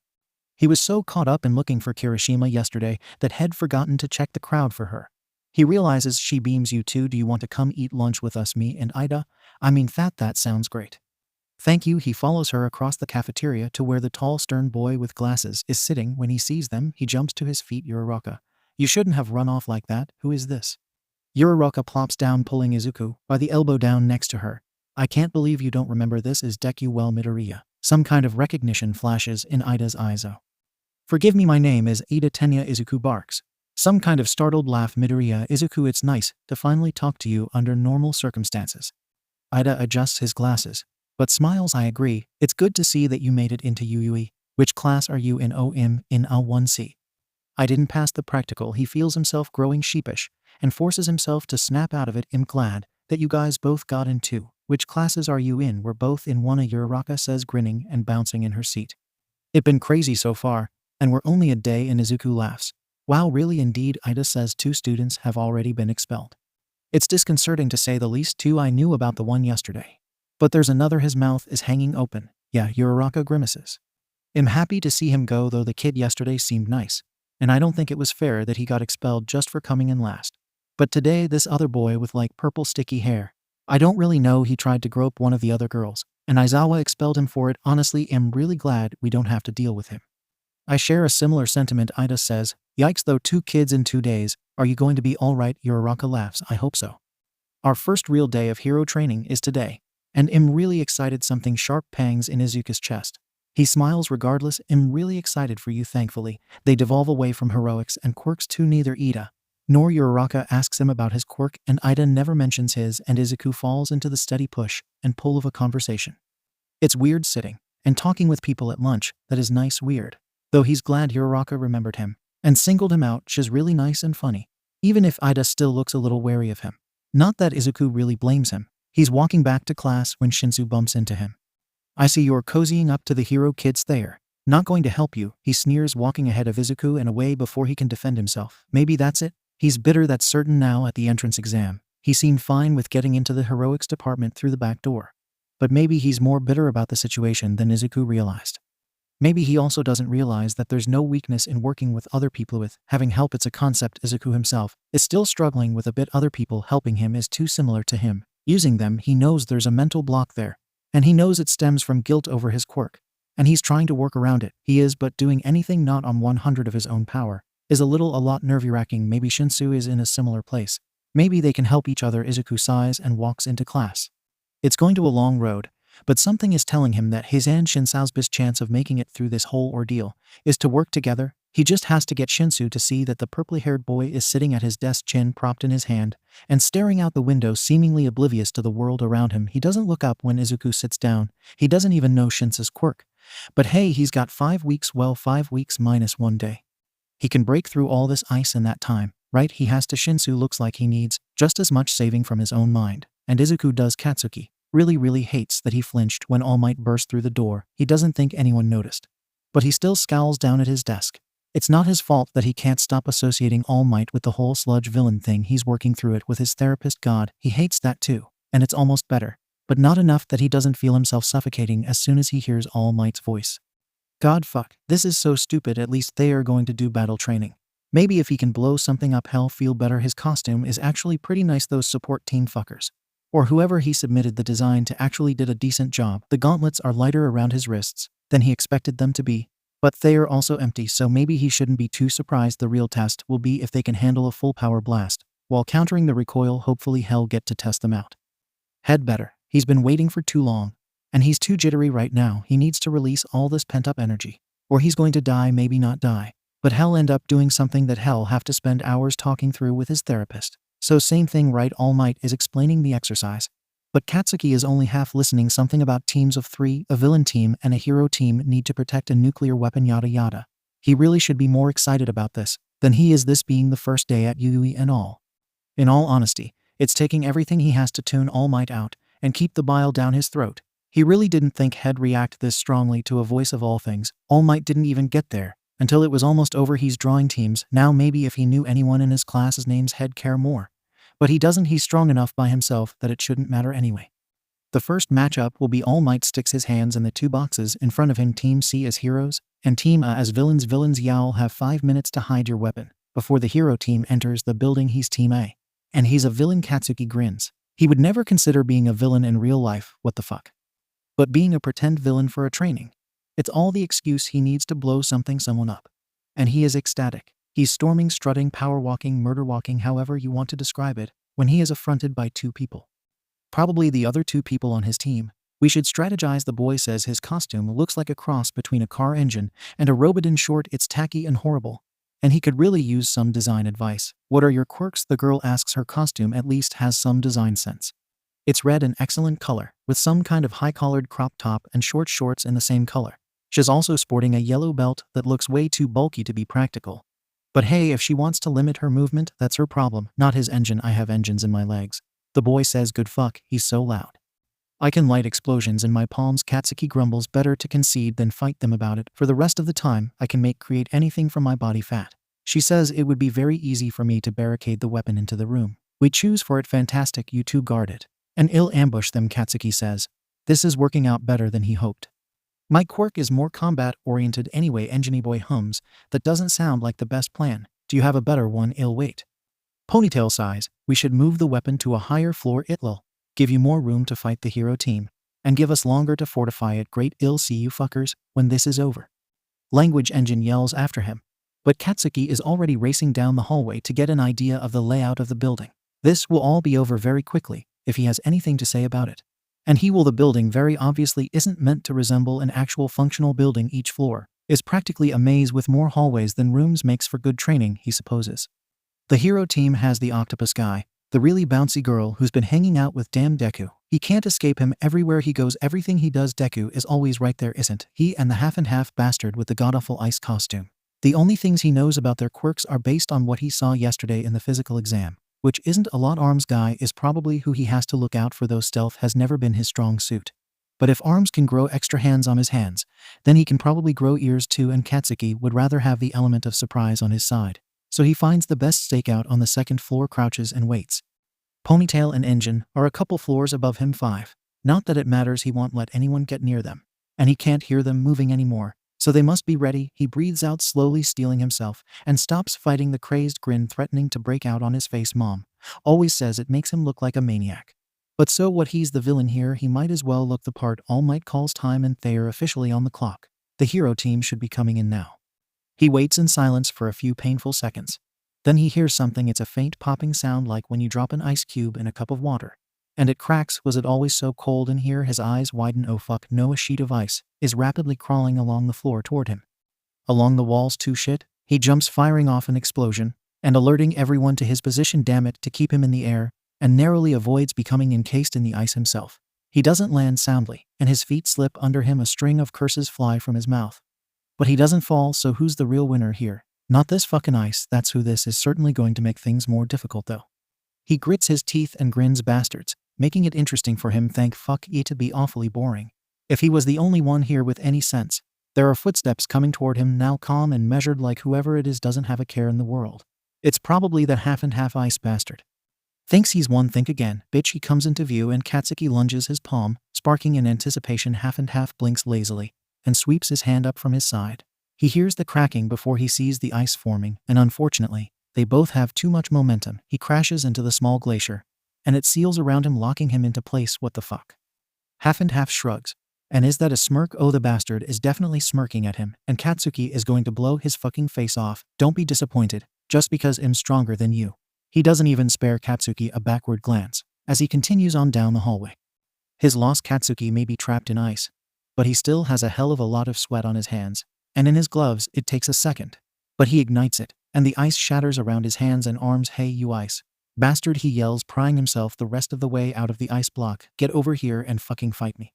He was so caught up in looking for Kirishima yesterday that had forgotten to check the crowd for her. He realizes she beams. "You too? Do you want to come eat lunch with us, me and Ida? I mean, that sounds great." "Thank you." He follows her across the cafeteria to where the tall, stern boy with glasses is sitting. When he sees them, he jumps to his feet. "Uraraka, you shouldn't have run off like that. Who is this?" Uraraka plops down, pulling Izuku by the elbow down next to her. "I can't believe you don't remember. This is Deku. Well, Midoriya." Some kind of recognition flashes in Ida's eyes. "Oh, forgive me, my name is Ida Tenya." Izuku barks. Some kind of startled laugh. Midoriya Izuku, it's nice to finally talk to you under normal circumstances. Ida adjusts his glasses, but smiles. I agree, it's good to see that you made it into UUE. Which class are you in? OM in L1C. I didn't pass the practical. He feels himself growing sheepish and forces himself to snap out of it. I'm glad that you guys both got in too. Which classes are you in? We're both in one. Uraraka says, grinning and bouncing in her seat. It's been crazy so far, and we're only a day in. Izuku laughs. Wow, really? Indeed. Ida says 2 students have already been expelled. It's disconcerting to say the least. 2, I knew about the one yesterday. But there's another. His mouth is hanging open. Yeah, Uraraka grimaces. I'm happy to see him go, though the kid yesterday seemed nice, and I don't think it was fair that he got expelled just for coming in last. But today, this other boy with like purple sticky hair, I don't really know, he tried to grope one of the other girls, and Aizawa expelled him for it. Honestly, I'm really glad we don't have to deal with him. I share a similar sentiment. Ida says, yikes though, 2 kids in 2 days. Are you going to be alright? Uraraka laughs. I hope so. Our first real day of hero training is today, and I'm really excited. Something sharp pangs in Izuku's chest. He smiles regardless. I'm really excited for you. Thankfully, they devolve away from heroics and quirks too. Neither Ida nor Uraraka asks him about his quirk, and Ida never mentions his, and Izuku falls into the steady push and pull of a conversation. It's weird sitting and talking with people at lunch. That is nice weird. Though he's glad Uraraka remembered him and singled him out. She's really nice and funny, even if Ida still looks a little wary of him. Not that Izuku really blames him. He's walking back to class when Shinso bumps into him. I see you're cozying up to the hero kids there. Not going to help you, he sneers, walking ahead of Izuku and away before he can defend himself. Maybe that's it. He's bitter, that's certain. Now at the entrance exam, he seemed fine with getting into the heroics department through the back door. But maybe he's more bitter about the situation than Izuku realized. Maybe he also doesn't realize that there's no weakness in working with other people with having help. It's a concept Izuku himself is still struggling with a bit. Other people helping him is too similar to him. Using them, he knows there's a mental block there. And he knows it stems from guilt over his quirk. And he's trying to work around it. He is, but doing anything not on 100 of his own power is a lot nerve-wracking. Maybe Shinso is in a similar place. Maybe they can help each other. Izuku sighs and walks into class. It's going to a long road, but something is telling him that his and Shinso's best chance of making it through this whole ordeal is to work together. He just has to get Shinso to see that the purply-haired boy is sitting at his desk, chin propped in his hand, and staring out the window, seemingly oblivious to the world around him. He doesn't look up when Izuku sits down. He doesn't even know Shinso's quirk. But hey, he's got 5 weeks, well, 5 weeks minus 1 day. He can break through all this ice in that time, right? He has to. Shinso looks like he needs just as much saving from his own mind. And Izuku does. Katsuki really hates that he flinched when All Might burst through the door. He doesn't think anyone noticed. But he still scowls down at his desk. It's not his fault that he can't stop associating All Might with the whole Sludge villain thing. He's working through it with his therapist. God, he hates that too. And it's almost better. But not enough that he doesn't feel himself suffocating as soon as he hears All Might's voice. God fuck, this is so stupid. At least they are going to do battle training. Maybe if he can blow something up, he'll feel better. His costume is actually pretty nice. Those support team fuckers, or whoever he submitted the design to, actually did a decent job. The gauntlets are lighter around his wrists than he expected them to be, but they are also empty, so maybe he shouldn't be too surprised. The real test will be if they can handle a full power blast while countering the recoil. Hopefully he'll get to test them out. Head better. He's been waiting for too long, and he's too jittery right now. He needs to release all this pent-up energy, or he's going to die. Maybe not die, but he'll end up doing something that he'll have to spend hours talking through with his therapist. So same thing, right? All Might is explaining the exercise, but Katsuki is only half listening. Something about teams of 3, a villain team and a hero team, need to protect a nuclear weapon, yada yada. He really should be more excited about this than he is, this being the first day at UUE and all. In all honesty, it's taking everything he has to tune All Might out and keep the bile down his throat. He really didn't think he'd react this strongly to a voice of all things. All Might didn't even get there until it was almost over. He's drawing teams now. Maybe if he knew anyone in his class's names, he'd care more. But he doesn't. He's strong enough by himself that it shouldn't matter anyway. The first matchup will be All Might sticks his hands in the 2 boxes in front of him. Team C as heroes, and Team A as villains. Villains, y'all have 5 minutes to hide your weapon before the hero team enters the building. He's Team A, and he's a villain. Katsuki grins. He would never consider being a villain in real life. What the fuck? But being a pretend villain for a training, it's all the excuse he needs to blow someone up. And he is ecstatic. He's storming, strutting, power walking, murder walking, however you want to describe it, when he is affronted by 2 people. Probably the other 2 people on his team. We should strategize. The boy says his costume looks like a cross between a car engine and a robot. In short, it's tacky and horrible. and he could really use some design advice. What are your quirks? The girl asks. Her costume at least has some design sense. It's red, an excellent color, with some kind of high-collared crop top and short shorts in the same color. She's also sporting a yellow belt that looks way too bulky to be practical. But hey, if she wants to limit her movement, that's her problem, not his engine. I have engines in my legs. The boy says, good fuck, he's so loud. I can light explosions in my palms. Katsuki grumbles, better to concede than fight them about it. For the rest of the time, I can create anything from my body fat. She says it would be very easy for me to barricade the weapon into the room. We choose for it. Fantastic, you two guard it. And I'll ambush them, Katsuki says. This is working out better than he hoped. My quirk is more combat-oriented anyway, 𝐒𝐻𝐢𝐴𝐳 hums. That doesn't sound like the best plan. Do you have a better one? I'll wait. Ponytail sighs. We should move the weapon to a higher floor. It'll give you more room to fight the hero team, and give us longer to fortify it. Great, I'll see you fuckers when this is over. Language engine yells after him, but Katsuki is already racing down the hallway to get an idea of the layout of the building. This will all be over very quickly, if he has anything to say about it. And he will. The building very obviously isn't meant to resemble an actual functional building. Each floor is practically a maze with more hallways than rooms. Makes for good training, he supposes. The hero team has the octopus guy, the really bouncy girl who's been hanging out with damn Deku. He can't escape him everywhere he goes. Everything he does, Deku is always right there, isn't he? And the half-and-half bastard with the god-awful ice costume. The only things he knows about their quirks are based on what he saw yesterday in the physical exam, which isn't a lot. Arms guy is probably who he has to look out for, though stealth has never been his strong suit. But if Arms can grow extra hands on his hands, then he can probably grow ears too, and Katsuki would rather have the element of surprise on his side. So he finds the best stakeout on the second floor, crouches and waits. Ponytail and Engine are a couple floors above him. 5. Not that it matters, he won't let anyone get near them. And he can't hear them moving anymore, so they must be ready. He breathes out slowly, steeling himself, and stops fighting, the crazed grin threatening to break out on his face. Mom always says it makes him look like a maniac. But so what, he's the villain here, he might as well look the part. All Might calls time, and they're officially on the clock. The hero team should be coming in now. He waits in silence for a few painful seconds. Then he hears something. It's a faint popping sound, like when you drop an ice cube in a cup of water. And it cracks. Was it always so cold in here? His eyes widen. Oh fuck no, a sheet of ice is rapidly crawling along the floor toward him. Along the walls too. Shit. He jumps, firing off an explosion, and alerting everyone to his position. Damn it, to keep him in the air, and narrowly avoids becoming encased in the ice himself. He doesn't land soundly, and his feet slip under him. A string of curses fly from his mouth. But he doesn't fall, so who's the real winner here? Not this fucking ice. That's who. This is certainly going to make things more difficult though. He grits his teeth and grins. Bastards, making it interesting for him. Thank fuck, it'd be awfully boring if he was the only one here with any sense. There are footsteps coming toward him now, calm and measured, like whoever it is doesn't have a care in the world. It's probably that half-and-half ice bastard. Thinks he's won. Think again, bitch. He comes into view, and Katsuki lunges his palm, sparking in anticipation. Half-and-half blinks lazily and sweeps his hand up from his side. He hears the cracking before he sees the ice forming, and unfortunately, they both have too much momentum. He crashes into the small glacier, and it seals around him, locking him into place. What the fuck? Half-and-half shrugs. And is that a smirk? Oh, the bastard is definitely smirking at him, and Katsuki is going to blow his fucking face off. Don't be disappointed, just because I'm stronger than you. He doesn't even spare Katsuki a backward glance as he continues on down the hallway. His lost Katsuki may be trapped in ice, but he still has a hell of a lot of sweat on his hands. And in his gloves, it takes a second. But he ignites it, and the ice shatters around his hands and arms. Hey, you ice bastard, he yells, prying himself the rest of the way out of the ice block. Get over here and fucking fight me.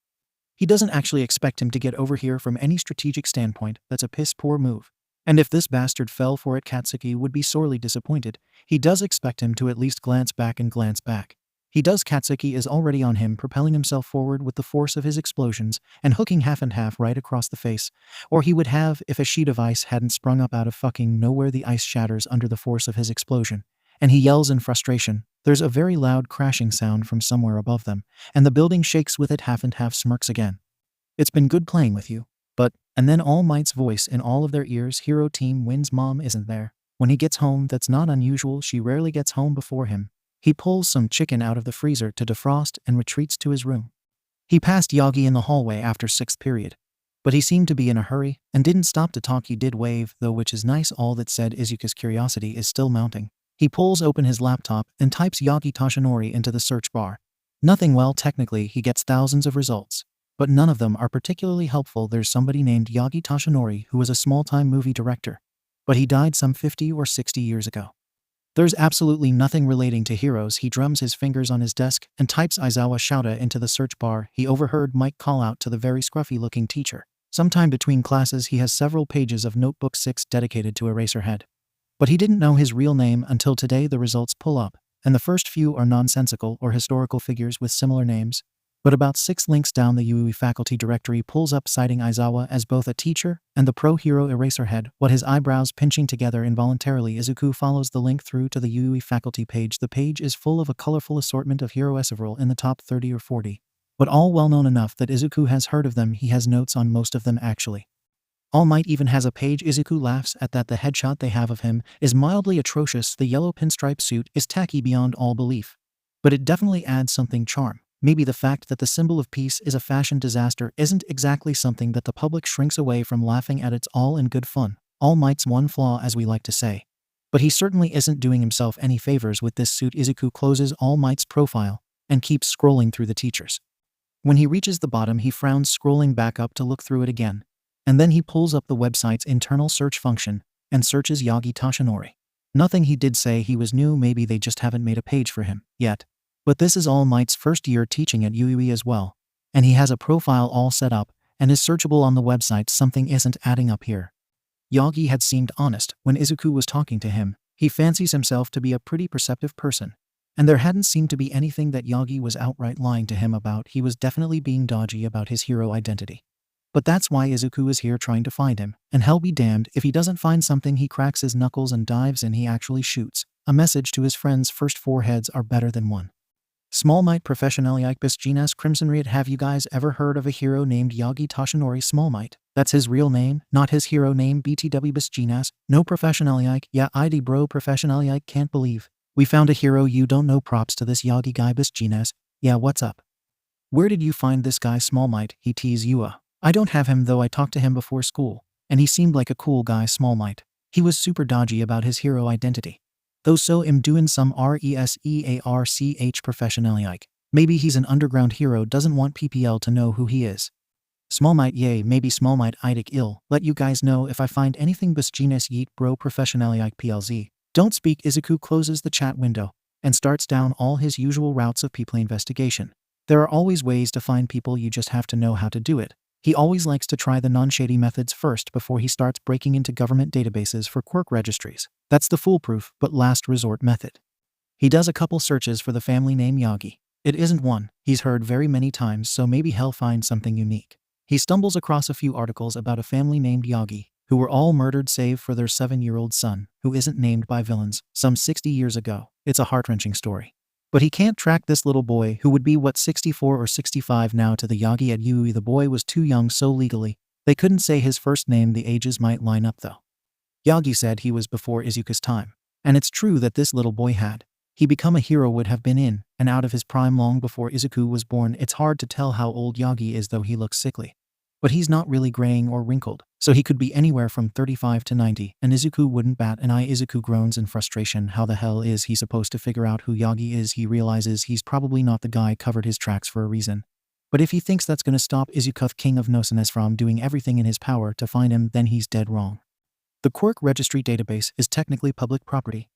He doesn't actually expect him to get over here from any strategic standpoint. That's a piss-poor move. And if this bastard fell for it, Katsuki would be sorely disappointed. He does expect him to at least glance back, and glance back he does. Katsuki is already on him, propelling himself forward with the force of his explosions and hooking half-and-half right across the face. Or he would have if a sheet of ice hadn't sprung up out of fucking nowhere. The ice shatters under the force of his explosion, and he yells in frustration. There's a very loud crashing sound from somewhere above them, and the building shakes with it. Half-and-half smirks again. It's been good playing with you, but, and then All Might's voice in all of their ears. Hero team wins. Mom isn't there when he gets home. That's not unusual. She rarely gets home before him. He pulls some chicken out of the freezer to defrost and retreats to his room. He passed Yagi in the hallway after 6th period, but he seemed to be in a hurry and didn't stop to talk. He did wave, though, which is nice. All that said, Izuku's curiosity is still mounting. He pulls open his laptop and types Yagi Toshinori into the search bar. Nothing. Well, technically he gets thousands of results, but none of them are particularly helpful. There's somebody named Yagi Toshinori who was a small-time movie director. but he died some 50 or 60 years ago. There's absolutely nothing relating to heroes. He drums his fingers on his desk and types Aizawa Shouta into the search bar. He overheard Mike call out to the very scruffy-looking teacher. Sometime between classes he has several pages of Notebook 6 dedicated to Eraserhead. But he didn't know his real name until today. The results pull up, and the first few are nonsensical or historical figures with similar names. But about 6 links down, the UE faculty directory pulls up citing Aizawa as both a teacher and the pro-hero Eraserhead. What his eyebrows pinching together involuntarily, Izuku follows the link through to the UE faculty page. The page is full of a colorful assortment of hero Essevril in the top 30 or 40. But all well known enough that Izuku has heard of them. He has notes on most of them actually. All Might even has a page. Izuku laughs at that. The headshot they have of him is mildly atrocious. The yellow pinstripe suit is tacky beyond all belief. But it definitely adds something charm. Maybe the fact that the symbol of peace is a fashion disaster isn't exactly something that the public shrinks away from laughing at. It's all in good fun. All Might's one flaw, as we like to say. But he certainly isn't doing himself any favors with this suit. Izuku closes All Might's profile and keeps scrolling through the teachers. When he reaches the bottom, he frowns, scrolling back up to look through it again. And then he pulls up the website's internal search function and searches Yagi Toshinori. Nothing he did say he was new. Maybe they just haven't made a page for him yet. But this is All Might's first year teaching at UE as well, and he has a profile all set up and is searchable on the website. Something isn't adding up here. Yagi had seemed honest when Izuku was talking to him. He fancies himself to be a pretty perceptive person, and there hadn't seemed to be anything that Yagi was outright lying to him about. He was definitely being dodgy about his hero identity. But that's why Izuku is here, trying to find him, and hell be damned if he doesn't find something. He cracks his knuckles and dives in. He actually shoots a message to his friends. First 4 heads are better than 1. Small Might professionally 𝐒𝐵𝑆 Crimson Reed. Have you guys ever heard of a hero named Yagi Toshinori? Small Might. That's his real name, not his hero name. BTW no professionally. Yeah, ID bro, professionally. Can't believe we found a hero you don't know. Props to this Yagi guy. 𝐵𝑆. Yeah, what's up? Where did you find this guy? Small Might. He tease you. I don't have him though. I talked to him before school, and he seemed like a cool guy. Small Might. He was super dodgy about his hero identity. Though so am doing some RESEARCH professionally. Maybe he's an underground hero, doesn't want PPL to know who he is. Small Might. Yay, maybe Small Might IDIC ill. Let you guys know if I find anything. 𝐵𝑆 yeet bro, professionally PLZ. Don't speak. Izuku closes the chat window and starts down all his usual routes of people investigation. There are always ways to find people, you just have to know how to do it. He always likes to try the non-shady methods first before he starts breaking into government databases for quirk registries. That's the foolproof but last resort method. He does a couple searches for the family name Yagi. It isn't one he's heard very many times, so maybe he'll find something unique. He stumbles across a few articles about a family named Yagi, who were all murdered save for their 7-year-old son, who isn't named, by villains, some 60 years ago. It's a heart-wrenching story. But he can't track this little boy, who would be, 64 or 65 now, to the Yagi at UE. The boy was too young, so legally they couldn't say his first name. The ages might line up though. Yagi said he was before Izuku's time. And it's true that this little boy had he become a hero, would have been in and out of his prime long before Izuku was born. It's hard to tell how old Yagi is, though he looks sickly. But he's not really graying or wrinkled, so he could be anywhere from 35 to 90, and Izuku wouldn't bat an eye. Izuku groans in frustration. How the hell is he supposed to figure out who Yagi is? He realizes he's probably not the guy. Covered his tracks for a reason. But if he thinks that's gonna stop Izuku, king of Nosenes, from doing everything in his power to find him, then he's dead wrong. The Quirk registry database is technically public property.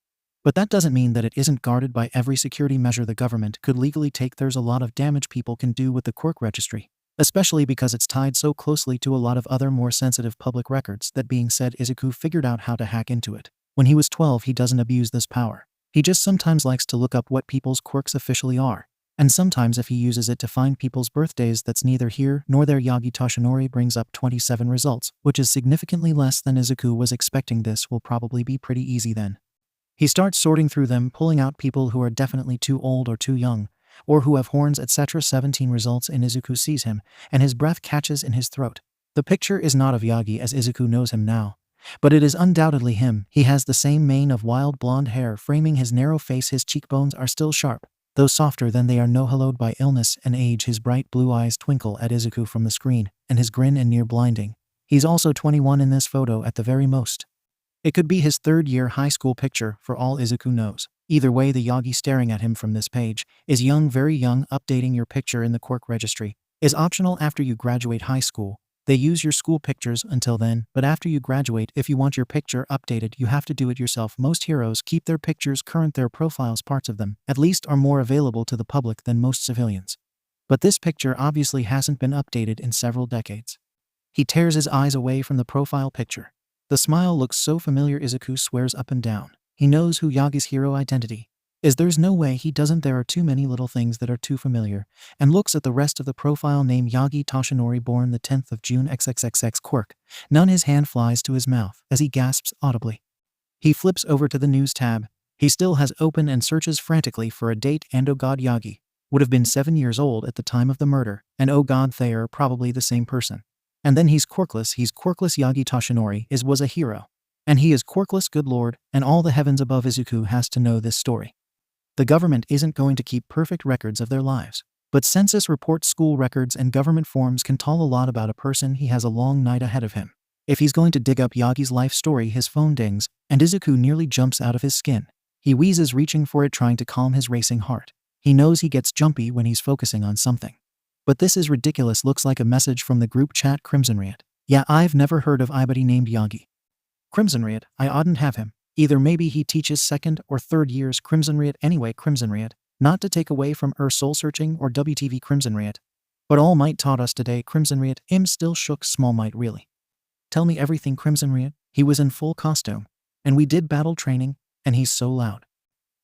But that doesn't mean that it isn't guarded by every security measure the government could legally take. There's a lot of damage people can do with the Quirk registry, especially because it's tied so closely to a lot of other more sensitive public records. That being said, Izuku figured out how to hack into it. When he was 12, he doesn't abuse this power. He just sometimes likes to look up what people's quirks officially are. And sometimes if he uses it to find people's birthdays, that's neither here nor there. Yagi Toshinori brings up 27 results, which is significantly less than Izuku was expecting. This will probably be pretty easy then. He starts sorting through them, pulling out people who are definitely too old or too young, or who have horns, etc. 17 results in. Izuku sees him, and his breath catches in his throat. The picture is not of Yagi as Izuku knows him now, but it is undoubtedly him. He has the same mane of wild blonde hair framing his narrow face. His cheekbones are still sharp, though softer than they are now hollowed by illness and age. His bright blue eyes twinkle at Izuku from the screen, and his grin is near blinding. He's also 21 in this photo at the very most. It could be his third-year high school picture for all Izuku knows. Either way, the Yagi staring at him from this page is young, very young. Updating your picture in the Quirk registry is optional after you graduate high school, They use your school pictures until then, but after you graduate, if you want your picture updated, you have to do it yourself. Most heroes keep their pictures current, their profiles, parts of them, at least, are more available to the public than most civilians. But this picture obviously hasn't been updated in several decades. He tears his eyes away from the profile picture. The smile looks so familiar. Izuku swears up and down. He knows who Yagi's hero identity is. There's no way he doesn't. There are too many little things that are too familiar. And looks at the rest of the profile name: Yagi Toshinori, born the 10th of June, XXXX Quirk. None. His hand flies to his mouth as he gasps audibly. He flips over to the news tab. He still has open and searches frantically for a date. And oh god, Yagi would have been 7 years old at the time of the murder. And oh god, they are probably the same person. And then he's quirkless. He's quirkless. Yagi Toshinori was a hero. And he is quirkless, good lord, and all the heavens above. Izuku has to know this story. The government isn't going to keep perfect records of their lives. But census reports, school records, and government forms can tell a lot about a person. He has a long night ahead of him. If he's going to dig up Yagi's life story, his phone dings, and Izuku nearly jumps out of his skin. He wheezes, reaching for it, trying to calm his racing heart. He knows he gets jumpy when he's focusing on something. But this is ridiculous. Looks like a message from the group chat. 𝗵𝗃. Yeah, I've never heard of anybody named Yagi. 𝗵𝗃, I oughtn't have him. Either maybe he teaches 2nd or 3rd years. 𝗵𝗃. Anyway, 𝗵𝗃. Not to take away from soul searching or WTV 𝗵𝗃. But All Might taught us today. 𝗵𝗃. Still shook. Small Might, really? Tell me everything. 𝗵𝗃. He was in full costume. And we did battle training, and he's so loud.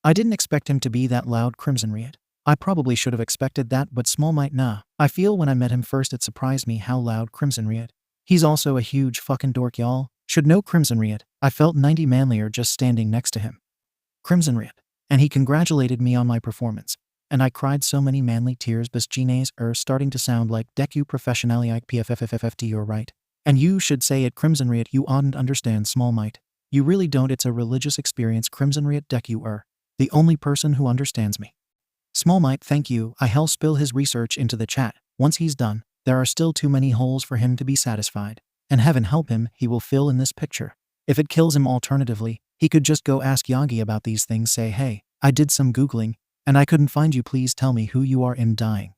I didn't expect him to be that loud. 𝗵𝗃. I probably should have expected that, but Small Might, nah. I feel when I met him first, it surprised me how loud 𝗵𝗃. He's also a huge fucking dork, y'all. Should know 𝗵𝗃. I felt 90 manlier just standing next to him. 𝗵𝗃. And he congratulated me on my performance. And I cried so many manly tears. Besgines starting to sound like Deku professionally PFFFFT. You're right. And you should say it. 𝗵𝗃. You oughtn't understand, Small Might. You really don't. It's a religious experience. 𝗵𝗃. Deku the only person who understands me. Small Might, thank you. I'll spill his research into the chat. Once he's done, there are still too many holes for him to be satisfied. And heaven help him, he will fill in this picture. If it kills him, alternatively, he could just go ask Yagi about these things. Say, hey, I did some Googling, and I couldn't find you. Please tell me who you are. I'm dying.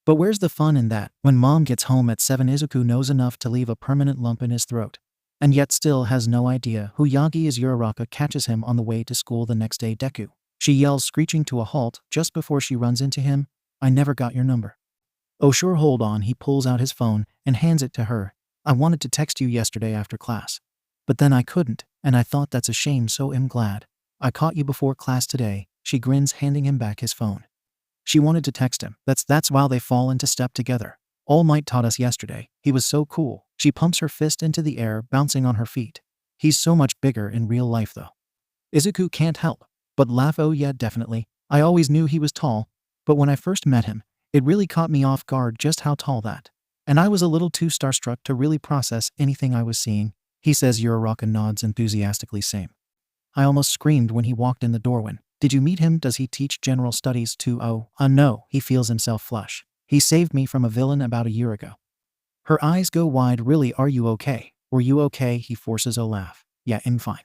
But where's the fun in that? When mom gets home at 7, Izuku knows enough to leave a permanent lump in his throat. And yet still has no idea who Yagi is. 𝗧𝗧𝗏 catches him on the way to school the next day. Deku. She yells, screeching to a halt just before she runs into him. I never got your number. Oh sure, hold on. He pulls out his phone and hands it to her. I wanted to text you yesterday after class. But then I couldn't, and I thought that's a shame, so I'm glad I caught you before class today. She grins, handing him back his phone. She wanted to text him. That's while they fall into step together. All Might taught us yesterday. He was so cool. She pumps her fist into the air, bouncing on her feet. He's so much bigger in real life though. Izuku can't help but laugh. Oh yeah, definitely. I always knew he was tall, but when I first met him, it really caught me off guard just how tall that. And I was a little too starstruck to really process anything I was seeing. He says. 𝗧𝗧𝗏 nods enthusiastically. Same. I almost screamed when he walked in the door. When did you meet him? Does he teach general studies too? Oh, no. He feels himself flush. He saved me from a villain about a year ago. Her eyes go wide. Really, are you okay? Were you okay? He forces a laugh. Yeah, I'm fine.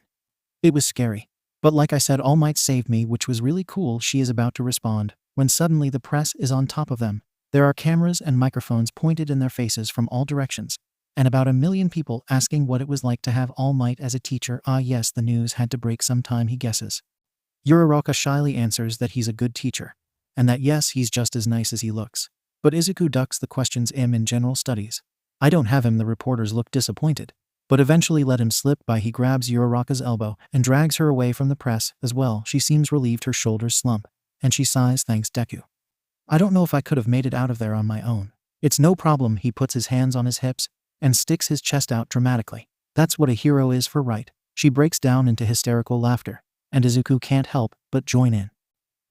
It was scary. But like I said, All Might saved me, which was really cool. She is about to respond when suddenly the press is on top of them. There are cameras and microphones pointed in their faces from all directions, and about 1 million people asking what it was like to have All Might as a teacher. Ah yes, the news had to break sometime, he guesses. 𝗧𝗧𝗏 shyly answers that he's a good teacher, and that yes, he's just as nice as he looks. But Izuku ducks the questions. In general studies. I don't have him. The reporters look disappointed, but eventually let him slip by. He grabs 𝗧𝗧𝗏's elbow and drags her away from the press as well. She seems relieved. Her shoulders slump, and she sighs. Thanks, Deku. I don't know if I could have made it out of there on my own. It's no problem. He puts his hands on his hips and sticks his chest out dramatically. That's what a hero is for, right? She breaks down into hysterical laughter, and Izuku can't help but join in.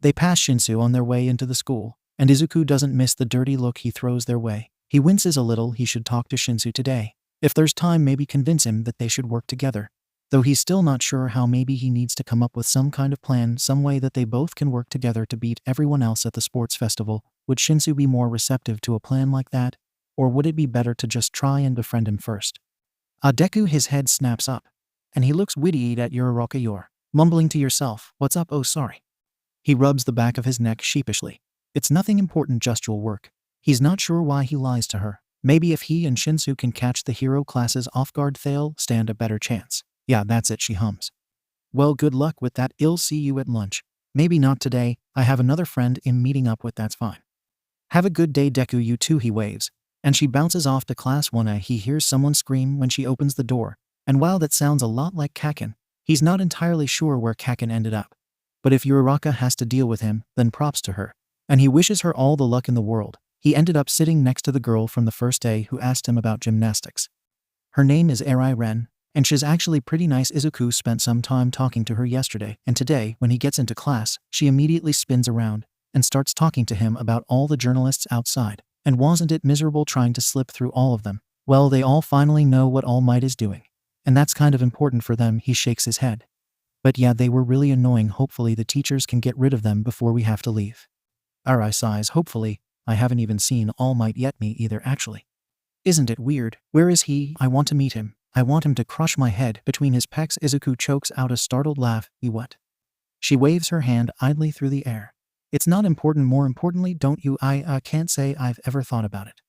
They pass Shinso on their way into the school, and Izuku doesn't miss the dirty look he throws their way. He winces a little. He should talk to Shinso today. If there's time, maybe convince him that they should work together. Though he's still not sure how. Maybe he needs to come up with some kind of plan, some way that they both can work together to beat everyone else at the sports festival. Would Shinso be more receptive to a plan like that? Or would it be better to just try and befriend him first? Deku, his head snaps up, and he looks witty at 𝗧𝗧𝗏. You're mumbling to yourself. What's up? Oh, sorry. He rubs the back of his neck sheepishly. It's nothing important, just your work. He's not sure why he lies to her. Maybe if he and Shinso can catch the hero classes off guard, they'll stand a better chance. Yeah, that's it, she hums. Well, good luck with that. I'll see you at lunch. Maybe not today. I have another friend I'm meeting up with, that's fine. Have a good day, Deku, you too, he waves. And she bounces off to class. He hears someone scream when she opens the door. And while that sounds a lot like Kaken, he's not entirely sure where Kaken ended up. But if Uraraka has to deal with him, then props to her. And he wishes her all the luck in the world. He ended up sitting next to the girl from the first day who asked him about gymnastics. Her name is Eri Ren, and she's actually pretty nice. Izuku spent some time talking to her yesterday, and today, when he gets into class, she immediately spins around and starts talking to him about all the journalists outside. And wasn't it miserable trying to slip through all of them? Well, they all finally know what All Might is doing. And that's kind of important for them. He shakes his head. But yeah, they were really annoying. Hopefully the teachers can get rid of them before we have to leave. Eri sighs. Hopefully. I haven't even seen All Might yet. Me either, actually. Isn't it weird? Where is he? I want to meet him. I want him to crush my head between his pecs. Izuku chokes out a startled laugh. What? She waves her hand idly through the air. It's not important. More importantly, don't you? I can't say I've ever thought about it.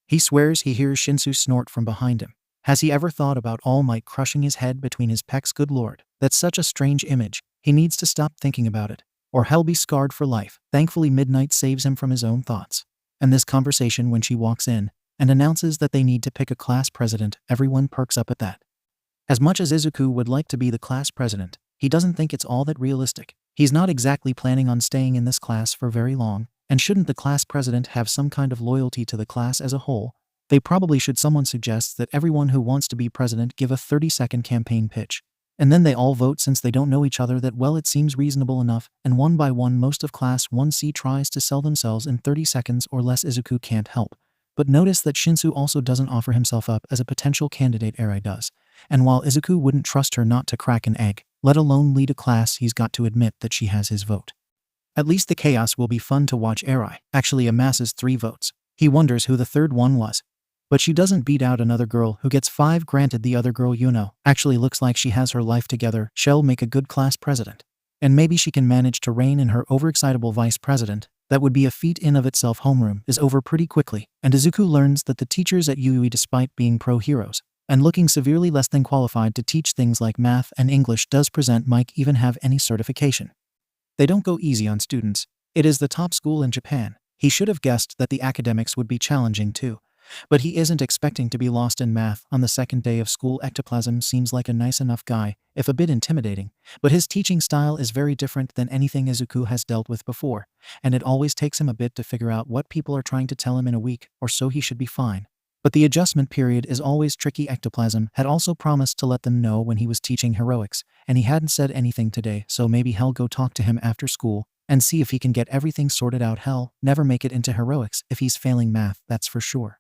He swears he hears Shinso snort from behind him. Has he ever thought about All Might crushing his head between his pecs? Good lord, that's such a strange image. He needs to stop thinking about it, or he'll be scarred for life. Thankfully, Midnight saves him from his own thoughts. And this conversation when she walks in and announces that they need to pick a class president, everyone perks up at that. As much as Izuku would like to be the class president, he doesn't think it's all that realistic. He's not exactly planning on staying in this class for very long, and shouldn't the class president have some kind of loyalty to the class as a whole? They probably should. Someone suggests that everyone who wants to be president give a 30-second campaign pitch. And then they all vote since they don't know each other that well. It seems reasonable enough, and one by one most of Class 1C tries to sell themselves in 30 seconds or less. Izuku can't help but notice that Shinso also doesn't offer himself up as a potential candidate. Eri does. And while Izuku wouldn't trust her not to crack an egg, let alone lead a class, he's got to admit that she has his vote. At least the chaos will be fun to watch. Eri actually amasses 3 votes. He wonders who the third one was. But she doesn't beat out another girl who gets 5. Granted, the other girl, actually looks like she has her life together. She'll make a good class president. And maybe she can manage to rein in her overexcitable vice president. That would be a feat in of itself. Homeroom is over pretty quickly, and Izuku learns that the teachers at UE, despite being pro-heroes and looking severely less than qualified to teach things like math and English, does present Mike even have any certification. They don't go easy on students. It is the top school in Japan. He should have guessed that the academics would be challenging too. But he isn't expecting to be lost in math on the second day of school. Ectoplasm seems like a nice enough guy, if a bit intimidating, but his teaching style is very different than anything Izuku has dealt with before, and it always takes him a bit to figure out what people are trying to tell him. In a week or so he should be fine. But the adjustment period is always tricky. Ectoplasm had also promised to let them know when he was teaching heroics, and he hadn't said anything today, so maybe he'll go talk to him after school and see if he can get everything sorted out. He'll never make it into heroics if he's failing math, that's for sure.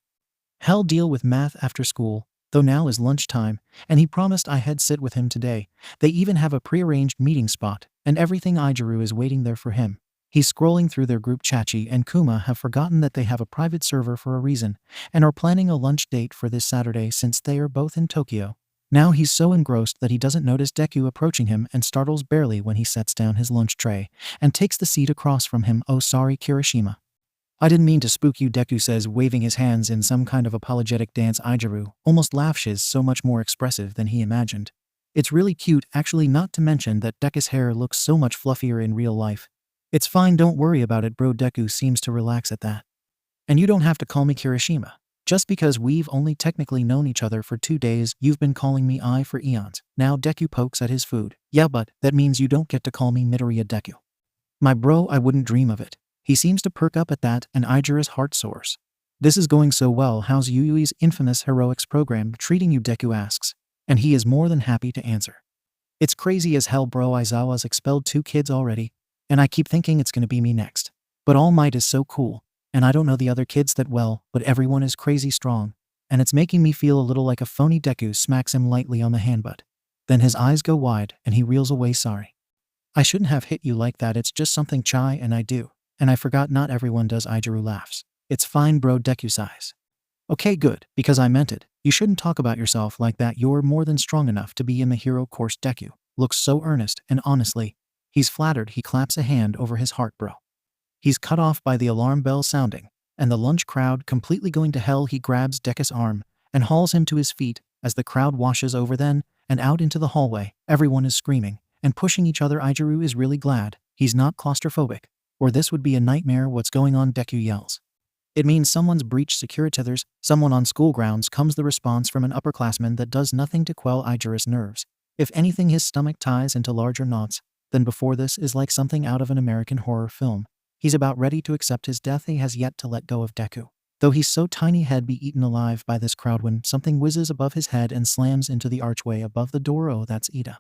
He'll deal with math after school, though now is lunchtime, and he promised I'd sit with him today. They even have a prearranged meeting spot, and everything. Ijiru is waiting there for him. He's scrolling through their group. Chachi and Kuma have forgotten that they have a private server for a reason, and are planning a lunch date for this Saturday since they are both in Tokyo. Now he's so engrossed that he doesn't notice Deku approaching him and startles barely when he sets down his lunch tray and takes the seat across from him. Oh, sorry, Kirishima. I didn't mean to spook you, Deku says, waving his hands in some kind of apologetic dance. Ijiru almost laughs. She's so much more expressive than he imagined. It's really cute, actually, not to mention that Deku's hair looks so much fluffier in real life. It's fine, don't worry about it, bro. Deku seems to relax at that. And you don't have to call me Kirishima. Just because we've only technically known each other for 2 days, you've been calling me I for eons. Now Deku pokes at his food. Yeah, but that means you don't get to call me Midoriya Deku. My bro, I wouldn't dream of it. He seems to perk up at that, and Ijiru's heart soars. This is going so well. How's UUE's infamous heroics program treating you? Deku asks, and he is more than happy to answer. It's crazy as hell, bro. Aizawa's expelled 2 kids already, and I keep thinking it's gonna be me next. But All Might is so cool, and I don't know the other kids that well, but everyone is crazy strong, and it's making me feel a little like a phony. Deku smacks him lightly on the handbutt. Then his eyes go wide, and he reels away. Sorry. I shouldn't have hit you like that. It's just something Chai and I do. And I forgot not everyone does. Ijiru laughs. It's fine, bro. Deku sighs. Okay, good, because I meant it. You shouldn't talk about yourself like that. You're more than strong enough to be in the hero course. Deku looks so earnest, and honestly, he's flattered. He claps a hand over his heart. Bro. He's cut off by the alarm bell sounding, and the lunch crowd completely going to hell. He grabs Deku's arm and hauls him to his feet as the crowd washes over then and out into the hallway. Everyone is screaming and pushing each other. Ijuru is really glad he's not claustrophobic, or this would be a nightmare. What's going on? Deku yells. It means someone's breached 𝗧𝗏𝗧𝗏. Someone on school grounds. Comes the response from an upperclassman that does nothing to quell Ijuru's nerves. If anything, his stomach ties into larger knots than before. This is like something out of an American horror film. He's about ready to accept his death. He has yet to let go of Deku. Though he's so tiny, he'd be eaten alive by this crowd when something whizzes above his head and slams into the archway above the door. Oh, that's Ida.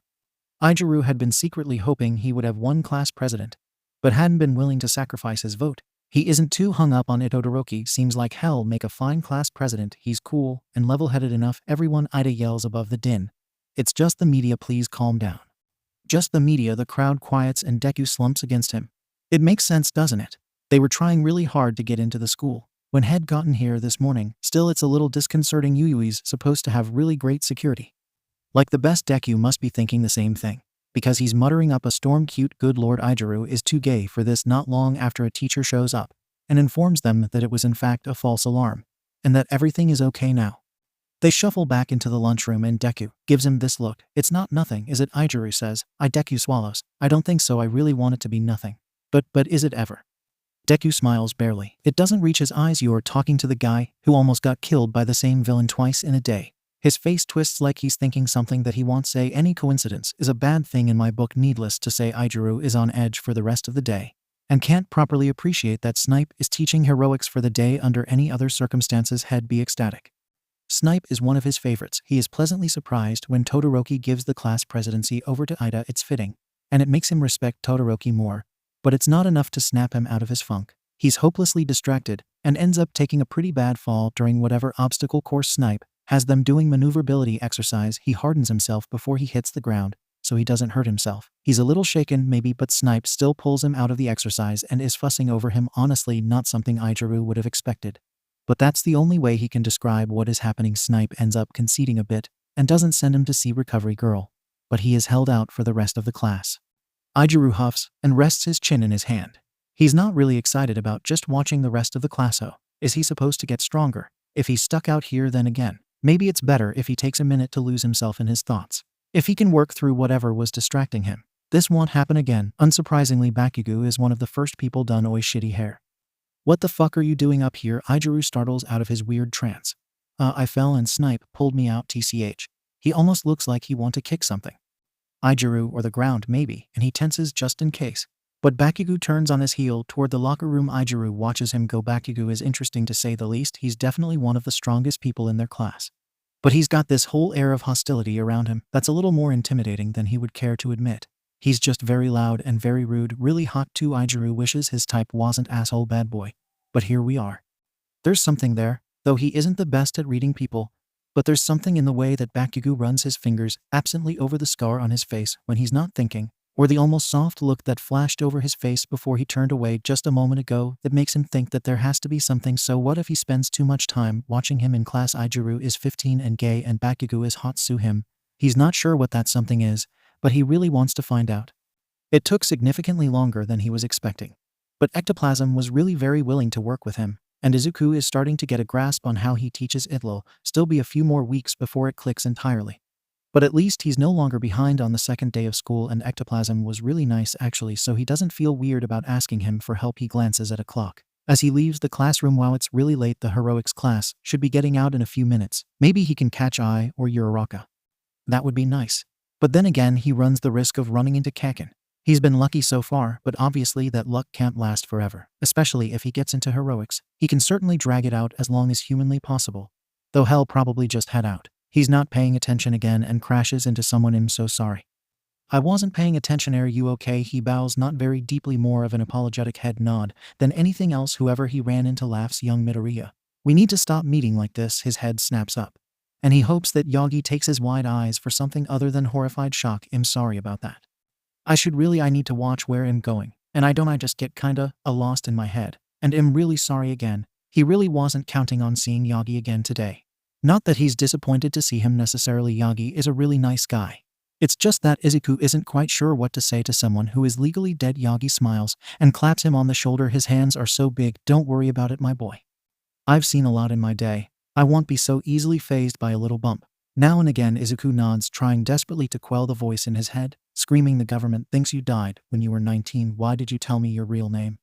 Ijuru had been secretly hoping he would have won class president, but hadn't been willing to sacrifice his vote. He isn't too hung up on it. Todoroki seems like hell. Make a fine class president. He's cool and level-headed enough. Everyone. Ida yells above the din. It's just the media, please calm down. Just the media. The crowd quiets and Deku slumps against him. It makes sense, doesn't it? They were trying really hard to get into the school when had gotten here this morning. Still, it's a little disconcerting. Yuyui's supposed to have really great security. Like the best. Deku must be thinking the same thing, because he's muttering up a storm. Cute. Good lord, Ijuru is too gay for this. Not long after, a teacher shows up and informs them that it was in fact a false alarm and that everything is okay now. They shuffle back into the lunchroom and Deku gives him this look. It's not nothing, is it? Ijuru says. Deku swallows. I don't think so. I really want it to be nothing. But is it ever? Deku smiles barely. It doesn't reach his eyes. You're talking to the guy who almost got killed by the same villain twice in a day. His face twists like he's thinking something that he won't say. Any coincidence is a bad thing in my book. Needless to say, Ijuru is on edge for the rest of the day and can't properly appreciate that Snipe is teaching heroics for the day. Under any other circumstances, he'd be ecstatic. Snipe is one of his favorites. He is pleasantly surprised when Todoroki gives the class presidency over to Ida. It's fitting, and it makes him respect Todoroki more. But it's not enough to snap him out of his funk. He's hopelessly distracted and ends up taking a pretty bad fall during whatever obstacle course Snipe has them doing. Maneuverability exercise. He hardens himself before he hits the ground so he doesn't hurt himself. He's a little shaken maybe, but Snipe still pulls him out of the exercise and is fussing over him. Honestly, not something Ijuru would have expected. But that's the only way he can describe what is happening. Snipe ends up conceding a bit and doesn't send him to see Recovery Girl, but he is held out for the rest of the class. Ijuru huffs and rests his chin in his hand. He's not really excited about just watching the rest of the class. Oh, is he supposed to get stronger if he's stuck out here? Then again, maybe it's better if he takes a minute to lose himself in his thoughts. If he can work through whatever was distracting him, this won't happen again. Unsurprisingly, Bakugo is one of the first people done. Oi, shitty hair. What the fuck are you doing up here? Ijuru startles out of his weird trance. I fell and Snipe pulled me out. TCH. He almost looks like he want to kick something. Ijuru or the ground maybe, and he tenses just in case. But Bakugo turns on his heel toward the locker room. Ijuru watches him go. Bakugo is interesting to say the least. He's definitely one of the strongest people in their class. But he's got this whole air of hostility around him that's a little more intimidating than he would care to admit. He's just very loud and very rude, really hot too. Ijuru wishes his type wasn't asshole bad boy. But here we are. There's something there, though he isn't the best at reading people. But there's something in the way that Bakugo runs his fingers absently over the scar on his face when he's not thinking, or the almost soft look that flashed over his face before he turned away just a moment ago that makes him think that there has to be something. So what if he spends too much time watching him in class? Ijuru is 15 and gay and Bakugo is hot. Sue him. He's not sure what that something is, but he really wants to find out. It took significantly longer than he was expecting. But Ectoplasm was really very willing to work with him, and Izuku is starting to get a grasp on how he teaches. It'll still be a few more weeks before it clicks entirely. But at least he's no longer behind on the second day of school, and Ectoplasm was really nice actually, so he doesn't feel weird about asking him for help. He glances at a clock as he leaves the classroom. Wow, it's really late. The heroics class should be getting out in a few minutes. Maybe he can catch Ai or Uraraka. That would be nice. But then again, he runs the risk of running into Kaken. He's been lucky so far, but obviously that luck can't last forever, especially if he gets into heroics. He can certainly drag it out as long as humanly possible, though hell probably just head out. He's not paying attention again and crashes into someone. I'm so sorry. I wasn't paying attention. Are you okay? He bows not very deeply, more of an apologetic head nod than anything else. Whoever he ran into laughs. Young Midoriya. We need to stop meeting like this. His head snaps up, and he hopes that Yagi takes his wide eyes for something other than horrified shock. I'm sorry about that. I need to watch where I'm going, and I just get kinda lost in my head, and I'm really sorry again. He really wasn't counting on seeing Yagi again today. Not that he's disappointed to see him necessarily. Yagi is a really nice guy. It's just that Izuku isn't quite sure what to say to someone who is legally dead. Yagi smiles and claps him on the shoulder. His hands are so big. Don't worry about it, my boy. I've seen a lot in my day. I won't be so easily fazed by a little bump. Now and again Izuku nods, trying desperately to quell the voice in his head, screaming, the government thinks you died when you were 19. Why did you tell me your real name?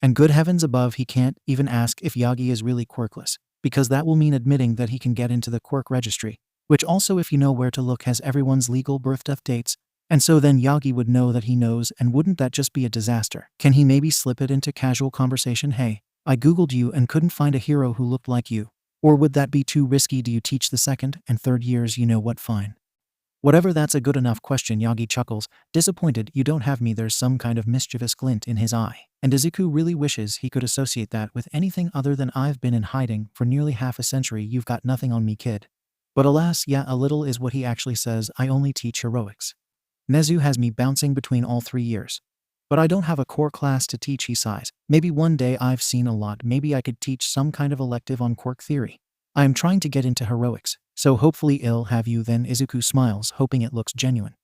And good heavens above, he can't even ask if Yagi is really quirkless, because that will mean admitting that he can get into the quirk registry, which also, if you know where to look, has everyone's legal birth dates. And so then Yagi would know that he knows, and wouldn't that just be a disaster? Can he maybe slip it into casual conversation? Hey, I googled you and couldn't find a hero who looked like you. Or would that be too risky? Do you teach the second and third years? You know what, fine. Whatever, that's a good enough question. Yagi chuckles, disappointed. You don't have me. There's some kind of mischievous glint in his eye, and Izuku really wishes he could associate that with anything other than I've been in hiding for nearly half a century. You've got nothing on me, kid. But alas, yeah, a little is what he actually says. I only teach heroics. Nezu has me bouncing between all 3 years. But I don't have a core class to teach, he sighs. Maybe one day. I've seen a lot. Maybe I could teach some kind of elective on quirk theory. I am trying to get into heroics, so hopefully I'll have you then. Izuku smiles, hoping it looks genuine.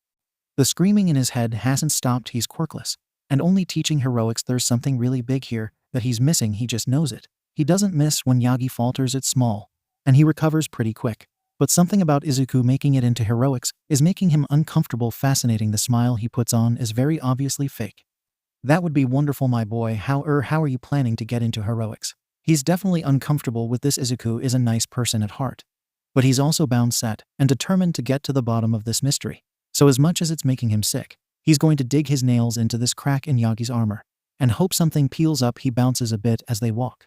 The screaming in his head hasn't stopped. He's quirkless, and only teaching heroics. There's something really big here that he's missing. He just knows it. He doesn't miss when Yagi falters. It's small, and he recovers pretty quick. But something about Izuku making it into heroics is making him uncomfortable. Fascinating. The smile he puts on is very obviously fake. That would be wonderful, my boy. How are you planning to get into heroics? He's definitely uncomfortable with this. Izuku is a nice person at heart, but he's also bound set and determined to get to the bottom of this mystery. So as much as it's making him sick, he's going to dig his nails into this crack in Yagi's armor and hope something peels up. He bounces a bit as they walk.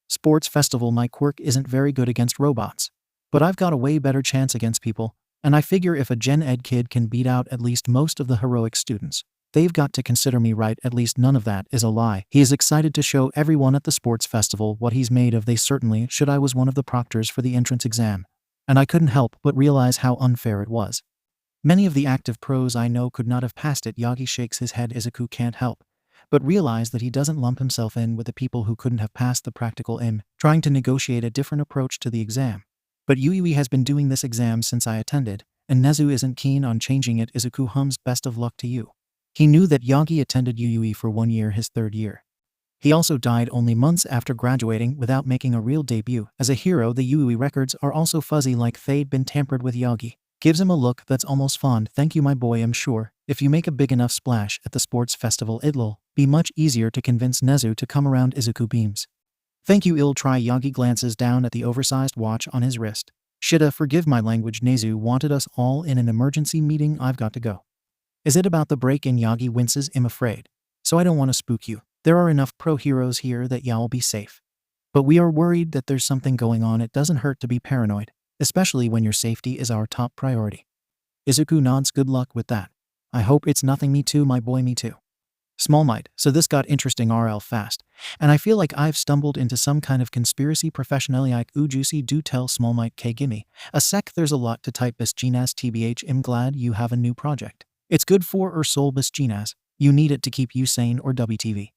Sports festival. My quirk isn't very good against robots, but I've got a way better chance against people, and I figure if a gen ed kid can beat out at least most of the heroic students, they've got to consider me right. At least none of that is a lie. He is excited to show everyone at the sports festival what he's made of. They certainly should. I was one of the proctors for the entrance exam, and I couldn't help but realize how unfair it was. Many of the active pros I know could not have passed it. Yagi shakes his head. Izuku can't help but realize that he doesn't lump himself in with the people who couldn't have passed the practical trying to negotiate a different approach to the exam. But Yui has been doing this exam since I attended, and Nezu isn't keen on changing it. Izuku hums, best of luck to you. He knew that Yagi attended Yui for 1 year, his 3rd year. He also died only months after graduating without making a real debut as a hero. The Yui records are also fuzzy, like they'd been tampered with. Yagi gives him a look that's almost fond. Thank you, my boy. I'm sure if you make a big enough splash at the sports festival, it'll be much easier to convince Nezu to come around. Izuku beams. Thank you, I'll try. Yagi glances down at the oversized watch on his wrist. Shida, forgive my language. Nezu wanted us all in an emergency meeting. I've got to go. Is it about the break-in? Yagi winces. I'm afraid so. I don't want to spook you. There are enough pro heroes here that y'all be safe. But we are worried that there's something going on. It doesn't hurt to be paranoid, especially when your safety is our top priority. Izuku nods. Good luck with that. I hope it's nothing. Me too, my boy, me too. Small Might. So this got interesting RL fast, and I feel like I've stumbled into some kind of conspiracy. Professionally, juicy. Do tell. Small Might. Gimme a sec. There's a lot to type. 𝗵𝗃 TBH. I'm glad you have a new project. It's good for soul. 𝗵𝗃. You need it to keep you sane. Or WTV.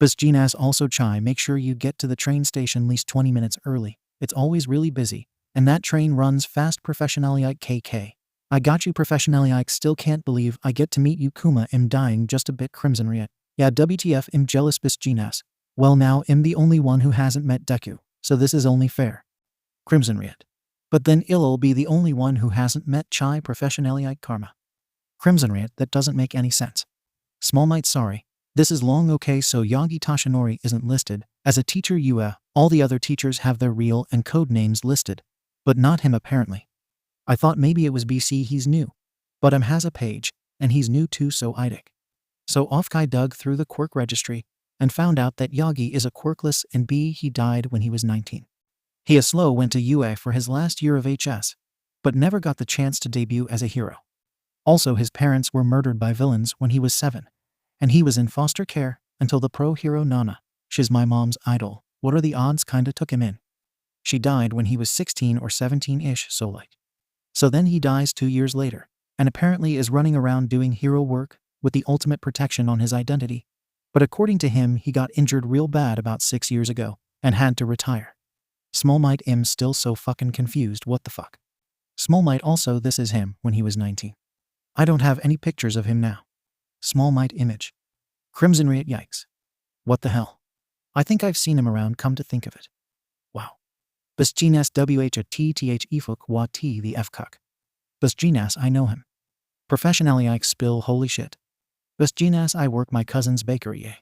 𝗵𝗃. Also Chai, make sure you get to the train station at least 20 minutes early. It's always really busy, and that train runs fast. Professionally, KK. I got you. Professionally, still can't believe I get to meet you. Kuma. I'm dying just a bit. 𝗵𝗃. Yeah, WTF. I'm jealous. 𝗵𝗃. Well, now I'm the only one who hasn't met Deku, so this is only fair. 𝗵𝗃. But then I'll be the only one who hasn't met Chai. Professionally, karma. 𝗵𝗃. That doesn't make any sense. Small Might. Sorry. This is long. Okay, so Yagi Tashinori isn't listed as a teacher. All the other teachers have their real and code names listed, but not him apparently. I thought maybe it was BC. He's new, but has a page, and he's new too. So 𝗳𝗏𝗏. So Offkai dug through the quirk registry and found out that Yagi is a quirkless, and he died when he was 19. He slow went to UA for his last year of HS, but never got the chance to debut as a hero. Also, his parents were murdered by villains when he was 7, and he was in foster care until the pro hero Nana, she's my mom's idol, what are the odds, kinda took him in. She died when he was 16 or 17-ish, so then he dies 2 years later, and apparently is running around doing hero work with the ultimate protection on his identity. But according to him, he got injured real bad about 6 years ago and had to retire. Small Might. I'm still so fucking confused. What the fuck? Small Might. Also, this is him when he was 19. I don't have any pictures of him now. Small Might. Image. 𝗵𝗃. Yikes. What the hell? I think I've seen him around, come to think of it. Wow. 𝗬𝗃𝗬𝗬𝗧𝗔𝗫 the 𝗵𝘃𝗲. 𝗬𝗃𝗬𝗬 I know him. Professionally 𝐒𝐭𝐚𝐲 𝐔𝐻𝐝. 𝗬𝗃𝗬𝗬 I work my cousin's bakery.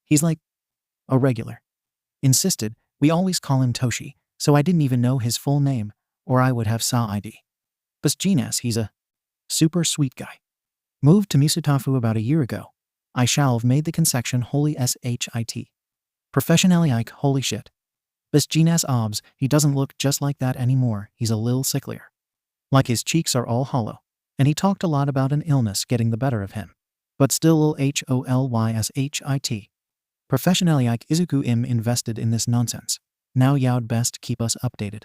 He's like a regular. Insisted, we always call him Toshi, so I didn't even know his full name, or I would have saw ID. 𝗬𝗃𝗬𝗬 he's a super sweet guy. Moved to Misutafu about a year ago. 𝗓𝗏 made the consection holy shit. Professionally holy shit. 𝗬𝗃𝗬𝗬 he doesn't look just like that anymore, he's a lil sicklier. Like his cheeks are all hollow. And he talked a lot about an illness getting the better of him. But still 𝐒𝐻𝐢𝐻𝐼𝐻. Professionally Izuku invested in this nonsense. Now you'd best keep us updated.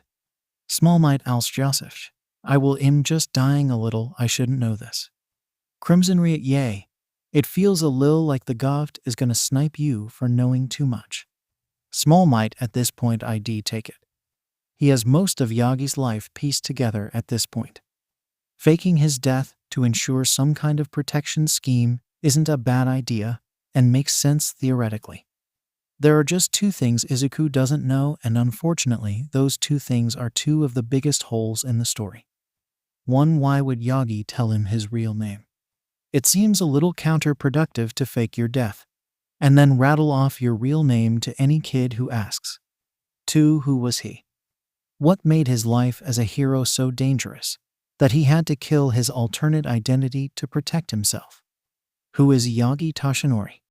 𝗬𝗵𝗲 𝐔𝐻𝐝. I will just dying a little, I shouldn't know this. 𝗵𝗃𝗃 yay. It feels a lil like the 𝗏𝗏 is gonna snipe you for knowing too much. 𝗬𝗏𝗏 at this point ID take it. He has most of Yagi's life pieced together at this point. Faking his death to ensure some kind of protection scheme isn't a bad idea and makes sense theoretically. There are just two things Izuku doesn't know, and unfortunately those two things are two of the biggest holes in the story. One, why would Yagi tell him his real name? It seems a little counterproductive to fake your death and then rattle off your real name to any kid who asks. 2, who was he? What made his life as a hero so dangerous that he had to kill his alternate identity to protect himself? Who is Yagi Toshinori?